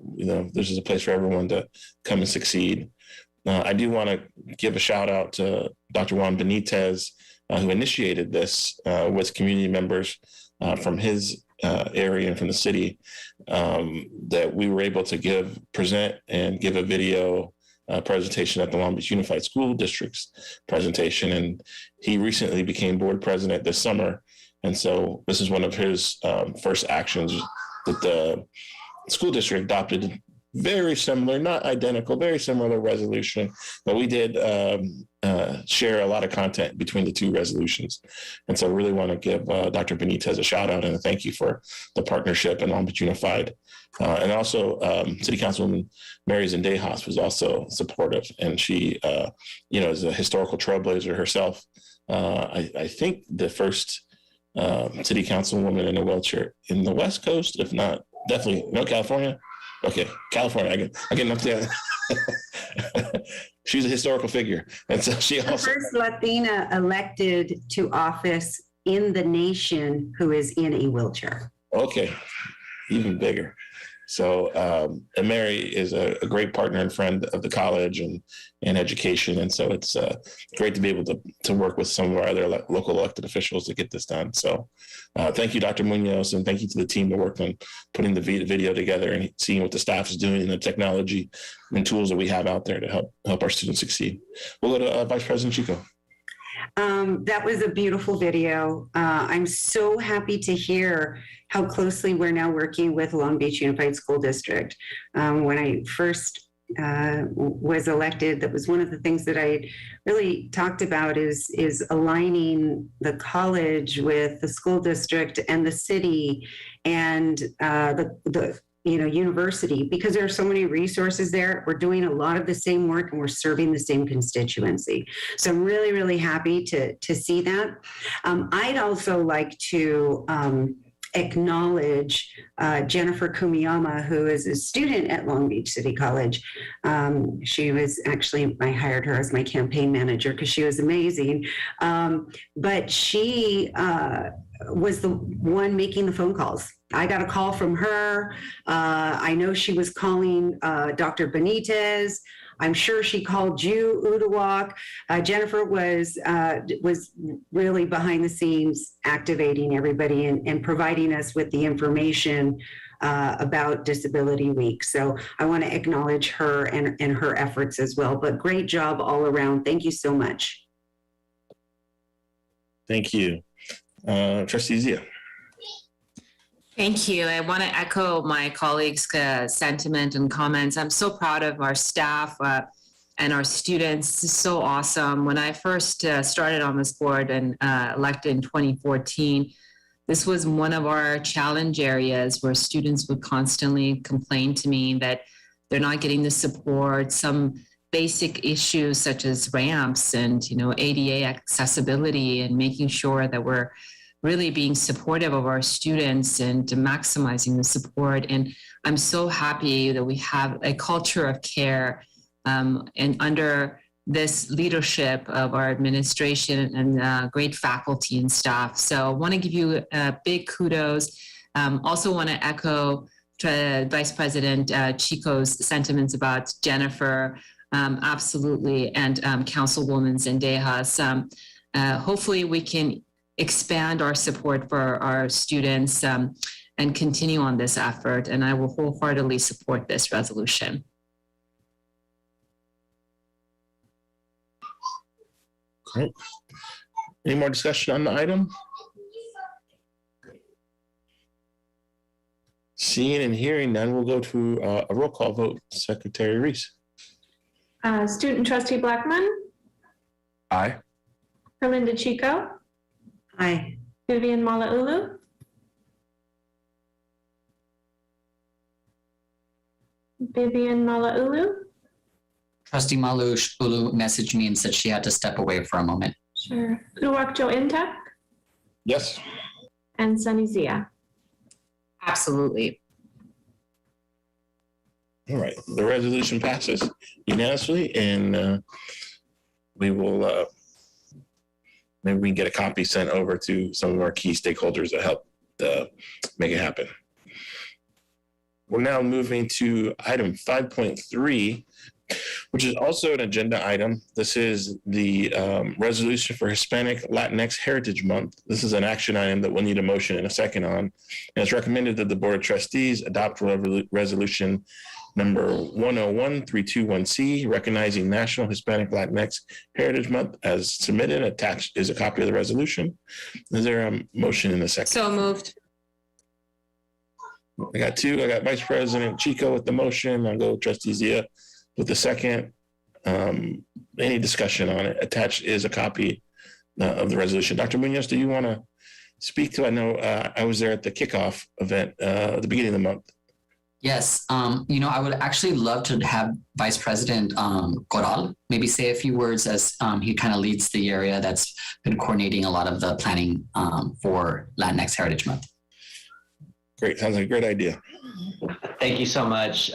this is a place for everyone to come and succeed. I do want to give a shout out to Dr. Juan Benitez, who initiated this with community members from his area and from the city, that we were able to present and give a video presentation at the Long Beach Unified School District's presentation. And he recently became board president this summer. And so this is one of his first actions that the school district adopted. Very similar, not identical, very similar resolution, but we did share a lot of content between the two resolutions. And so I really want to give Dr. Benitez a shout out and a thank you for the partnership and Long Beach Unified. And also City Councilwoman Mary Zendejas was also supportive, and she, is a historical trailblazer herself. I think the first City Councilwoman in a wheelchair in the West Coast, if not, definitely, no, California. Okay, California, I get up there. She's a historical figure. And so she The also. first Latina elected to office in the nation who is in a wheelchair. Okay, even bigger. So, and Mary is a great partner and friend of the college and education. And so it's great to be able to work with some of our other local elected officials to get this done. So thank you, Dr. Munoz, and thank you to the team that worked on putting the video together and seeing what the staff is doing and the technology and tools that we have out there to help our students succeed. We'll go to Vice President Chico. That was a beautiful video. I'm so happy to hear how closely we're now working with Long Beach Unified School District. When I first was elected, that was one of the things that I really talked about is aligning the college with the school district and the city and the university, because there are so many resources there. We're doing a lot of the same work and we're serving the same constituency. So I'm really, really happy to see that. I'd also like to acknowledge Jennifer Kumiyama, who is a student at Long Beach City College. She was actually, I hired her as my campaign manager because she was amazing. But she was the one making the phone calls. I got a call from her. I know she was calling Dr. Benitez. I'm sure she called you, Uduak. Jennifer was really behind the scenes activating everybody and providing us with the information about Disability Week. So I want to acknowledge her and her efforts as well. But great job all around. Thank you so much. Thank you. Trustee Zia. Thank you. I want to echo my colleagues' sentiment and comments. I'm so proud of our staff and our students. This is so awesome. When I first started on this board and elected in 2014, this was one of our challenge areas where students would constantly complain to me that they're not getting the support, some basic issues such as ramps and ADA accessibility, and making sure that we're really being supportive of our students and maximizing the support. And I'm so happy that we have a culture of care and under this leadership of our administration and great faculty and staff. So I want to give you big kudos. Also want to echo Vice President Chico's sentiments about Jennifer, absolutely, and Councilwoman Zendejas. Hopefully we can expand our support for our students and continue on this effort. And I will wholeheartedly support this resolution. Great. Any more discussion on the item? Seeing and hearing none, we'll go to a roll call vote. Secretary Reese. Student Trustee Blackman, Aye. Herlinda Chico, Aye. Vivian Malauulu, Trustee Malauulu messaged me and said she had to step away for a moment. Sure. Uduak Joe Intak, Yes. and Sunny Zia. Absolutely. All right. The resolution passes unanimously, and we will maybe we can get a copy sent over to some of our key stakeholders that help make it happen. We're now moving to item 5.3, which is also an agenda item. This is the resolution for Hispanic Latinx Heritage Month. This is an action item that we'll need a motion in a second on. And it's recommended that the Board of Trustees adopt resolution number 101321C, recognizing National Hispanic Latinx Heritage Month as submitted. Attached is a copy of the resolution. Is there a motion in a second? So moved. I got two. I got Vice President Chico with the motion. I'll go Trustee Zia with the second. Any discussion on it? Attached is a copy of the resolution. Dr. Munoz, do you want to speak to? I know I was there at the kickoff event at the beginning of the month. Yes, I would actually love to have Vice President Corral maybe say a few words as he kind of leads the area that's been coordinating a lot of the planning for Latinx Heritage Month. Great, sounds like a great idea. Thank you so much.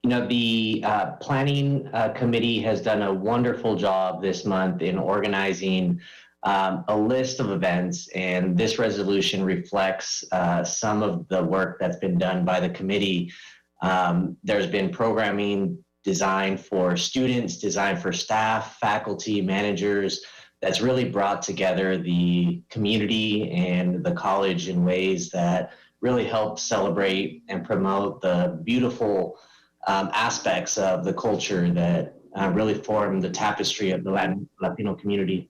The planning committee has done a wonderful job this month in organizing a list of events, and this resolution reflects some of the work that's been done by the committee. There's been programming designed for students, designed for staff, faculty, managers, that's really brought together the community and the college in ways that really help celebrate and promote the beautiful aspects of the culture that really form the tapestry of the Latino community.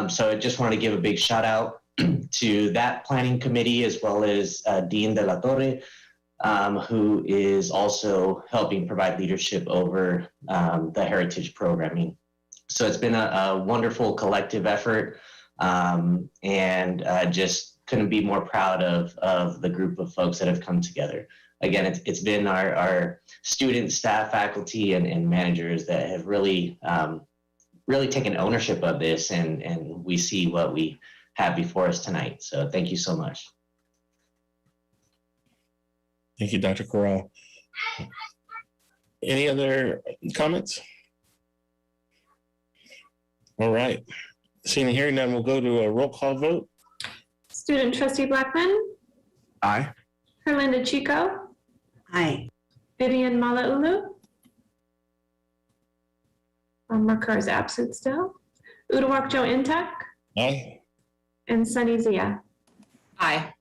So I just want to give a big shout out to that planning committee, as well as Dean De La Torre, who is also helping provide leadership over the heritage programming. So it's been a wonderful collective effort, and just couldn't be more proud of the group of folks that have come together. Again, it's been our students, staff, faculty, and managers that have really taken ownership of this, and we see what we have before us tonight. So thank you so much. Thank you, Dr. Corral. Any other comments? All right. Seeing and hearing none, we'll go to a roll call vote. Student Trustee Blackman, Aye. Herlinda Chico, Aye. Vivian Malauulu. Makar is absent still. Uduak-Joe Ntuk Aye. and Sunny Zia. Aye.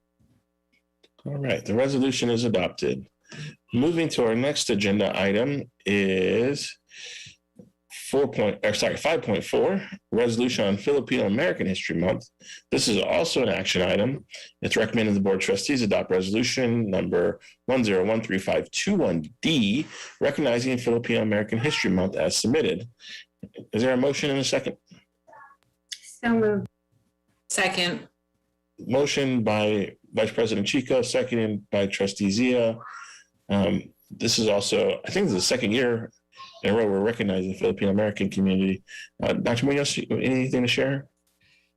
All right, the resolution is adopted. Moving to our next agenda item is 5.4, resolution on Filipino American History Month. This is also an action item. It's recommended the Board of Trustees adopt resolution number 10135521D, recognizing Filipino American History Month as submitted. Is there a motion in a second? So moved. Second. Motion by Vice President Chico, seconded by Trustee Zia. This is also, I think this is the second year in a row we're recognizing the Filipino American community. Dr. Munoz, anything to share?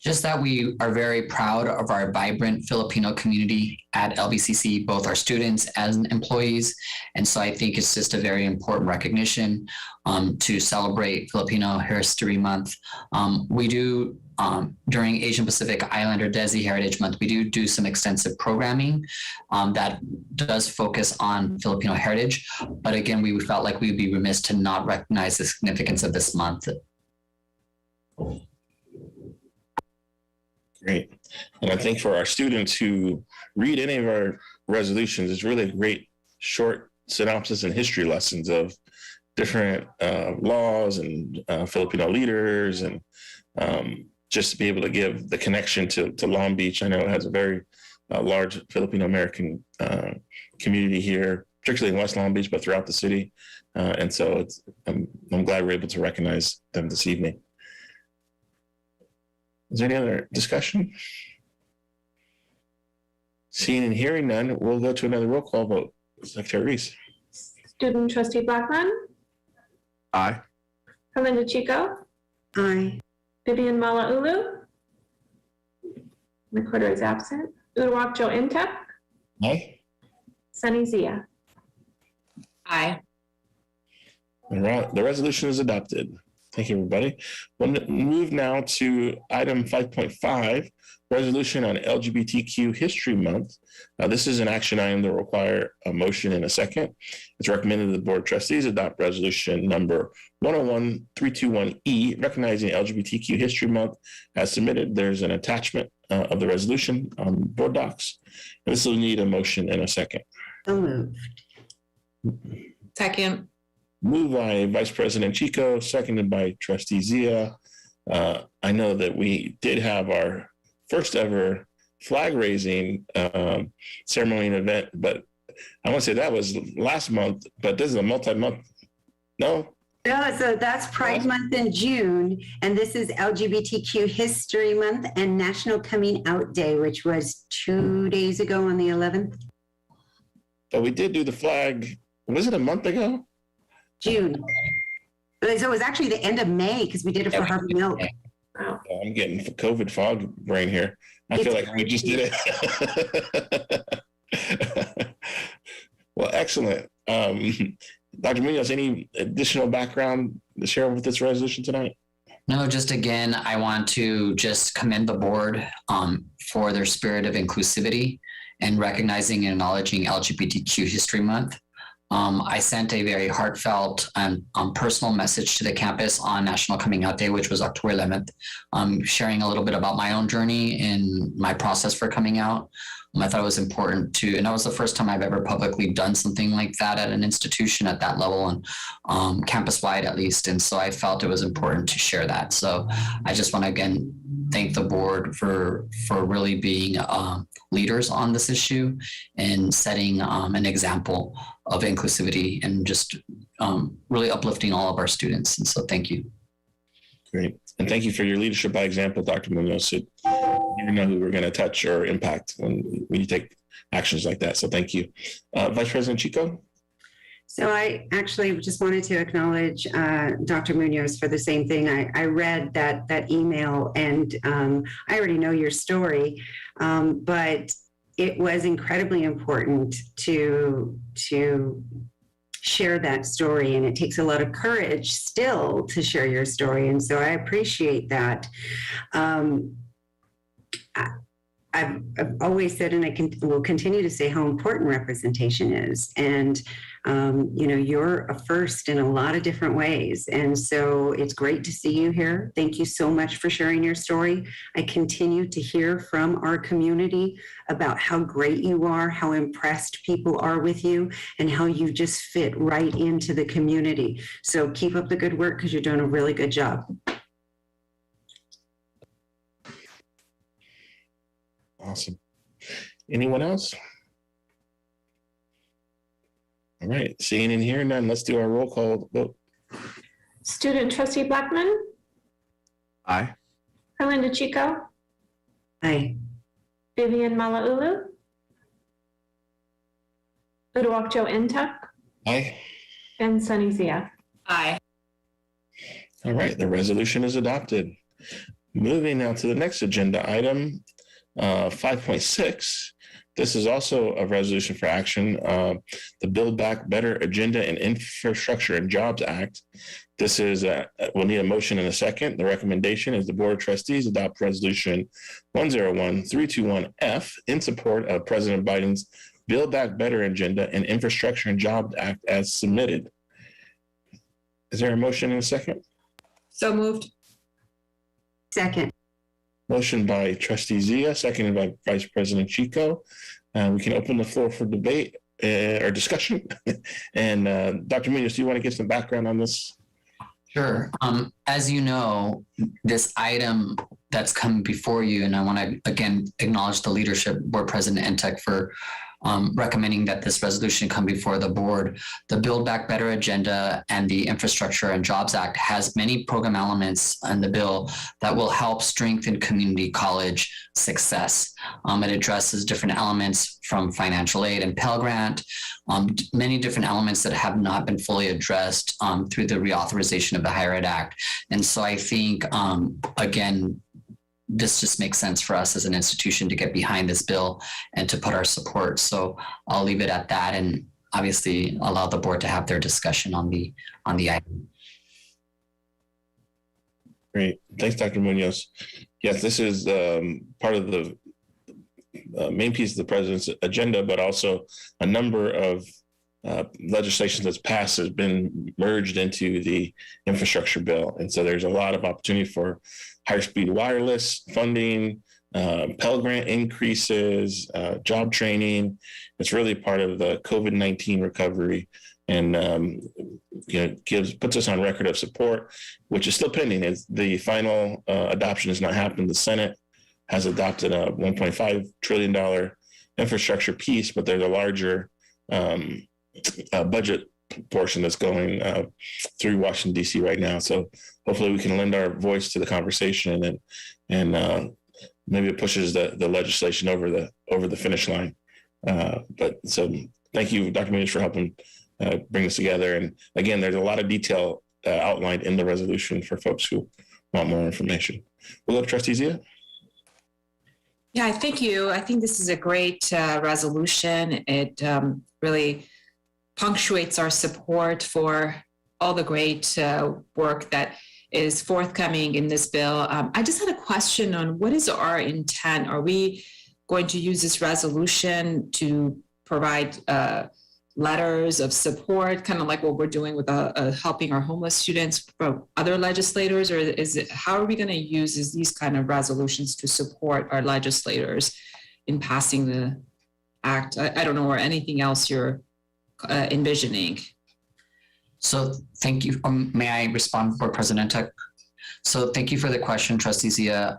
Just that we are very proud of our vibrant Filipino community at LBCC, both our students and employees. And so I think it's just a very important recognition to celebrate Filipino History Month. We do, during Asian Pacific Islander Desi Heritage Month, we do some extensive programming that does focus on Filipino heritage. But again, we felt like we'd be remiss to not recognize the significance of this month. Great. And I think for our students who read any of our resolutions, it's really a great short synopsis and history lessons of different laws and Filipino leaders, and just to be able to give the connection to Long Beach. I know it has a very large Filipino American community here, particularly in West Long Beach, but throughout the city. And so I'm glad we're able to recognize them this evening. Is there any other discussion? Seeing and hearing none, we'll go to another roll call vote. Secretary Reese. Student Trustee Blackman, Aye. Herlinda Chico, Aye. Vivian Malauulu. Recorder is absent. Uduak-Joe Ntuk, Aye. Sunny Zia. Aye. All right, the resolution is adopted. Thank you, everybody. We'll move now to item 5.5, resolution on LGBTQ History Month. This is an action item that will require a motion and a second. It's recommended that the Board of Trustees adopt resolution number 101321E, recognizing LGBTQ History Month as submitted. There's an attachment of the resolution on board docs. And this will need a motion and a second. So moved. Second. Moved by Vice President Chico, seconded by Trustee Zia. I know that we did have our first ever flag raising ceremony and event, but I want to say that was last month, but this is a multi-month. No? No, so that's Pride Month in June, and this is LGBTQ History Month and National Coming Out Day, which was 2 days ago on the 11th. But we did do the flag, was it a month ago? June. So it was actually the end of May because we did it for Harvey Milk. Oh, I'm getting COVID fog brain here. I feel like we just did it. Well, excellent. Dr. Munoz, any additional background to share with this resolution tonight? No, just again, I want to just commend the board for their spirit of inclusivity and recognizing and acknowledging LGBTQ History Month. I sent a very heartfelt and personal message to the campus on National Coming Out Day, which was October 11th, sharing a little bit about my own journey and my process for coming out. I thought it was important to, and that was the first time I've ever publicly done something like that at an institution at that level and campus-wide at least. And so I felt it was important to share that. So I just want to again thank the board for really being leaders on this issue and setting an example of inclusivity and just really uplifting all of our students. And so thank you. Great. And thank you for your leadership by example, Dr. Munoz. You know who we're going to touch or impact when you take actions like that. So thank you. Vice President Chico? So I actually just wanted to acknowledge Dr. Munoz for the same thing. I read that email and I already know your story, but it was incredibly important to share that story, and it takes a lot of courage still to share your story. And so I appreciate that. I've always said, and I will continue to say, how important representation is. And, you're a first in a lot of different ways. And so it's great to see you here. Thank you so much for sharing your story. I continue to hear from our community about how great you are, how impressed people are with you, and how you just fit right into the community. So keep up the good work because you're doing a really good job. Awesome. Anyone else? All right, seeing and hearing none, let's do our roll call vote. Student Trustee Blackman, Aye. Herlinda Chico, Aye. Vivian Malauulu, Uduak-Joe Ntuk, Aye. and Sunny Zia. Aye. All right, the resolution is adopted. Moving now to the next agenda item, 5.6. This is also a resolution for action, the Build Back Better Agenda and Infrastructure and Jobs Act. This is, we'll need a motion in a second. The recommendation is the Board of Trustees adopt resolution 101321F in support of President Biden's Build Back Better Agenda and Infrastructure and Jobs Act as submitted. Is there a motion in a second? So moved. Second. Motion by Trustee Zia, seconded by Vice President Chico. We can open the floor for debate or discussion. And Dr. Munoz, do you want to give some background on this? Sure. As you know, this item that's come before you, and I want to again acknowledge the leadership, Board President Ntuk, for recommending that this resolution come before the board. The Build Back Better Agenda and the Infrastructure and Jobs Act has many program elements in the bill that will help strengthen community college success. It addresses different elements from financial aid and Pell Grant, many different elements that have not been fully addressed through the reauthorization of the Higher Ed Act. And so I think, again, this just makes sense for us as an institution to get behind this bill and to put our support. So I'll leave it at that and obviously allow the board to have their discussion on the item. Great. Thanks, Dr. Munoz. Yes, this is part of the main piece of the president's agenda, but also a number of legislation that's passed has been merged into the infrastructure bill. And so there's a lot of opportunity for higher speed wireless funding, Pell Grant increases, job training. It's really part of the COVID-19 recovery, and puts us on record of support, which is still pending. As the final adoption has not happened. The Senate has adopted a $1.5 trillion infrastructure piece, but there's a larger budget portion that's going through Washington, D.C. right now. So hopefully we can lend our voice to the conversation and maybe it pushes the legislation over the finish line. But so thank you, Dr. Munoz, for helping bring this together. And again, there's a lot of detail outlined in the resolution for folks who want more information. Will up, Trustee Zia? Yeah, thank you. I think this is a great resolution. It really punctuates our support for all the great work that is forthcoming in this bill. I just had a question on what is our intent? Are we going to use this resolution to provide letters of support, kind of like what we're doing with helping our homeless students from other legislators, or how are we going to use these kind of resolutions to support our legislators in passing the act? I don't know, or anything else you're envisioning. So thank you. May I respond, Board President Tuck? So thank you for the question, Trustee Zia.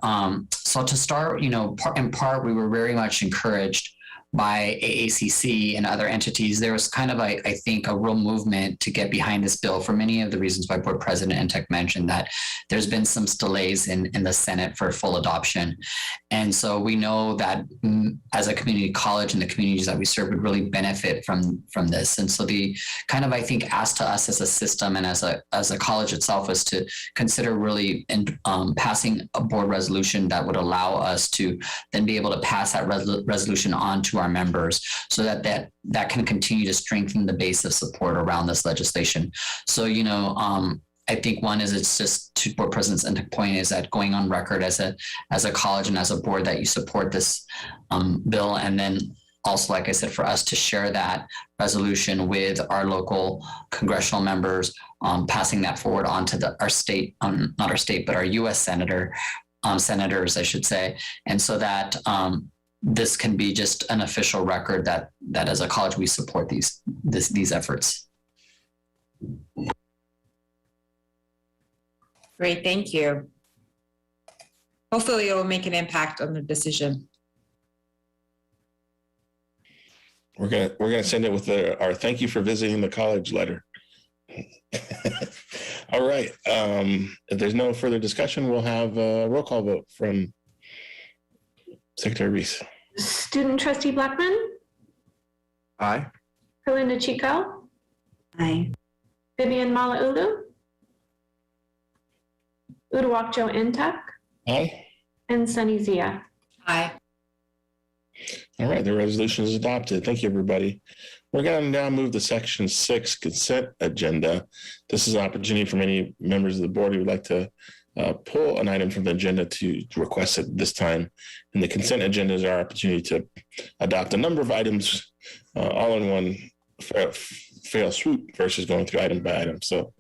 So to start, in part, we were very much encouraged by AACC and other entities. There was kind of, I think, a real movement to get behind this bill for many of the reasons why Board President Entek mentioned that there's been some delays in the Senate for full adoption. And so we know that as a community college and the communities that we serve would really benefit from this. And so the kind of, I think, ask to us as a system and as a college itself is to consider really passing a board resolution that would allow us to then be able to pass that resolution on to our members so that can continue to strengthen the base of support around this legislation. So, I think one is it's just to Board President's point is that going on record as a college and as a board that you support this bill. And then also, like I said, for us to share that resolution with our local congressional members, passing that forward onto our state, not our state, but our U.S. senators, I should say. And so that this can be just an official record that as a college, we support these efforts. Great, thank you. Hopefully it will make an impact on the decision. We're gonna send it with our thank you for visiting the college letter. All right. If there's no further discussion, we'll have a roll call vote from Secretary Reese. Student Trustee Blackman, Aye. Herlinda Chico, Aye. Vivian Malauulu, Uduak-Joe Ntuk, Aye. and Sunny Zia. Aye. All right, the resolution is adopted. Thank you, everybody. We're going to now move to Section 6 consent agenda. This is an opportunity for many members of the board who would like to pull an item from the agenda to request it this time. And the consent agenda is our opportunity to adopt a number of items all in one fail swoop versus going through item by item. So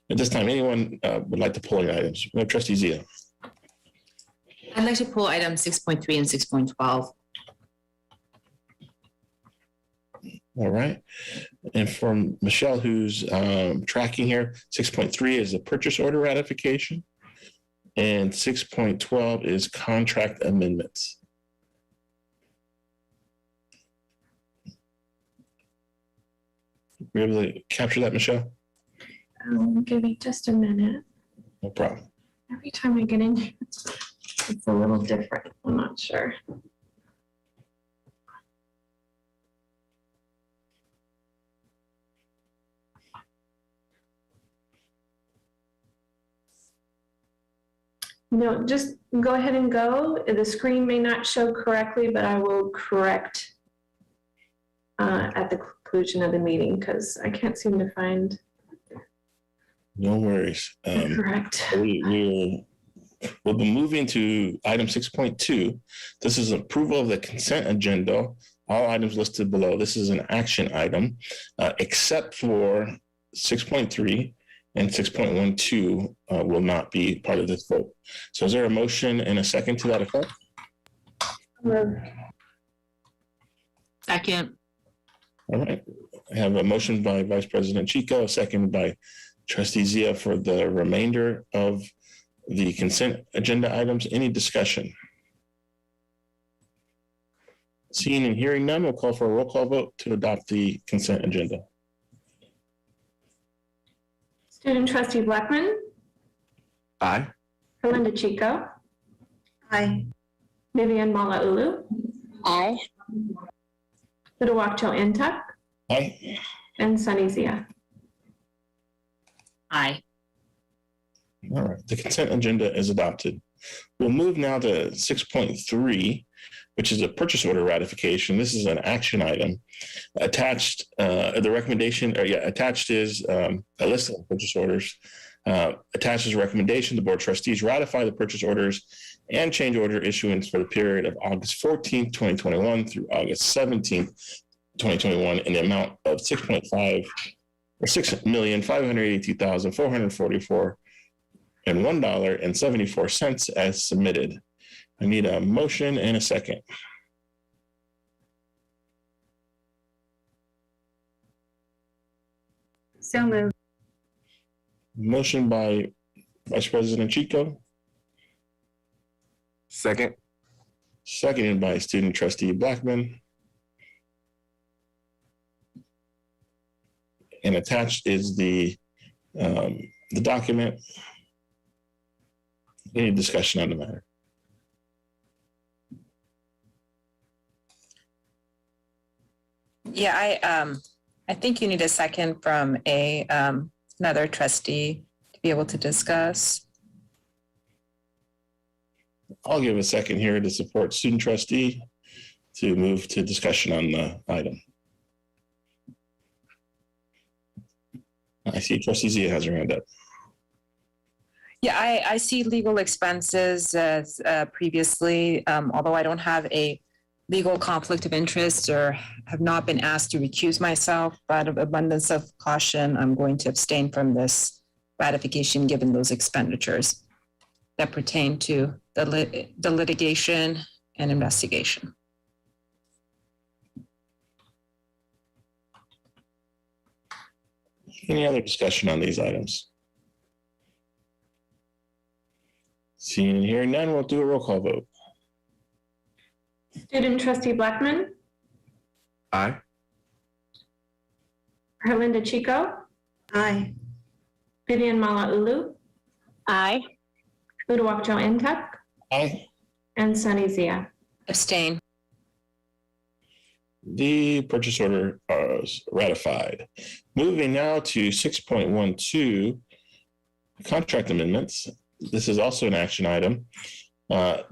at this time, anyone would like to pull any items? We have Trustee Zia. I'd like to pull items 6.3 and 6.12. All right. And from Michelle, who's tracking here, 6.3 is the purchase order ratification. And 6.12 is contract amendments. Were you able to capture that, Michelle? Give me just a minute. No problem. Every time I get in here, it's a little different. I'm not sure. No, just go ahead and go. The screen may not show correctly, but I will correct at the conclusion of the meeting because I can't seem to find. No worries. Correct. We'll We'll be moving to item 6.2. This is approval of the consent agenda. All items listed below. This is an action item, except for 6.3 and 6.12 will not be part of this vote. So is there a motion and a second to that effect? Second. All right. I have a motion by Vice President Chico, a second by Trustee Zia for the remainder of the consent agenda items. Any discussion? Seeing and hearing none, we'll call for a roll call vote to adopt the consent agenda. Student Trustee Blackman, Aye. Belinda Chico. Aye. Vivian Malauulu. Aye. Uduak-Joe and Ntuk. Aye. And Sunny Zia. Aye. All right, the consent agenda is adopted. We'll move now to 6.3, which is a purchase order ratification. This is an action item. Attached, the recommendation, attached is a list of purchase orders. Attached is a recommendation. The Board of Trustees ratify the purchase orders and change order issuance for the period of August 14th, 2021 through August 17th, 2021 in the amount of $6,582,444 and $1.74 as submitted. I need a motion and a second. So moved. Motion by Vice President Chico. Second. Seconded by Student Trustee Blackman. And attached is the document. Any discussion on the matter? Yeah, I think you need a second from another trustee to be able to discuss. I'll give a second here to support Student Trustee to move to discussion on the item. I see Trustee Zia has her hand up. Yeah, I see legal expenses as previously, although I don't have a legal conflict of interest or have not been asked to recuse myself, out of abundance of caution, I'm going to abstain from this ratification given those expenditures that pertain to the litigation and investigation. Any other discussion on these items? Seeing and hearing none, we'll do a roll call vote. Student Trustee Blackman, Aye. Belinda Chico. Aye. Vivian Malauulu. Aye. Uduak-Joe and Ntuk. Aye. And Sunny Zia. Abstain. The purchase order is ratified. Moving now to 6.12, contract amendments. This is also an action item.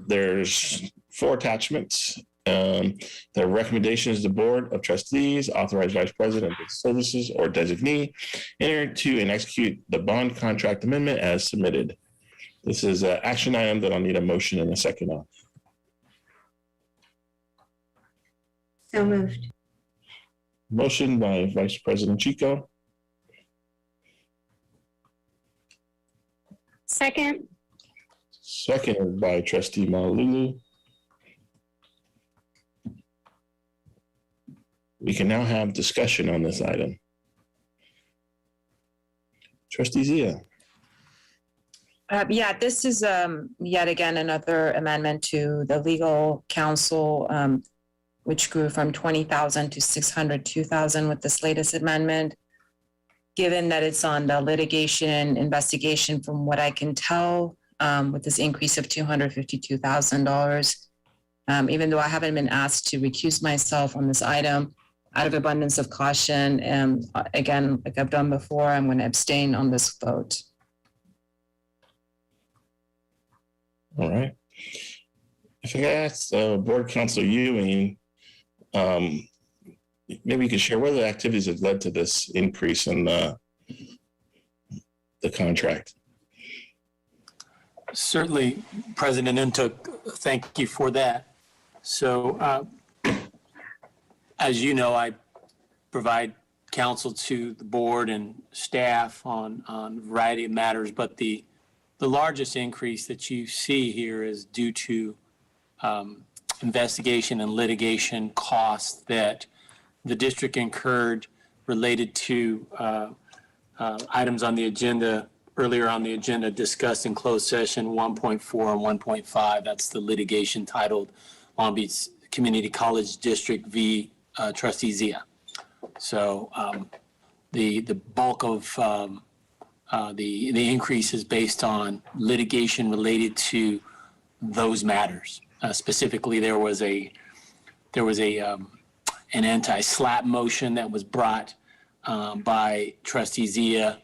There's 4 attachments. The recommendation is the Board of Trustees authorize Vice President of Services or designee enter into and execute the bond contract amendment as submitted. This is an action item that I'll need a motion and a second on. So moved. Motion by Vice President Chico. Second. Seconded by Trustee Malauulu. We can now have discussion on this item. Trustee Zia. Yeah, this is yet again another amendment to the legal counsel, which grew from 20,000 to 602,000 with this latest amendment. Given that it's on the litigation investigation, from what I can tell, with this increase of $252,000, even though I haven't been asked to recuse myself on this item, out of abundance of caution, and again, like I've done before, I'm going to abstain on this vote. All right. If I could ask Board Counsel Ewing, maybe you could share what the activities have led to this increase in the contract. Certainly, President Ntuk, thank you for that. So, as you know, I provide counsel to the board and staff on a variety of matters, but the largest increase that you see here is due to investigation and litigation costs that the district incurred related to items on the agenda, earlier on the agenda discussed in closed session 1.4 and 1.5. That's the litigation titled Long Beach Community College District v. Trustee Zia. So the bulk of the increase is based on litigation related to those matters. Specifically, there was an anti-SLAPP motion that was brought by Trustee Zia.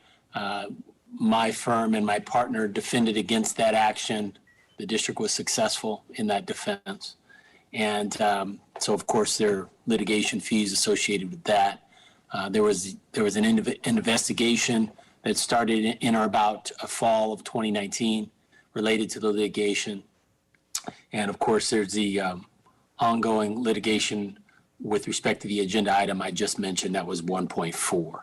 My firm and my partner defended against that action. The district was successful in that defense. And so, of course, there are litigation fees associated with that. There was an investigation that started in or about fall of 2019 related to the litigation. And of course, there's the ongoing litigation with respect to the agenda item I just mentioned, that was 1.4.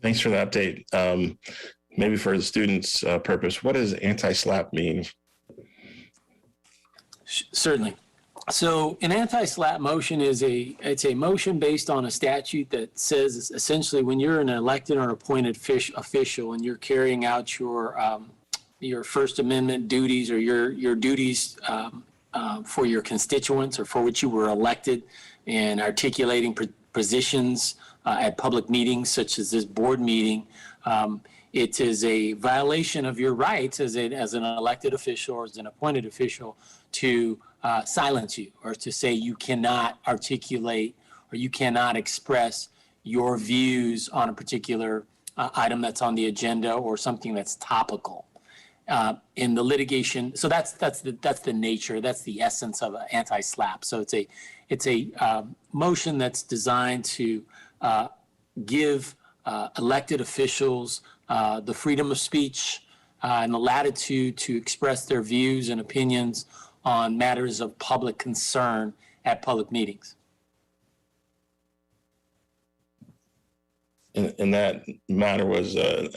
Thanks for the update. Maybe for the students' purpose, what does anti-SLAPP mean? Certainly. So an anti-SLAPP motion is it's a motion based on a statute that says essentially when you're an elected or appointed official and you're carrying out your First Amendment duties or your duties for your constituents or for which you were elected, and articulating positions at public meetings such as this board meeting, it is a violation of your rights as an elected official or as an appointed official to silence you or to say you cannot articulate or you cannot express your views on a particular item that's on the agenda or something that's topical. In the litigation, so that's the nature, that's the essence of an anti-SLAPP. So it's a motion that's designed to give elected officials the freedom of speech and the latitude to express their views and opinions on matters of public concern at public meetings. And that matter was, I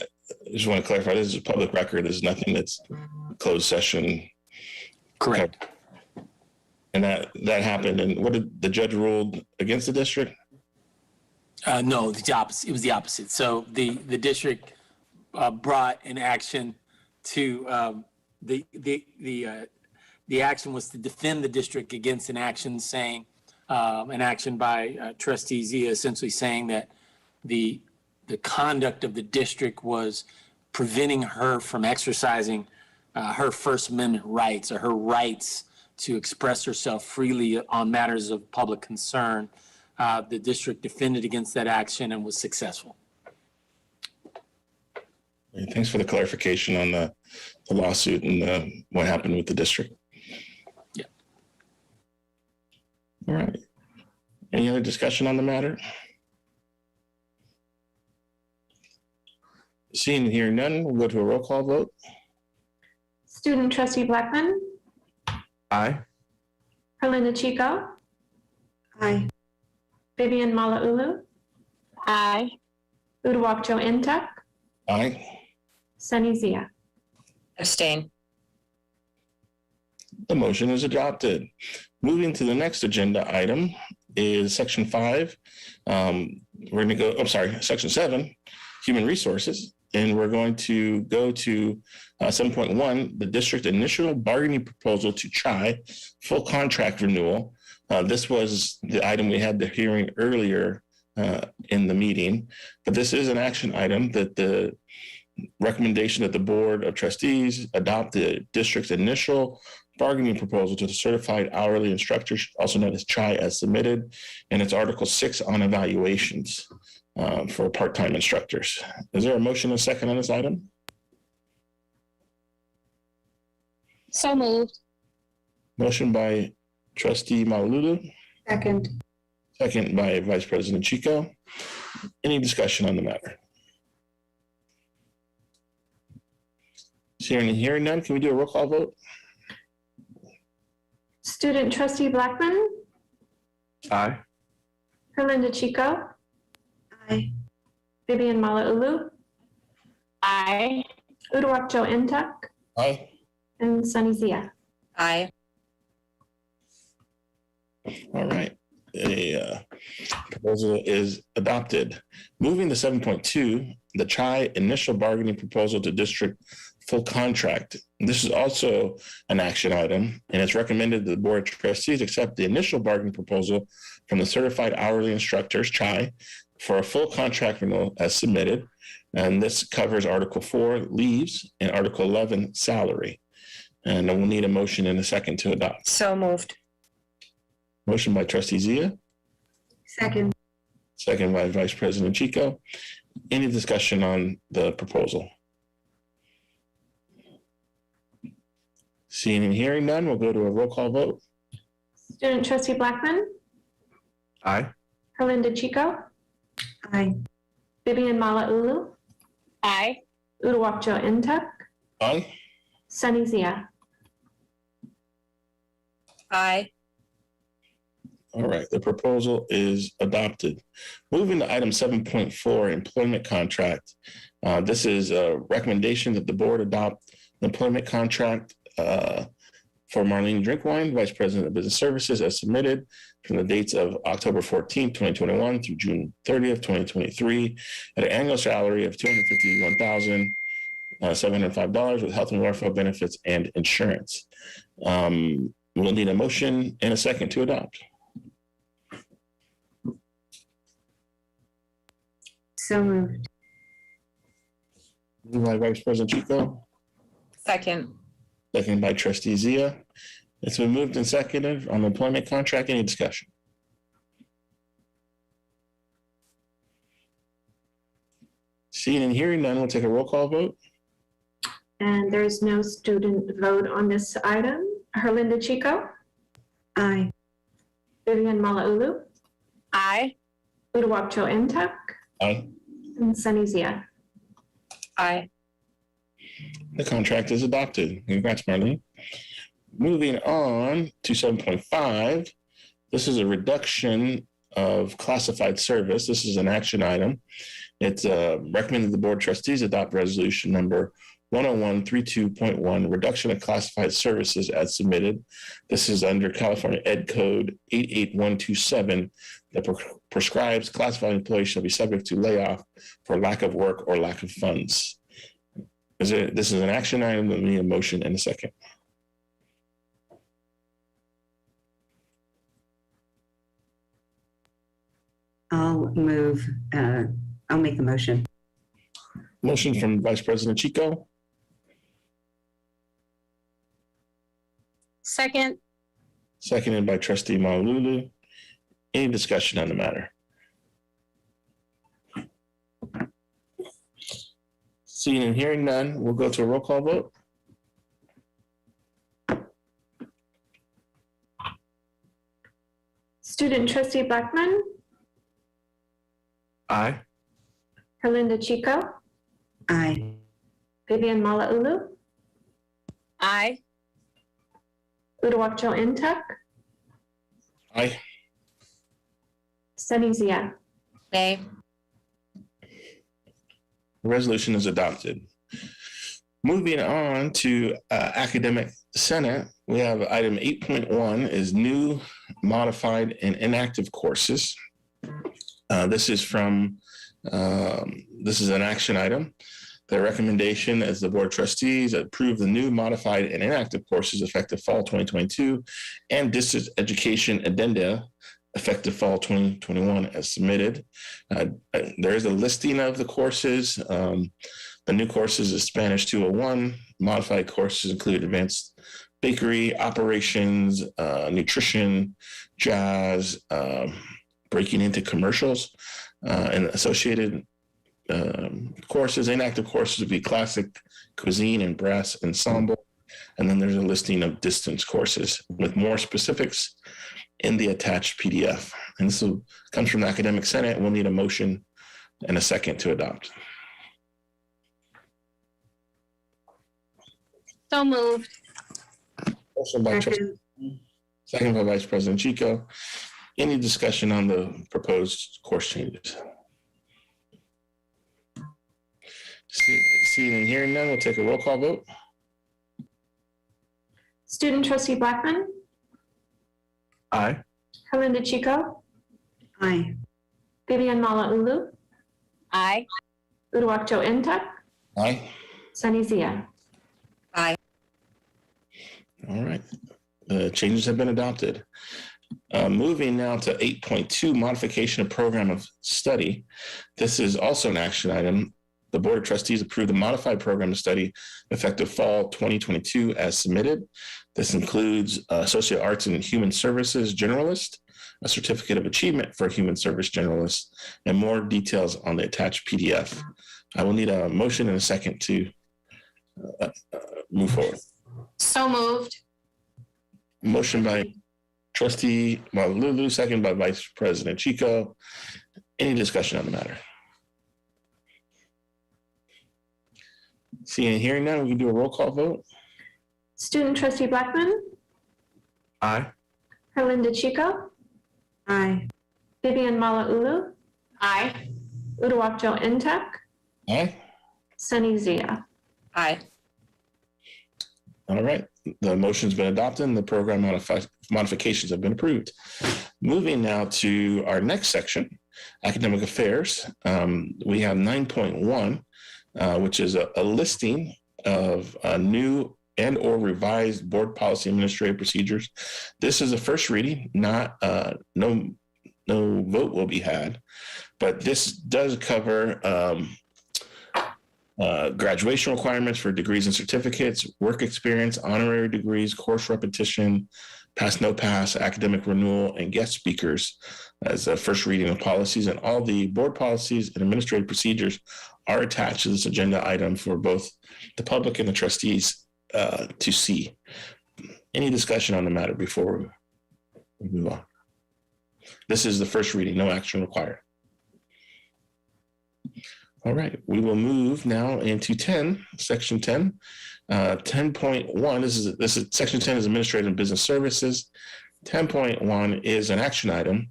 just want to clarify, this is a public record. There's nothing that's closed session. Correct. And that happened. And what did the judge ruled against the district? No, the opposite. It was the opposite. So the district brought an action to the action was to defend the district against an action saying an action by Trustee Zia, essentially saying that the conduct of the district was preventing her from exercising her First Amendment rights or her rights to express herself freely on matters of public concern. The district defended against that action and was successful. Thanks for the clarification on the lawsuit and what happened with the district. Yeah. All right. Any other discussion on the matter? Seeing and hearing none, we'll go to a roll call vote. Student Trustee Blackman, Aye. Perlinda Chico, Aye. Vivian Malauulu, Aye. Uduak-Joe Ntuk, Aye. Sunny Zia. Abstain. The motion is adopted. Moving to the next agenda item is Section 5. We're going to go, Section 7, Human Resources. And we're going to go to 7.1, the district initial bargaining proposal to CHI, full contract renewal. This was the item we had the hearing earlier in the meeting, but this is an action item that the recommendation that the Board of Trustees adopt the district's initial bargaining proposal to the certified hourly instructors, also known as CHI, as submitted, and it's Article 6 on evaluations for part-time instructors. Is there a motion and a second on this item? So moved. Motion by Trustee Malauulu. Second. Second by Vice President Chico. Any discussion on the matter? Seeing and hearing none, can we do a roll call vote? Student trustee Blackman, Aye. Herlinda Chico. Aye. Vivian Malauulu. Aye. Uduak-Joe Ntuk, Aye. and Sunny Zia. Aye. All right. A proposal is adopted. Moving to 7.2, the CHI initial bargaining proposal to district full contract. This is also an action item, and it's recommended that the Board of Trustees accept the initial bargaining proposal from the Certified Hourly Instructors, CHI, for a full contract renewal as submitted. And this covers Article 4, leaves, and Article 11, salary. And we'll need a motion in a second to adopt. So moved. Motion by Trustee Zia, Second. second by Vice President Chico. Any discussion on the proposal? Seeing and hearing none, we'll go to a roll call vote. Student trustee Blackman, Aye. Herlinda Chico. Aye. Vivian Malauulu. Aye. Uduak-Joe Ntuk, Aye. Sunny Zia. Aye. All right, the proposal is adopted. Moving to item 7.4, employment contract. This is a recommendation that the board adopt the employment contract for Marlene Drinkwine, Vice President of Business Services, as submitted from the dates of October 14, 2021 through June 30th, 2023, at an annual salary of $251,705 with health and welfare benefits and insurance. We'll need a motion and a second to adopt. So moved. Moved by Vice President Chico, Second. second by Trustee Zia. It's been moved and seconded on the employment contract. Any discussion? Seeing and hearing none, we'll take a roll call vote. And there's no student vote on this item. Herlinda Chico. Aye. Vivian Malauulu. Aye. Uduak-Joe Ntuk, Aye. and Sunny Zia. Aye. The contract is adopted. Congrats, Marlene. Moving on to 7.5. This is a reduction of classified service. This is an action item. It's recommended the Board of Trustees adopt resolution number 10132.1, reduction of classified services as submitted. This is under California Ed Code 88127 that prescribes classified employees shall be subject to layoff for lack of work or lack of funds. This is an action item that we need a motion and a second. I'll make the motion. Motion from Vice President Chico, Second. seconded by Trustee Malauulu. Any discussion on the matter? Seeing and hearing none, we'll go to a roll call vote. Student trustee Blackman, Aye. Herlinda Chico. Aye. Vivian Malauulu. Aye. Uduak-Joe Ntuk, Aye. Sunny Zia. Nay. The resolution is adopted. Moving on to Academic Senate, we have item 8.1 is new, modified, and inactive courses. This is an action item. The recommendation is the Board of Trustees approve the new, modified, and inactive courses effective fall 2022 and distance education addenda effective fall 2021 as submitted. There is a listing of the courses. The new courses is Spanish 201. Modified courses include advanced bakery, operations, nutrition, jazz, breaking into commercials, and associated courses. Inactive courses would be classic cuisine and brass ensemble. And then there's a listing of distance courses with more specifics in the attached PDF. And this comes from the Academic Senate. We'll need a motion and a second to adopt. So moved. Motion by trustee, second by Vice President Chico. Any discussion on the proposed course changes? Seeing and hearing none, we'll take a roll call vote. Student trustee Blackman, Aye. Halinda Chico, Aye. Vivian Malauulu, Aye. Uduak-Joe Ntuk, Aye. Sunny Zia. Aye. All right. The changes have been adopted. Moving now to 8.2, modification of program of study. This is also an action item. The Board of Trustees approved the modified program of study effective fall 2022 as submitted. This includes Associate Arts in Human Services Generalist, a Certificate of Achievement for Human Service Generalist, and more details on the attached PDF. I will need a motion and a second to move forward. So moved. Motion by Trustee Malauulu, second by Vice President Chico. Any discussion on the matter? Seeing and hearing none, we can do a roll call vote. Student trustee Blackman, Aye. Halinda Chico, Aye. Vivian Malauulu, Aye. Uduak-Joe Ntuk, Aye. Sunny Zia. Aye. All right. The motion's been adopted and the program modifications have been approved. Moving now to our next section, academic affairs. We have 9.1, which is a listing of new and or revised board policy administrative procedures. This is a first reading, not no vote will be had, but this does cover graduation requirements for degrees and certificates, work experience, honorary degrees, course repetition, pass, no pass, academic renewal, and guest speakers as a first reading of policies. And all the board policies and administrative procedures are attached to this agenda item for both the public and the trustees to see. Any discussion on the matter before we move on? This is the first reading, no action required. All right, we will move now into 10, section 10. 10.1, this is section 10 is administrative and business services. 10.1 is an action item.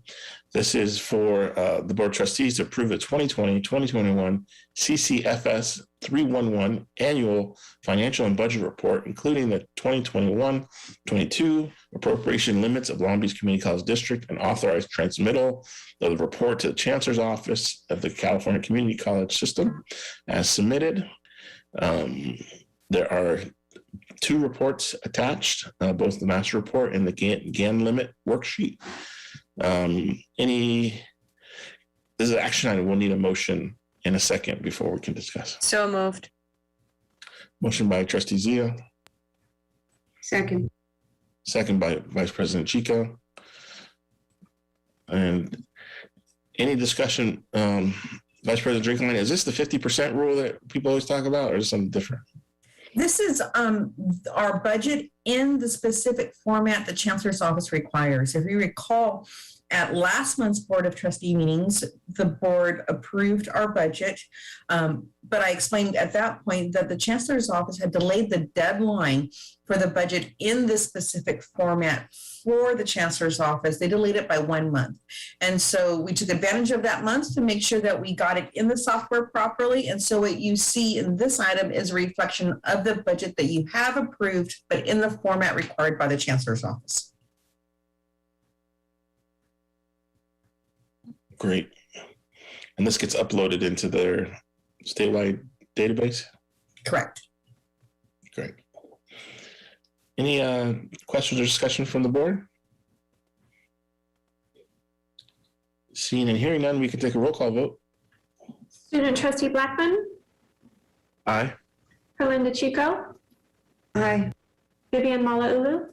This is for the board of trustees to approve the 2020-2021 CCFS 311 annual financial and budget report, including the 2021-22 appropriation limits of Long Beach Community College District, and authorized transmittal of the report to the Chancellor's Office of the California Community College System as submitted. There are two reports attached, both the master report and the GAN limit worksheet. This is an action item. We'll need a motion in a second before we can discuss. So moved. Motion by Trustee Zia, Second. second by Vice President Chico. And any discussion, Vice President Drinkwine, is this the 50% rule that people always talk about, or is it something different? This is our budget in the specific format the Chancellor's Office requires. If you recall, at last month's Board of Trustee meetings, the board approved our budget. But I explained at that point that the Chancellor's Office had delayed the deadline for the budget in this specific format for the Chancellor's Office. They delayed it by 1 month. And so we took advantage of that month to make sure that we got it in the software properly. And so what you see in this item is a reflection of the budget that you have approved, but in the format required by the Chancellor's Office. Great. And this gets uploaded into their statewide database? Correct. Great. Any questions or discussion from the board? Seeing and hearing none, we can take a roll call vote. Student trustee Blackman, Aye. Halinda Chico, Aye. Vivian Malauulu,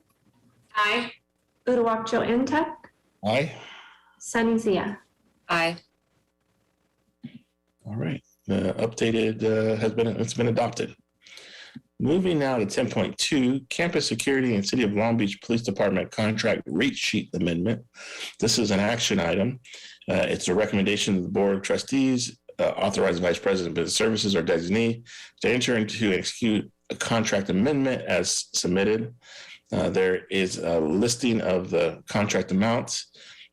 Aye. Uduak-Joe Ntuk, Aye. Sunny Zia. Aye. All right. The updated it's been adopted. Moving now to 10.2, campus security and City of Long Beach Police Department contract rate sheet amendment. This is an action item. It's a recommendation of the Board of Trustees authorize the Vice President of Business Services or designee to enter into and execute a contract amendment as submitted. There is a listing of the contract amounts.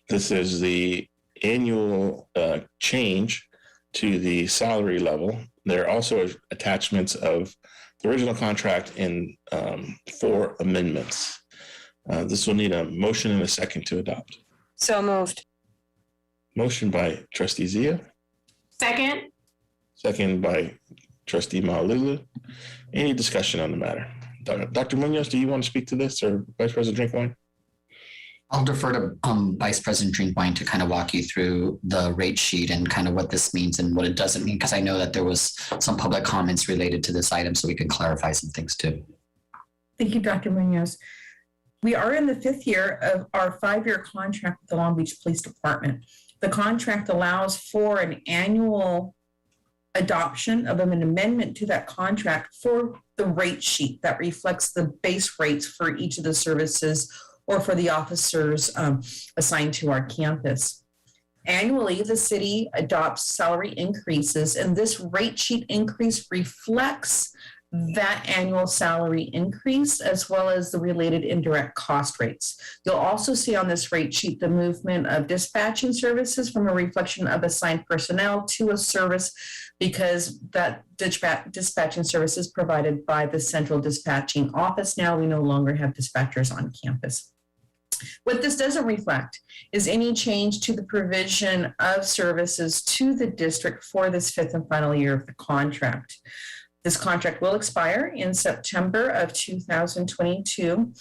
This is the annual change to the salary level. There are also attachments of the original contract and 4 amendments. This will need a motion and a second to adopt. So moved. Motion by Trustee Zia, Second. second by Trustee Malauulu. Any discussion on the matter? Dr. Munoz, do you want to speak to this, or Vice President Drinkwine? I'll defer to Vice President Drinkwine to kind of walk you through the rate sheet and kind of what this means and what it doesn't mean, because I know that there was some public comments related to this item, so we can clarify some things too. Thank you, Dr. Munoz. We are in the 5th year of our 5-year contract with the Long Beach Police Department. The contract allows for an annual adoption of an amendment to that contract for the rate sheet that reflects the base rates for each of the services or for the officers assigned to our campus. Annually, the city adopts salary increases, and this rate sheet increase reflects that annual salary increase as well as the related indirect cost rates. You'll also see on this rate sheet the movement of dispatching services from a reflection of assigned personnel to a service, because that dispatching service is provided by the central dispatching office. Now we no longer have dispatchers on campus. What this doesn't reflect is any change to the provision of services to the district for this 5th and final year of the contract. This contract will expire in September of 2022,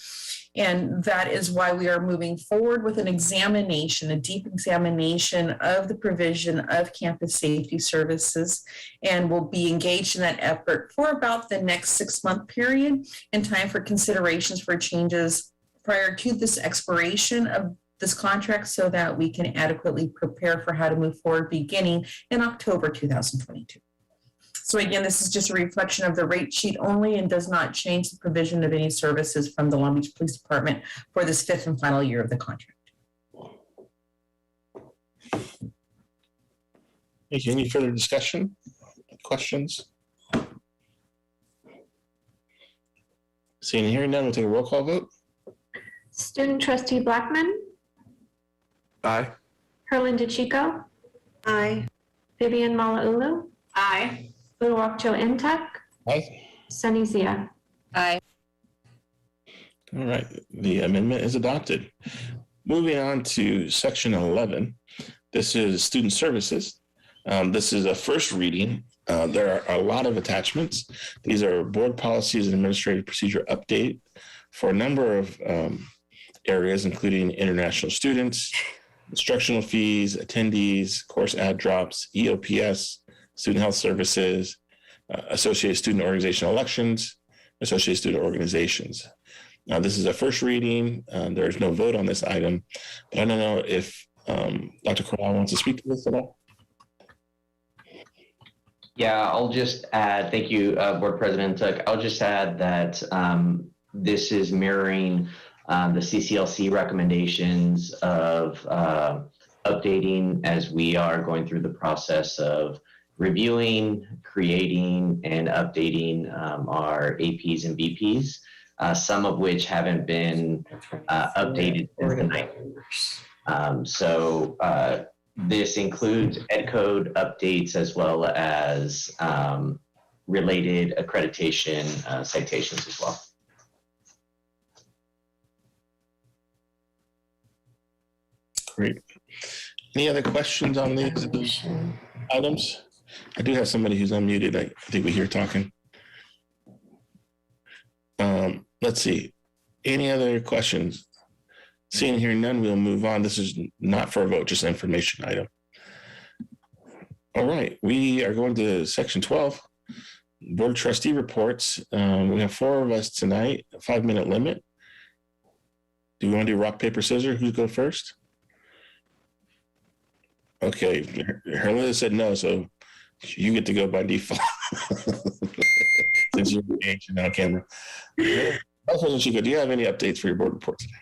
and that is why we are moving forward with an examination, a deep examination of the provision of campus safety services, and will be engaged in that effort for about the next 6-month period in time for considerations for changes prior to this expiration of this contract so that we can adequately prepare for how to move forward beginning in October 2022. So again, this is just a reflection of the rate sheet only and does not change the provision of any services from the Long Beach Police Department for this 5th and final year of the contract. Thank you. Any further discussion? Questions? Seeing and hearing none, we'll take a roll call vote. Student Trustee Blackman, Aye. Herlin DeChico, Aye. Vivian Malauulu, Aye. Uduak-Joe Ntuk, Aye. Sunny Zia. Aye. All right, the amendment is adopted. Moving on to section 11. This is student services. This is a first reading. There are a lot of attachments. These are board policies and administrative procedure update for a number of areas, including international students, instructional fees, attendees, course add drops, EOPS, student health services, associated student organizational elections, associated student organizations. Now, this is a first reading. There's no vote on this item, but I don't know if Dr. Corral wants to speak to this at all. Yeah, I'll just add, thank you, Board President Ntuk. I'll just add that this is mirroring the CCLC recommendations of updating as we are going through the process of reviewing, creating, and updating our APs and BPs, some of which haven't been updated since the 90s. This includes EdCode updates as well as related accreditation citations as well. Great. Any other questions on these items? I do have somebody who's unmuted. I think we hear talking. Let's see. Any other questions? Seeing and hearing none, we'll move on. This is not for a vote, just an information item. All right, we are going to section 12, Board Trustee reports. We have 4 of us tonight, a 5-minute limit. Do we want to do rock, paper, scissors? Who's go first? Okay, Herlinda said no, so you get to go by default. Since you're engaged and on camera. Vice President Chico, do you have any updates for your board report today?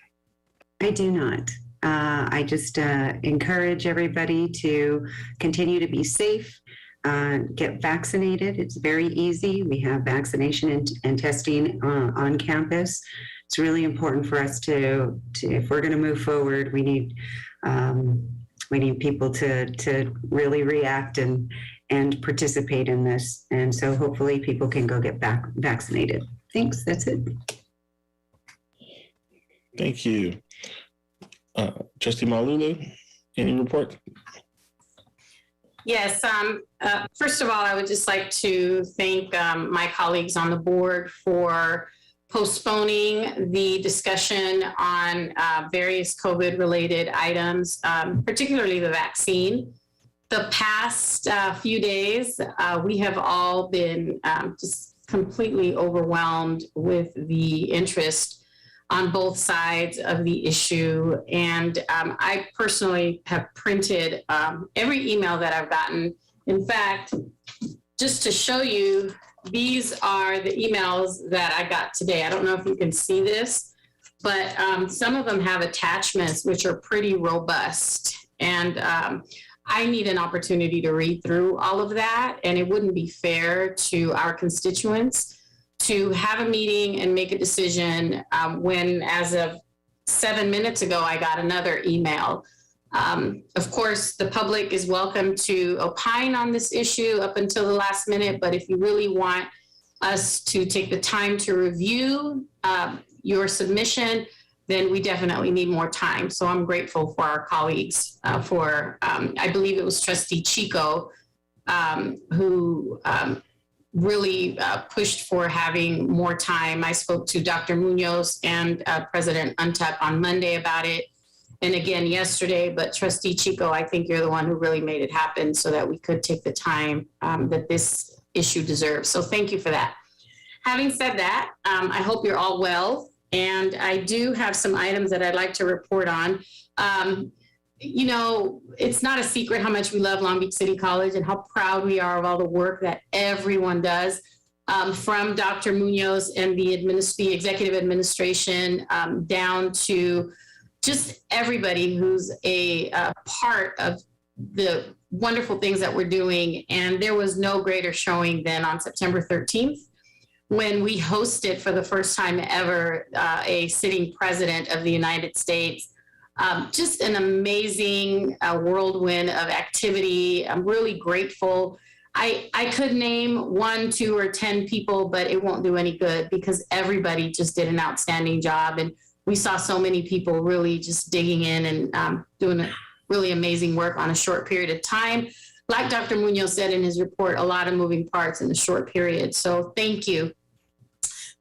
I do not. I just encourage everybody to continue to be safe. get vaccinated. It's very easy. We have vaccination and testing on campus. It's really important for us to if we're going to move forward, we need people to really react and participate in this. And so hopefully people can go get vaccinated. Thanks. That's it. Thank you. Trustee Malulu, any report? Yes. First of all, I would just like to thank my colleagues on the board for postponing the discussion on various COVID-related items, particularly the vaccine. The past few days, we have all been just completely overwhelmed with the interest on both sides of the issue. And I personally have printed every email that I've gotten. In fact, just to show you, these are the emails that I got today. I don't know if you can see this, but some of them have attachments which are pretty robust. And I need an opportunity to read through all of that, and it wouldn't be fair to our constituents to have a meeting and make a decision when, as of 7 minutes ago, I got another email. Of course, the public is welcome to opine on this issue up until the last minute, but if you really want us to take the time to review your submission, then we definitely need more time. So I'm grateful for our colleagues I believe it was Trustee Chico who really pushed for having more time. I spoke to Dr. Munoz and President Untuck on Monday about it, and again yesterday, but Trustee Chico, I think you're the one who really made it happen so that we could take the time that this issue deserves. So thank you for that. Having said that, I hope you're all well, and I do have some items that I'd like to report on. You know, it's not a secret how much we love Long Beach City College and how proud we are of all the work that everyone does, from Dr. Munoz and the executive administration down to just everybody who's a part of the wonderful things that we're doing. And there was no greater showing than on September 13th, when we hosted for the first time ever a sitting president of the United States. Just an amazing whirlwind of activity. I'm really grateful. I could name 1, 2, or 10 people, but it won't do any good because everybody just did an outstanding job. And we saw so many people really just digging in and doing a really amazing work on a short period of time. Like Dr. Munoz said in his report, a lot of moving parts in a short period. So thank you.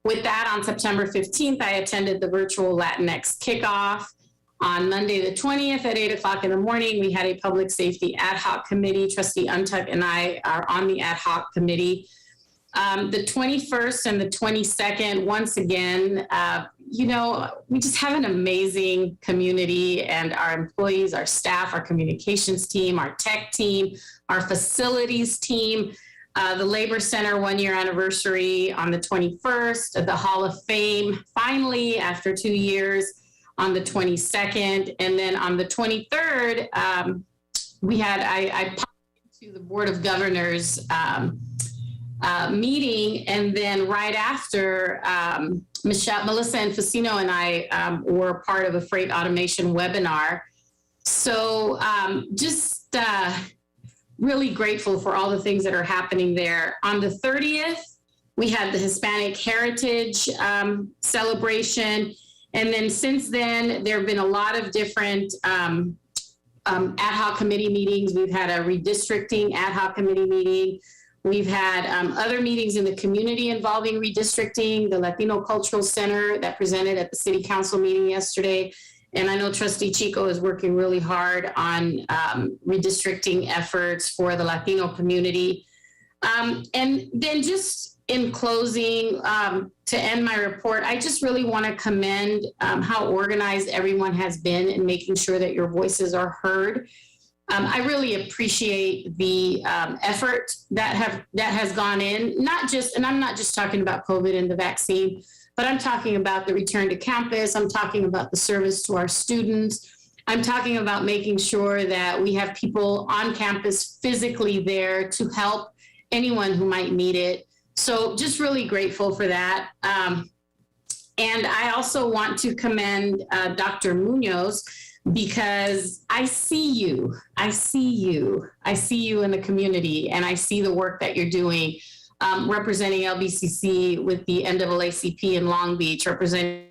With that, on September 15th, I attended the virtual Latinx kickoff. On Monday, the 20th at 8 o'clock in the morning, we had a public safety ad hoc committee. Trustee Untuck and I are on the ad hoc committee. The 21st and the 22nd, once again, you know, we just have an amazing community, and our employees, our staff, our communications team, our tech team, our facilities team, the Labor Center 1-year anniversary on the 21st, the Hall of Fame, finally, after 2 years, on the 22nd. And then on the 23rd, I popped into the Board of Governors meeting, and then right after, Melissa Infacino and I were part of a freight automation webinar. So just really grateful for all the things that are happening there. On the 30th, we had the Hispanic Heritage celebration. And then since then, there have been a lot of different ad hoc committee meetings. We've had a redistricting ad hoc committee meeting. We've had other meetings in the community involving redistricting, the Latino Cultural Center that presented at the City Council meeting yesterday. And I know Trustee Chico is working really hard on redistricting efforts for the Latino community. And then just in closing, to end my report, I just really want to commend how organized everyone has been in making sure that your voices are heard. I really appreciate the effort that has gone in, and I'm not just talking about COVID and the vaccine, but I'm talking about the return to campus. I'm talking about the service to our students. I'm talking about making sure that we have people on campus physically there to help anyone who might need it. So just really grateful for that. And I also want to commend Dr. Munoz, because I see you in the community, and I see the work that you're doing, representing LBCC with the NAACP in Long Beach, representing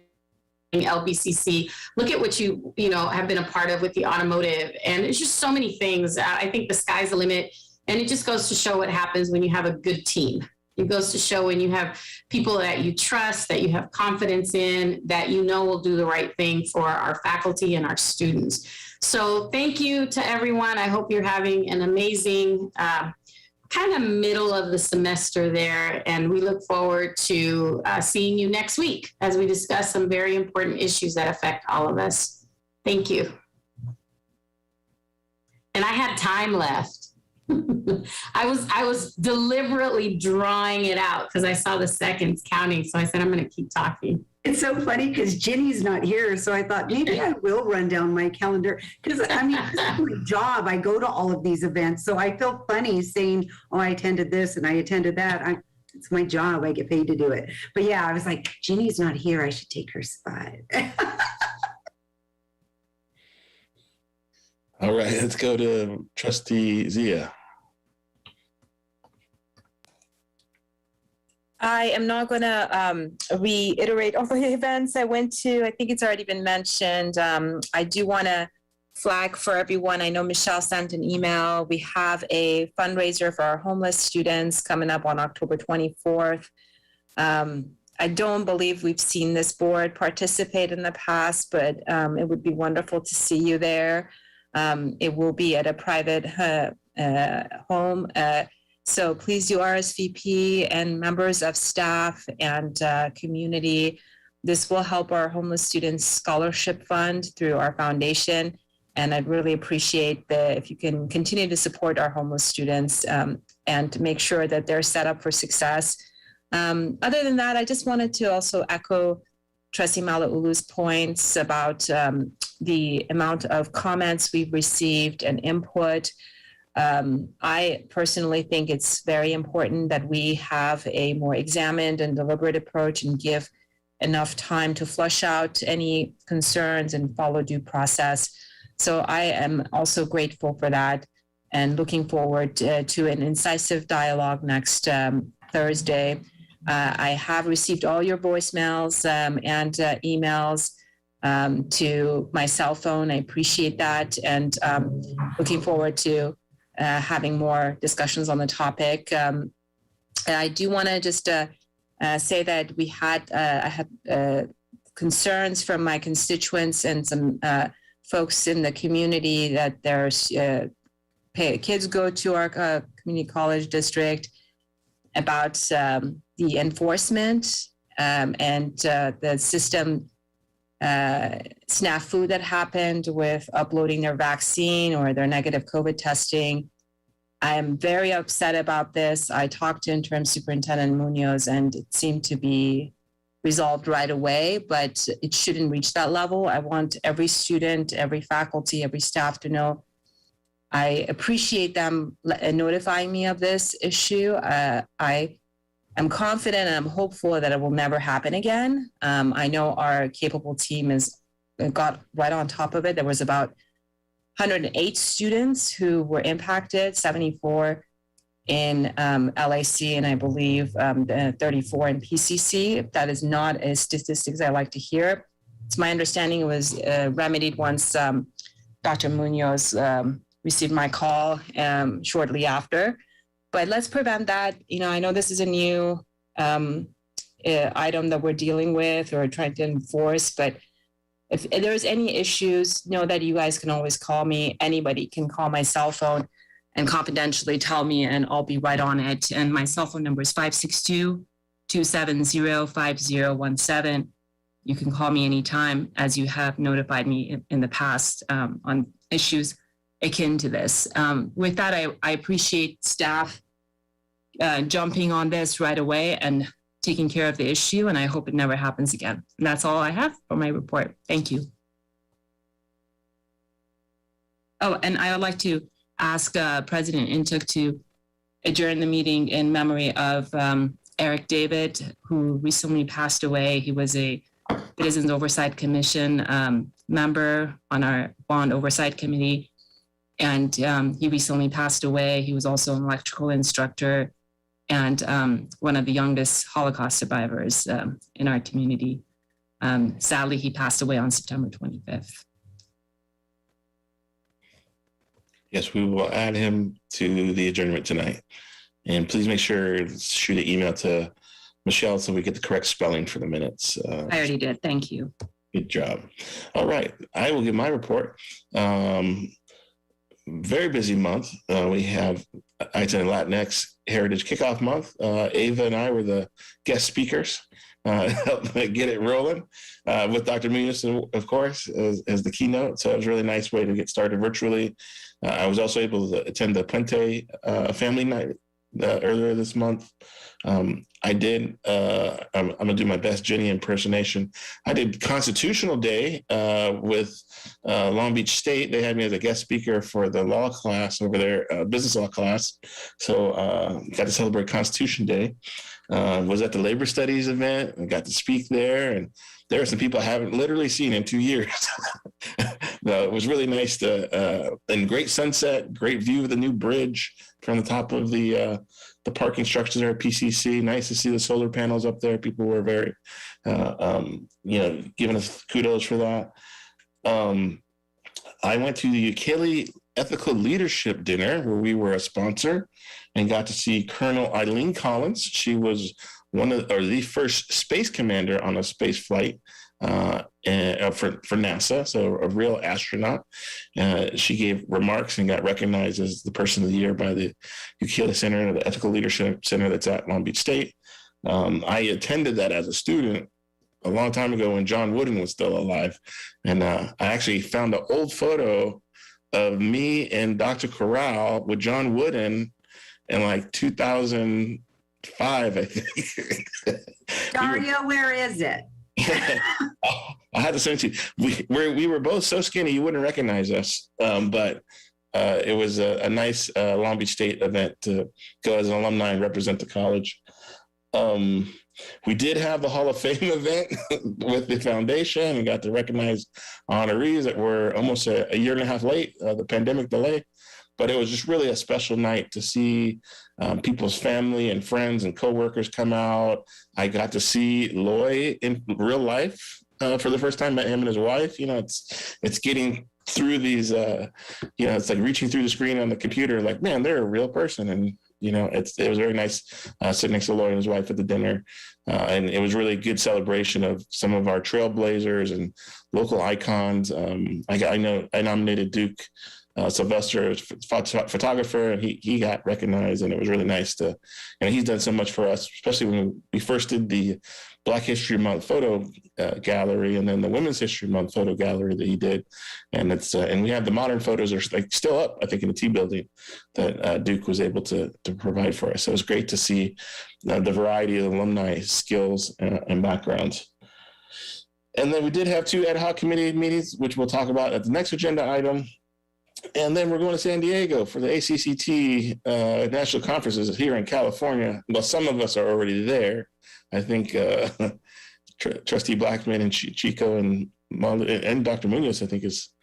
LBCC. Look at what you have been a part of with the automotive, and it's just so many things. I think the sky's the limit, and it just goes to show what happens when you have a good team. It goes to show when you have people that you trust, that you have confidence in, that you know will do the right thing for our faculty and our students. So thank you to everyone. I hope you're having an amazing kind of middle of the semester there. And we look forward to seeing you next week as we discuss some very important issues that affect all of us. Thank you. And I had time left. I was deliberately drawing it out because I saw the seconds counting. So I said, I'm going to keep talking. It's so funny because Ginny's not here. So I thought maybe I will run down my calendar because I mean, this is my job. I go to all of these events. So I feel funny saying, oh, I attended this and I attended that. It's my job. I get paid to do it. But yeah, I was like, Ginny's not here. I should take her spot. All right, let's go to Trustee Zia. I am not going to reiterate all the events I went to. I think it's already been mentioned. I do want to flag for everyone. I know Michelle sent an email. We have a fundraiser for our homeless students coming up on October 24th. I don't believe we've seen this board participate in the past, but it would be wonderful to see you there. It will be at a private home. So please do RSVP, and members of staff and community. This will help our homeless students scholarship fund through our foundation. And I'd really appreciate if you can continue to support our homeless students and to make sure that they're set up for success. Other than that, I just wanted to also echo Trustee Malauulu's points about the amount of comments we've received and input. I personally think it's very important that we have a more examined and deliberate approach and give enough time to flush out any concerns and follow due process. So I am also grateful for that and looking forward to an incisive dialogue next Thursday. I have received all your voicemails and emails to my cell phone. I appreciate that, and looking forward to having more discussions on the topic. I do want to just say that I had concerns from my constituents and some folks in the community that there's kids go to our community college district about the enforcement and the system snafu that happened with uploading their vaccine or their negative COVID testing. I am very upset about this. I talked to Interim Superintendent Munoz, and it seemed to be resolved right away, but it shouldn't reach that level. I want every student, every faculty, every staff to know I appreciate them notifying me of this issue. I'm confident and I'm hopeful that it will never happen again. I know our capable team got right on top of it. There was about 108 students who were impacted, 74 in LAC, and I believe 34 in PCC. That is not a statistics I like to hear. It's my understanding it was remedied once Dr. Munoz received my call shortly after. But let's prevent that. I know this is a new item that we're dealing with or trying to enforce, but if there's any issues, know that you guys can always call me. Anybody can call my cell phone and confidentially tell me, and I'll be right on it. And my cell phone number is 562-270-5017. You can call me anytime, as you have notified me in the past on issues akin to this. With that, I appreciate staff jumping on this right away and taking care of the issue, and I hope it never happens again. And that's all I have for my report. Thank you. Oh, and I would like to ask President Intuk to adjourn the meeting in memory of Eric David, who recently passed away. He was a Citizens Oversight Commission member on our Bond Oversight Committee, and he recently passed away. He was also an electrical instructor and one of the youngest Holocaust survivors in our community. Sadly, he passed away on September 25th. Yes, we will add him to the adjournment tonight. And please make sure to shoot an email to Michelle so we get the correct spelling for the minutes. I already did. Thank you. Good job. All right, I will give my report. Very busy month. We have Italian Latinx Heritage Kickoff Month. Ava and I were the guest speakers. Helped get it rolling with Dr. Munoz, of course, as the keynote. So it was a really nice way to get started virtually. I was also able to attend the Puente family night earlier this month. I'm gonna do my best Jenny impersonation. I did Constitutional Day with Long Beach State. They had me as a guest speaker for the law class over there, business law class. So got to celebrate Constitution Day. Was at the labor studies event and got to speak there. And there are some people I haven't literally seen in 2 years. It was really nice and great sunset, great view of the new bridge from the top of the parking structures there at PCC. Nice to see the solar panels up there. People were very, giving us kudos for that. I went to the Ukele Ethical Leadership Dinner where we were a sponsor and got to see Colonel Eileen Collins. She was the first space commander on a space flight for NASA, so a real astronaut. She gave remarks and got recognized as the Person of the Year by the Ukele Center, the Ethical Leadership Center that's at Long Beach State. I attended that as a student a long time ago when John Wooden was still alive. And I actually found an old photo of me and Dr. Corral with John Wooden in like 2005, I think. Dario, where is it? I had to send it to you. We were both so skinny you wouldn't recognize us, but it was a nice Long Beach State event to go as an alumni and represent the college. We did have the Hall of Fame event with the foundation and got to recognize honorees that were almost a year and a half late, the pandemic delay. But it was just really a special night to see people's family and friends and coworkers come out. I got to see Loy in real life for the first time, met him and his wife. It's getting through these, it's like reaching through the screen on the computer, like, man, they're a real person. And, it was very nice sitting next to Loy and his wife at the dinner. And it was really a good celebration of some of our trailblazers and local icons. I nominated Duke Sylvester as photographer, and he got recognized, and it was really nice and he's done so much for us, especially when we first did the Black History Month photo gallery, and then the Women's History Month photo gallery that he did, and we have the modern photos are like still up, I think, in the T building that Duke was able to provide for us. So it was great to see the variety of alumni skills and backgrounds. And then we did have 2 ad hoc committee meetings, which we'll talk about at the next agenda item. And then we're going to San Diego for the ACCT national conferences here in California. Well, some of us are already there. I think Trustee Blackman and Chico and Dr. Munoz, I think, is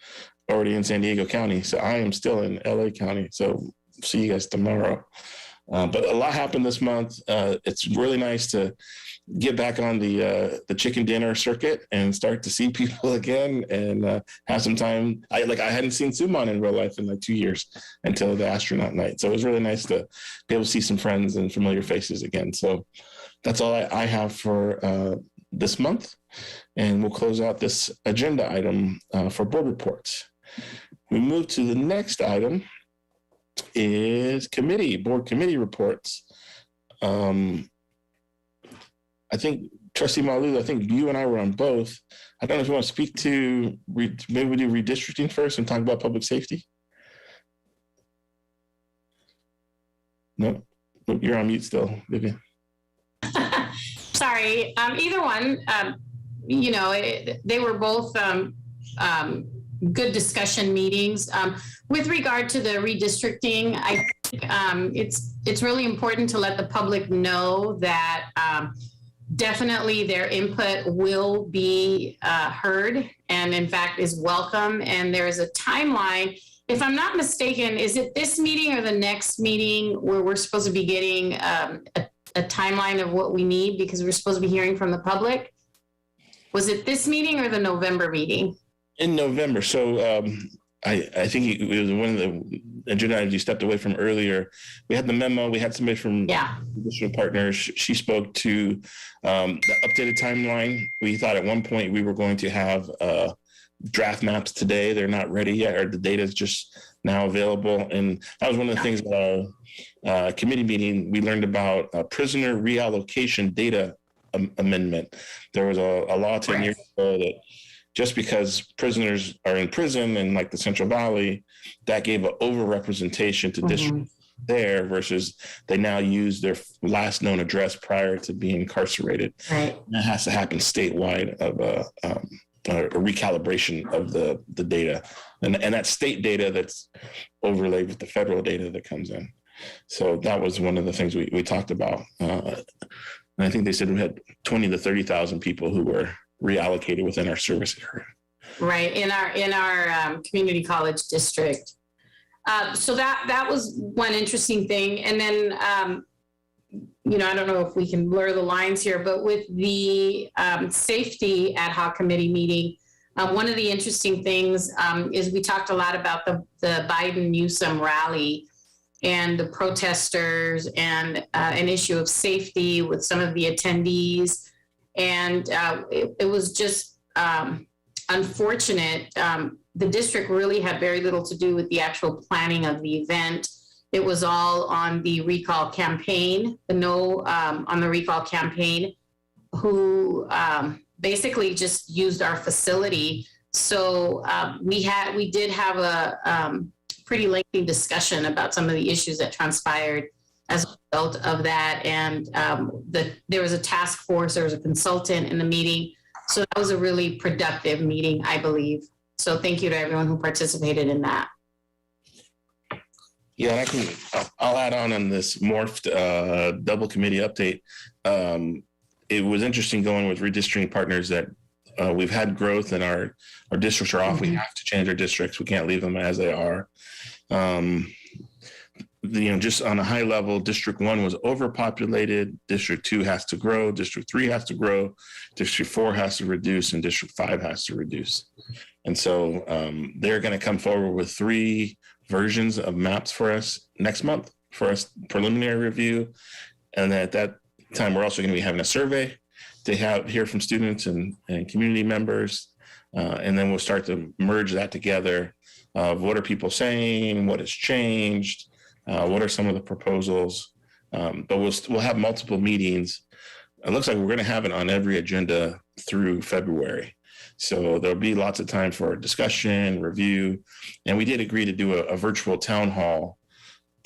already in San Diego County. So I am still in LA County. So see you guys tomorrow. But a lot happened this month. It's really nice to get back on the chicken dinner circuit and start to see people again and have some time. I hadn't seen Suman in real life in like 2 years until the astronaut night. So it was really nice to be able to see some friends and familiar faces again. So that's all I have for this month. And we'll close out this agenda item for board reports. We move to the next item is board committee reports. I think Trustee Malou, I think you and I were on both. I don't know if you want to speak to, maybe we do redistricting first and talk about public safety. No, you're on mute still, Vivian. Sorry, either one. They were both good discussion meetings. With regard to the redistricting, I think it's really important to let the public know that definitely their input will be heard and in fact is welcome. And there is a timeline. If I'm not mistaken, is it this meeting or the next meeting where we're supposed to be getting a timeline of what we need because we're supposed to be hearing from the public? Was it this meeting or the November meeting? In November. So I think it was one of the agenda items you stepped away from earlier. We had the memo. We had somebody from district partners. She spoke to the updated timeline. We thought at one point we were going to have draft maps today. They're not ready yet, or the data is just now available. And that was one of the things at our committee meeting. We learned about a prisoner reallocation data amendment. There was a law 10 years ago that just because prisoners are in prison in like the Central Valley, that gave an overrepresentation to districts there versus they now use their last known address prior to being incarcerated. Right. And that has to happen statewide of a recalibration of the data. And that's state data that's overlaid with the federal data that comes in. So that was one of the things we talked about. And I think they said we had 20 to 30,000 people who were reallocated within our service area. Right, in our community college district. So that was one interesting thing. And then, I don't know if we can blur the lines here, but with the safety ad hoc committee meeting, one of the interesting things is we talked a lot about the Biden-Newsom rally and the protesters and an issue of safety with some of the attendees. And it was just unfortunate. The district really had very little to do with the actual planning of the event. It was all on the recall campaign, on the recall campaign, who basically just used our facility. So we did have a pretty lengthy discussion about some of the issues that transpired as a result of that. And there was a task force, there was a consultant in the meeting. So that was a really productive meeting, I believe. So thank you to everyone who participated in that. Yeah, I'll add on this morphed double committee update. It was interesting going with redistricting partners that we've had growth and our districts are off. We have to change our districts. We can't leave them as they are. Just on a high level, District 1 was overpopulated. District 2 has to grow. District 3 has to grow. District 4 has to reduce, and District 5 has to reduce. And so they're going to come forward with 3 versions of maps for us next month for us preliminary review. And then at that time, we're also going to be having a survey to hear from students and community members. And then we'll start to merge that together of what are people saying, what has changed, what are some of the proposals. But we'll have multiple meetings. It looks like we're going to have it on every agenda through February. So there'll be lots of time for discussion, review. And we did agree to do a virtual town hall.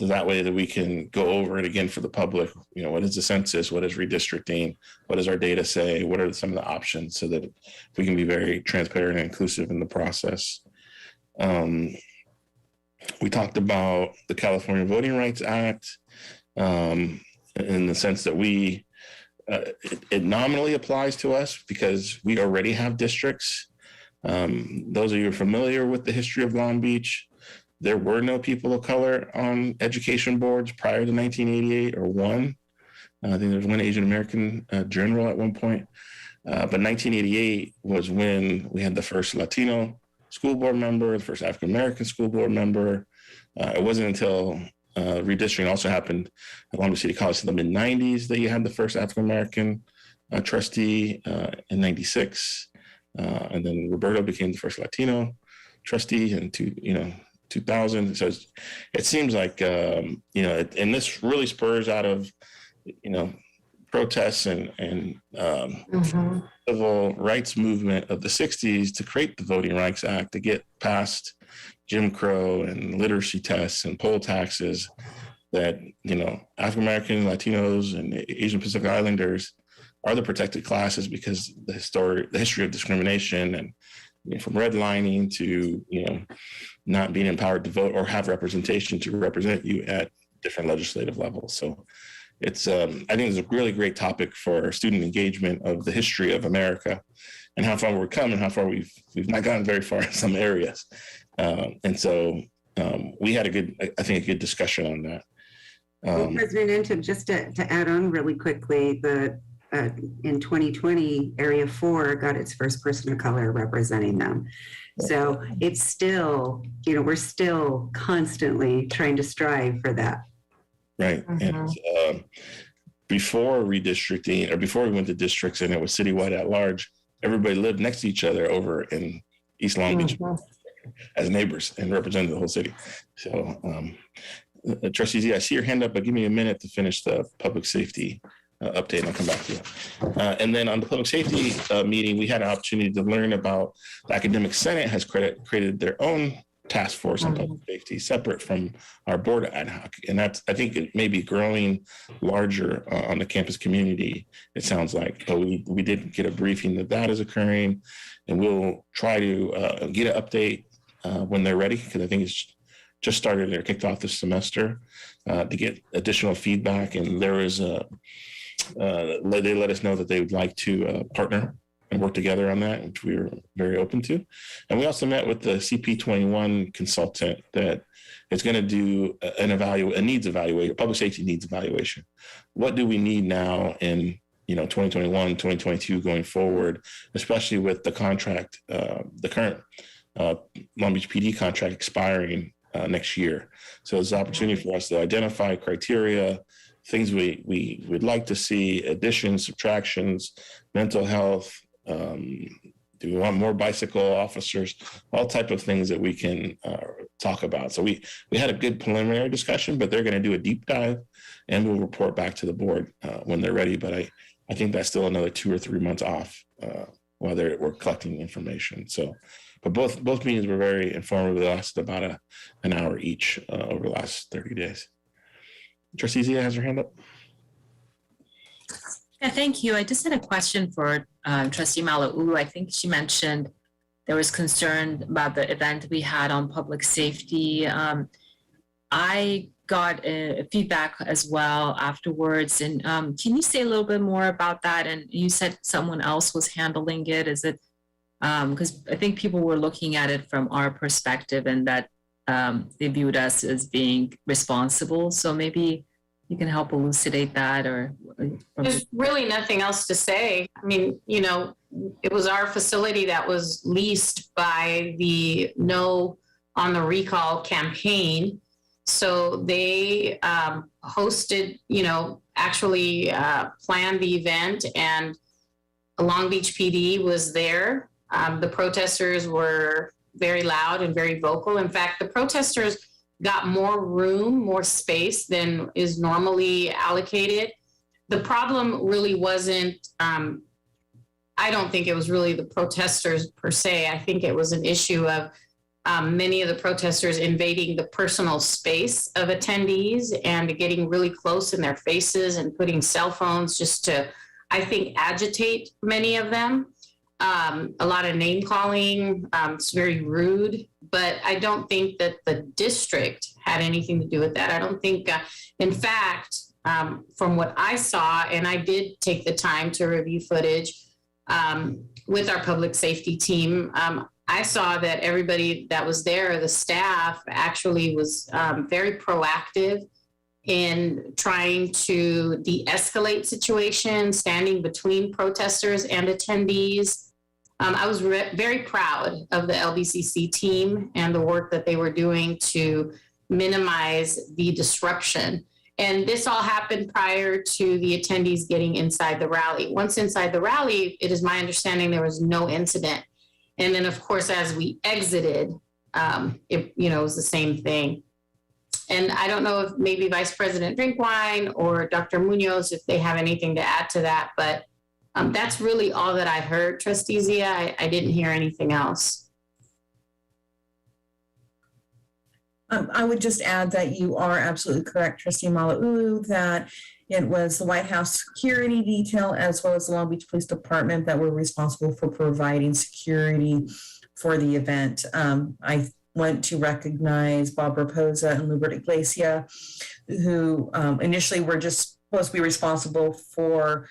So that way that we can go over it again for the public. What is the census? What is redistricting? What does our data say? What are some of the options so that we can be very transparent and inclusive in the process? We talked about the California Voting Rights Act in the sense that it nominally applies to us because we already have districts. Those of you who are familiar with the history of Long Beach, there were no people of color on education boards prior to 1988 or one. I think there was one Asian American general at one point. But 1988 was when we had the first Latino school board member, the first African American school board member. It wasn't until redistricting also happened at Long Beach City College in the mid-90s that you had the first African American trustee in 96. And then Roberto became the first Latino trustee in 2000. So it seems like, and this really spurs out of, protests and civil rights movement of the 60s to create the Voting Rights Act, to get past Jim Crow and literacy tests and poll taxes that, African-American, Latinos, and Asian Pacific Islanders are the protected classes because the history of discrimination from redlining to, not being empowered to vote or have representation to represent you at different legislative levels. So it's, I think it's a really great topic for student engagement of the history of America and how far we're come and how far we've not gotten very far in some areas. And so we had a good discussion on that. Well, President Enta, just to add on really quickly, in 2020, Area 4 got its first person of color representing them. So it's still, we're still constantly trying to strive for that. Right. And before redistricting, or before we went to districts and it was citywide at large, everybody lived next to each other over in East Long Beach as neighbors and represented the whole city. So, Trustee Z, I see your hand up, but give me a minute to finish the public safety update and I'll come back to you. And then on the public safety meeting, we had an opportunity to learn about the Academic Senate has created their own task force on public safety separate from our board ad hoc. And that's, I think it may be growing larger on the campus community, it sounds like. But we did get a briefing that is occurring, and we'll try to get an update when they're ready, because I think it's just started or kicked off this semester to get additional feedback. And there is they let us know that they would like to partner and work together on that, which we were very open to. And we also met with the CP21 consultant that is going to do a needs evaluation, public safety needs evaluation. What do we need now in 2021, 2022 going forward, especially with the contract, the current Long Beach PD contract expiring next year. So it's an opportunity for us to identify criteria, things we would like to see, additions, subtractions, mental health. Do we want more bicycle officers? All type of things that we can talk about. So we had a good preliminary discussion, but they're going to do a deep dive, and we'll report back to the board when they're ready. But I think that's still another 2 or 3 months off while we're collecting information. So, but both meetings were very informative. They lasted about an hour each over the last 30 days. Trustee Zia has her hand up. Yeah, thank you. I just had a question for Trustee Malauulu. I think she mentioned there was concern about the event we had on public safety. I got a feedback as well afterwards. And can you say a little bit more about that? And you said someone else was handling it. Is it, because I think people were looking at it from our perspective and that they viewed us as being responsible. So maybe you can help elucidate that, or there's really nothing else to say. I mean, it was our facility that was leased by the No on the Recall campaign. So they hosted, actually planned the event, and Long Beach PD was there. The protesters were very loud and very vocal. In fact, the protesters got more room, more space than is normally allocated. The problem really wasn't, I don't think it was really the protesters per se. I think it was an issue of many of the protesters invading the personal space of attendees and getting really close in their faces and putting cell phones just to, I think, agitate many of them. A lot of name calling, it's very rude, but I don't think that the district had anything to do with that. I don't think, in fact, from what I saw, and I did take the time to review footage with our public safety team, I saw that everybody that was there, the staff, actually was very proactive in trying to de-escalate situations, standing between protesters and attendees. I was very proud of the LBCC team and the work that they were doing to minimize the disruption. And this all happened prior to the attendees getting inside the rally. Once inside the rally, it is my understanding there was no incident. And then, of course, as we exited, it was the same thing. And I don't know if maybe Vice President Drinkwine or Dr. Munoz, if they have anything to add to that, but that's really all that I heard, Trustee Zia. I didn't hear anything else. I would just add that you are absolutely correct, Trustee Malauulu, that it was the White House security detail as well as the Long Beach Police Department that were responsible for providing security for the event. I want to recognize Bob Raposa and Lubert Iglesia, who initially were just supposed to be responsible for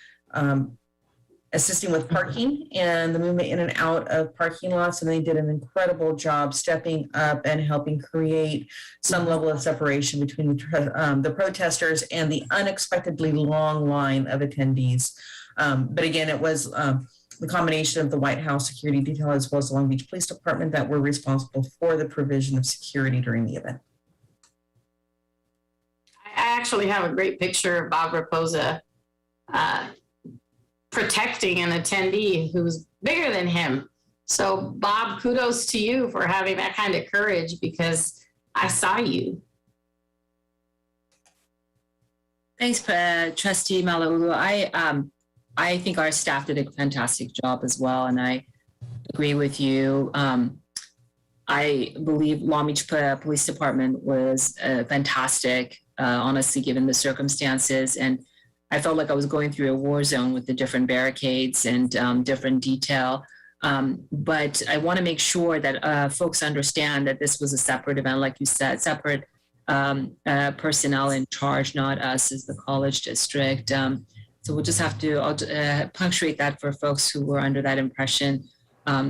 assisting with parking and the movement in and out of parking lots. And they did an incredible job stepping up and helping create some level of separation between the protesters and the unexpectedly long line of attendees. But again, it was the combination of the White House security detail as well as the Long Beach Police Department that were responsible for the provision of security during the event. I actually have a great picture of Bob Raposa protecting an attendee who's bigger than him. So Bob, kudos to you for having that kind of courage, because I saw you. Thanks, Trustee Malauulu. I think our staff did a fantastic job as well, and I agree with you. I believe Long Beach Police Department was fantastic, honestly, given the circumstances. And I felt like I was going through a war zone with the different barricades and different detail. But I want to make sure that folks understand that this was a separate event, like you said, separate personnel in charge, not us as the college district. So we'll just have to punctuate that for folks who were under that impression.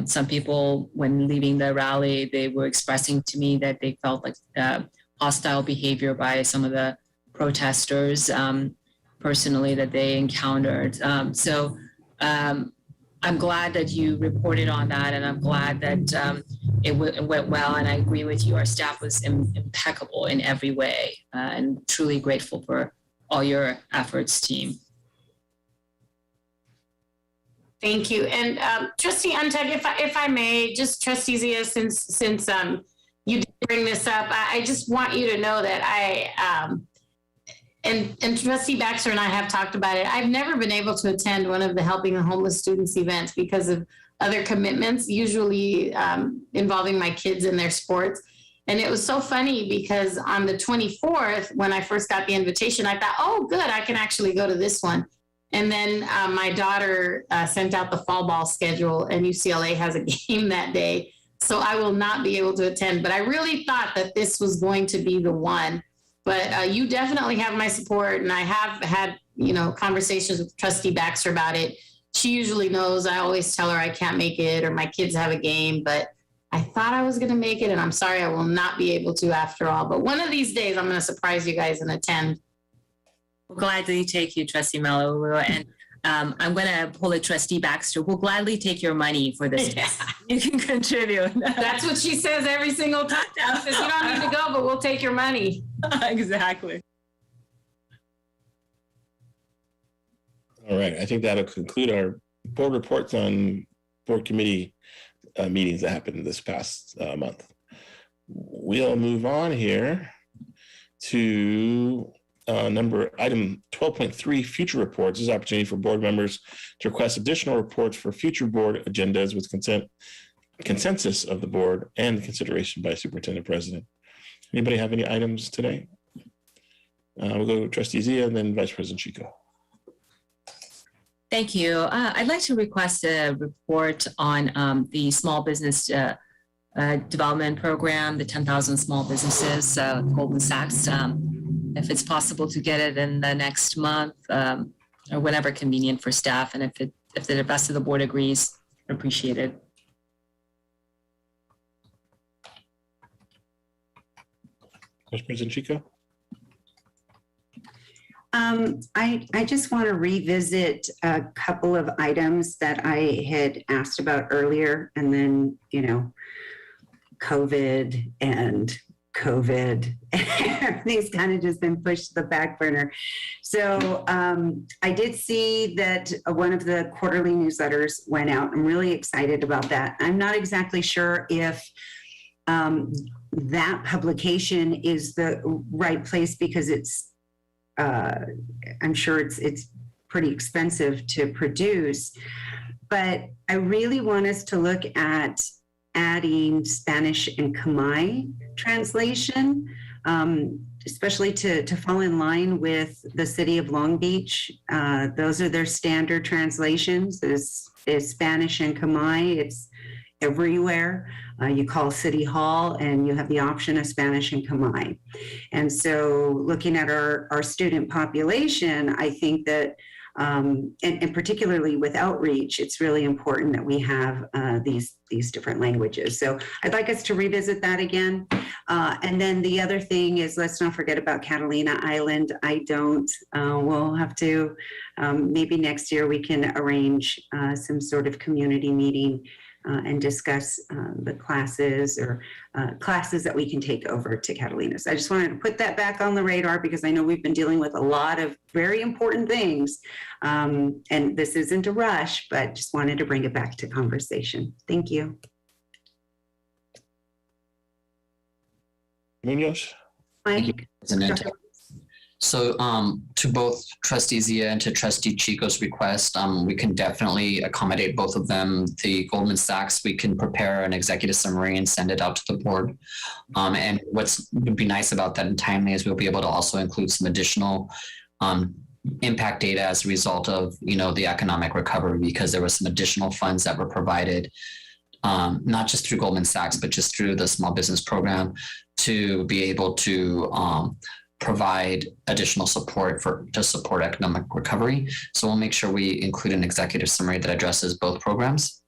Some people, when leaving the rally, they were expressing to me that they felt like hostile behavior by some of the protesters personally that they encountered. So I'm glad that you reported on that, and I'm glad that it went well. And I agree with you. Our staff was impeccable in every way, and truly grateful for all your efforts, team. Thank you. And Trustee Antug, if I may, just Trustee Zia, since you did bring this up, I just want you to know that and Trustee Baxter and I have talked about it. I've never been able to attend one of the Helping the Homeless Students events because of other commitments, usually involving my kids in their sports. And it was so funny because on the 24th, when I first got the invitation, I thought, oh, good, I can actually go to this one. And then my daughter sent out the fall ball schedule, and UCLA has a game that day. So I will not be able to attend. But I really thought that this was going to be the one. But you definitely have my support. And I have had, conversations with Trustee Baxter about it. She usually knows. I always tell her I can't make it or my kids have a game. But I thought I was going to make it. And I'm sorry I will not be able to after all. But one of these days, I'm going to surprise you guys and attend. We'll gladly take you, Trustee Malauulu, and I'm going to pull a Trustee Baxter. We'll gladly take your money for this. Yeah. You can contribute. That's what she says every single time. She says, you don't need to go, but we'll take your money. Exactly. All right. I think that'll conclude our board reports on board committee meetings that happened this past month. We'll move on here to item 12.3, future reports. This is an opportunity for board members to request additional reports for future board agendas with consensus of the board and consideration by Superintendent President. Anybody have any items today? We'll go to Trustee Zia and then Vice President Chico. Thank you. I'd like to request a report on the small business development program, the 10,000 small businesses, Goldman Sachs. If it's possible to get it in the next month or whenever convenient for staff, and if the rest of the board agrees, appreciate it. Vice President Chico. I just want to revisit a couple of items that I had asked about earlier, and then, COVID and everything's kind of just been pushed to the back burner. So I did see that one of the quarterly newsletters went out. I'm really excited about that. I'm not exactly sure if that publication is the right place because I'm sure it's pretty expensive to produce, but I really want us to look at adding Spanish and Khmer translation, especially to fall in line with the city of Long Beach. Those are their standard translations is Spanish and Khmer. everywhere. You call City Hall and you have the option of Spanish and Khmer. And so looking at our student population, I think that, and particularly with outreach, it's really important that we have these different languages. So I'd like us to revisit that again. And then the other thing is, let's not forget about Catalina Island. We'll have to, maybe next year we can arrange some sort of community meeting and discuss the classes or classes that we can take over to Catalina. So I just wanted to put that back on the radar because I know we've been dealing with a lot of very important things. And this isn't a rush, but just wanted to bring it back to conversation. Thank you. Munoz? Thank you, President. So to both Trustee Zia and to Trustee Chico's request, we can definitely accommodate both of them. The Goldman Sachs, we can prepare an executive summary and send it out to the board. And what's would be nice about that and timely is we'll be able to also include some additional impact data as a result of, the economic recovery, because there was some additional funds that were provided, not just through Goldman Sachs, but just through the small business program to be able to provide additional support to support economic recovery. So we'll make sure we include an executive summary that addresses both programs,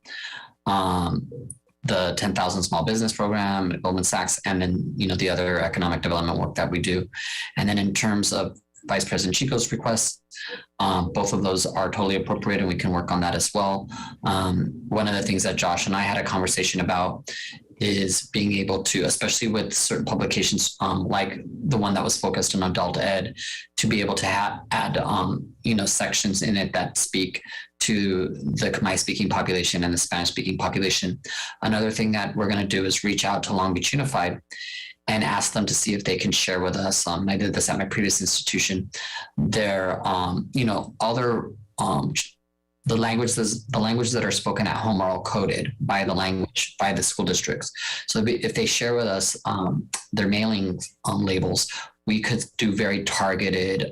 the 10,000 small business program, Goldman Sachs, and then, the other economic development work that we do. And then in terms of Vice President Chico's requests, both of those are totally appropriate and we can work on that as well. One of the things that Josh and I had a conversation about is being able to, especially with certain publications like the one that was focused on adult ed, to be able to add sections in it that speak to the Khmer speaking population and the Spanish speaking population. Another thing that we're going to do is reach out to Long Beach Unified and ask them to see if they can share with us. I did this at my previous institution. Their, the languages that are spoken at home are all coded by the school districts. So if they share with us their mailing labels, we could do very targeted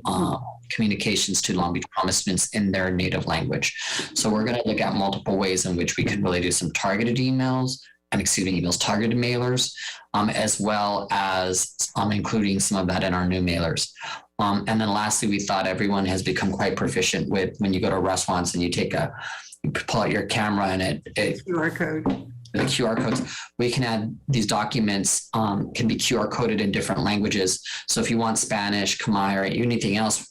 communications to Long Beach Promise in their native language. So we're going to look at multiple ways in which we can really do some targeted emails, targeted mailers, as well as including some of that in our new mailers. And then lastly, we thought everyone has become quite proficient with when you go to restaurants and you pull out your camera and it QR code. The QR codes, we can add these documents, can be QR coded in different languages. So if you want Spanish, Khmer, or anything else,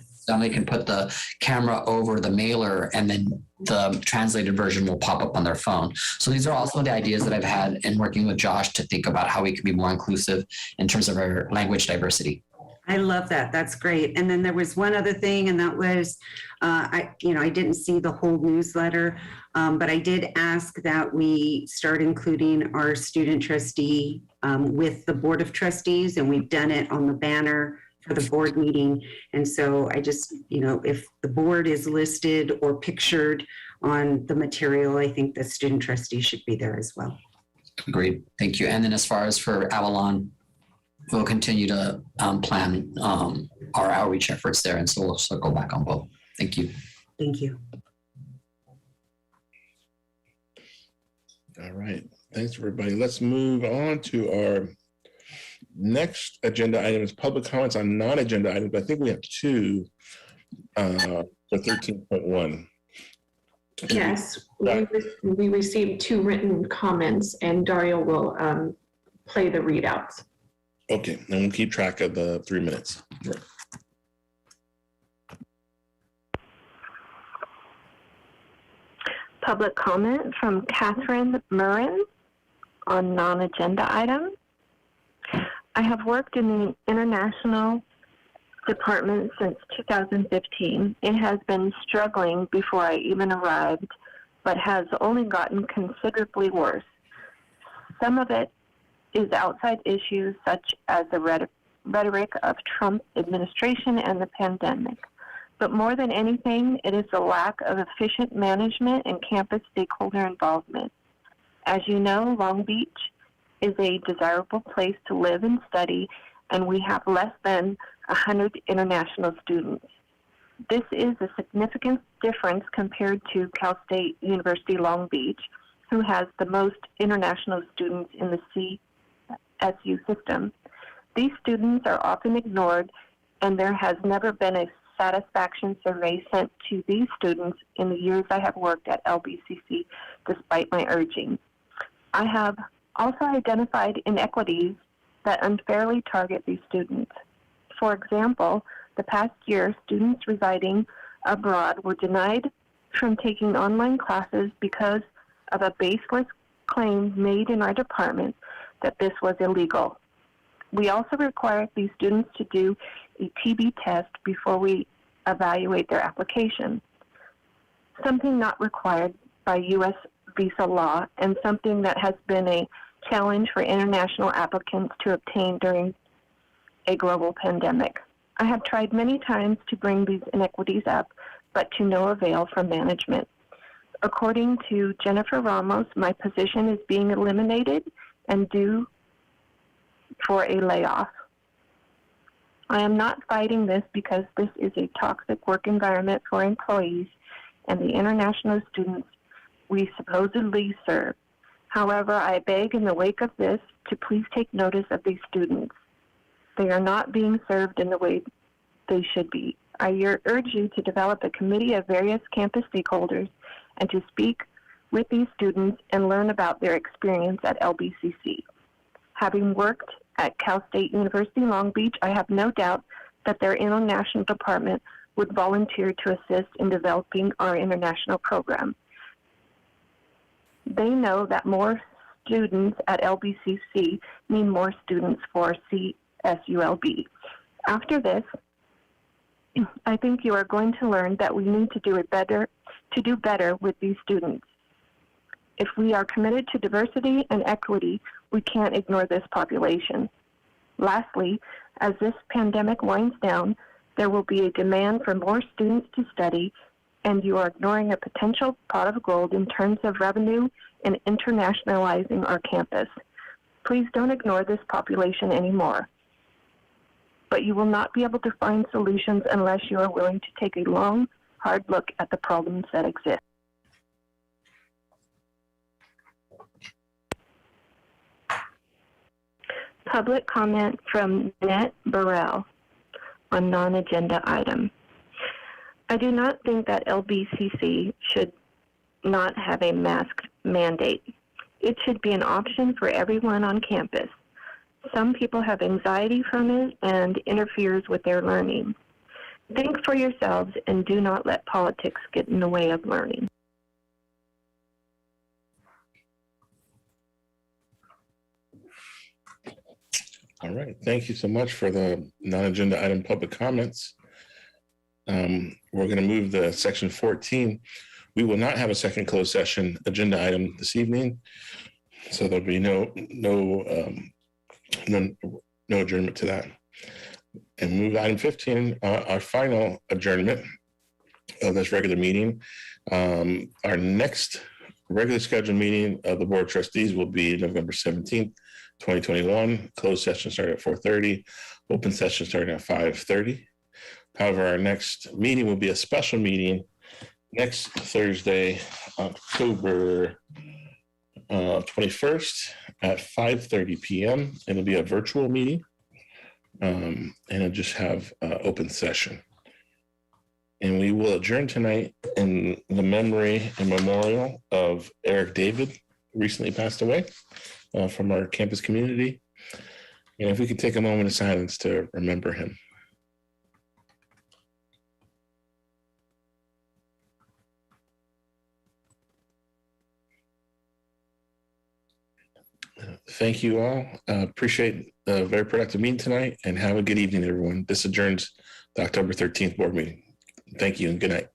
somebody can put the camera over the mailer and then the translated version will pop up on their phone. So these are also the ideas that I've had in working with Josh to think about how we can be more inclusive in terms of our language diversity. I love that. That's great. And then there was one other thing, and that was, I didn't see the whole newsletter, but I did ask that we start including our student trustee with the Board of Trustees, and we've done it on the banner for the board meeting. And so I just, if the board is listed or pictured on the material, I think the student trustee should be there as well. Agreed. Thank you. And then as far as for Avalon, we'll continue to plan our outreach efforts there, and so we'll circle back on both. Thank you. Thank you. All right. Thanks, everybody. Let's move on to our next agenda item is public comments on non-agenda items. I think we have two for 13.1. Yes, we received two written comments and Dario will play the readouts. Okay, and we'll keep track of the 3 minutes. Right. Public comment from Catherine Murrin on non-agenda items. I have worked in the international department since 2015. It has been struggling before I even arrived, but has only gotten considerably worse. Some of it is outside issues such as the rhetoric of Trump administration and the pandemic. But more than anything, it is the lack of efficient management and campus stakeholder involvement. As you know, Long Beach is a desirable place to live and study, and we have less than 100 international students. This is a significant difference compared to Cal State University Long Beach, who has the most international students in the CSU system. These students are often ignored, and there has never been a satisfaction survey sent to these students in the years I have worked at LBCC, despite my urging. I have also identified inequities that unfairly target these students. For example, the past year, students residing abroad were denied from taking online classes because of a baseless claim made in our department that this was illegal. We also required these students to do a TB test before we evaluate their application, something not required by U.S. visa law and something that has been a challenge for international applicants to obtain during a global pandemic. I have tried many times to bring these inequities up, but to no avail from management. According to Jennifer Ramos, my position is being eliminated and due for a layoff. I am not fighting this because this is a toxic work environment for employees and the international students we supposedly serve. However, I beg in the wake of this to please take notice of these students. They are not being served in the way they should be. I urge you to develop a committee of various campus stakeholders and to speak with these students and learn about their experience at LBCC. Having worked at Cal State University Long Beach, I have no doubt that their international department would volunteer to assist in developing our international program. They know that more students at LBCC mean more students for CSULB. After this, I think you are going to learn that we need to do better with these students. If we are committed to diversity and equity, we can't ignore this population. Lastly, as this pandemic winds down, there will be a demand for more students to study, and you are ignoring a potential pot of gold in terms of revenue and internationalizing our campus. Please don't ignore this population anymore. But you will not be able to find solutions unless you are willing to take a long, hard look at the problems that exist. Public comment from Nanette Burrell on non-agenda item. I do not think that LBCC should not have a mask mandate. It should be an option for everyone on campus. Some people have anxiety from it and interferes with their learning. Think for yourselves and do not let politics get in the way of learning. All right, thank you so much for the non-agenda item public comments. We're going to move to section 14. We will not have a second closed session agenda item this evening, so there'll be no adjournment to that. And move to item 15, our final adjournment of this regular meeting. Our next regular scheduled meeting of the Board of Trustees will be November 17th, 2021. Closed session starting at 4:30, open session starting at 5:30. However, our next meeting will be a special meeting next Thursday, October 21st at 5:30 p.m. It'll be a virtual meeting, and it'll just have open session. And we will adjourn tonight in the memory and memorial of Eric David, who recently passed away from our campus community. And if we could take a moment of silence to remember him. Thank you all. Appreciate a very productive meeting tonight, and have a good evening, everyone. This adjourns the October 13th board meeting. Thank you and good night.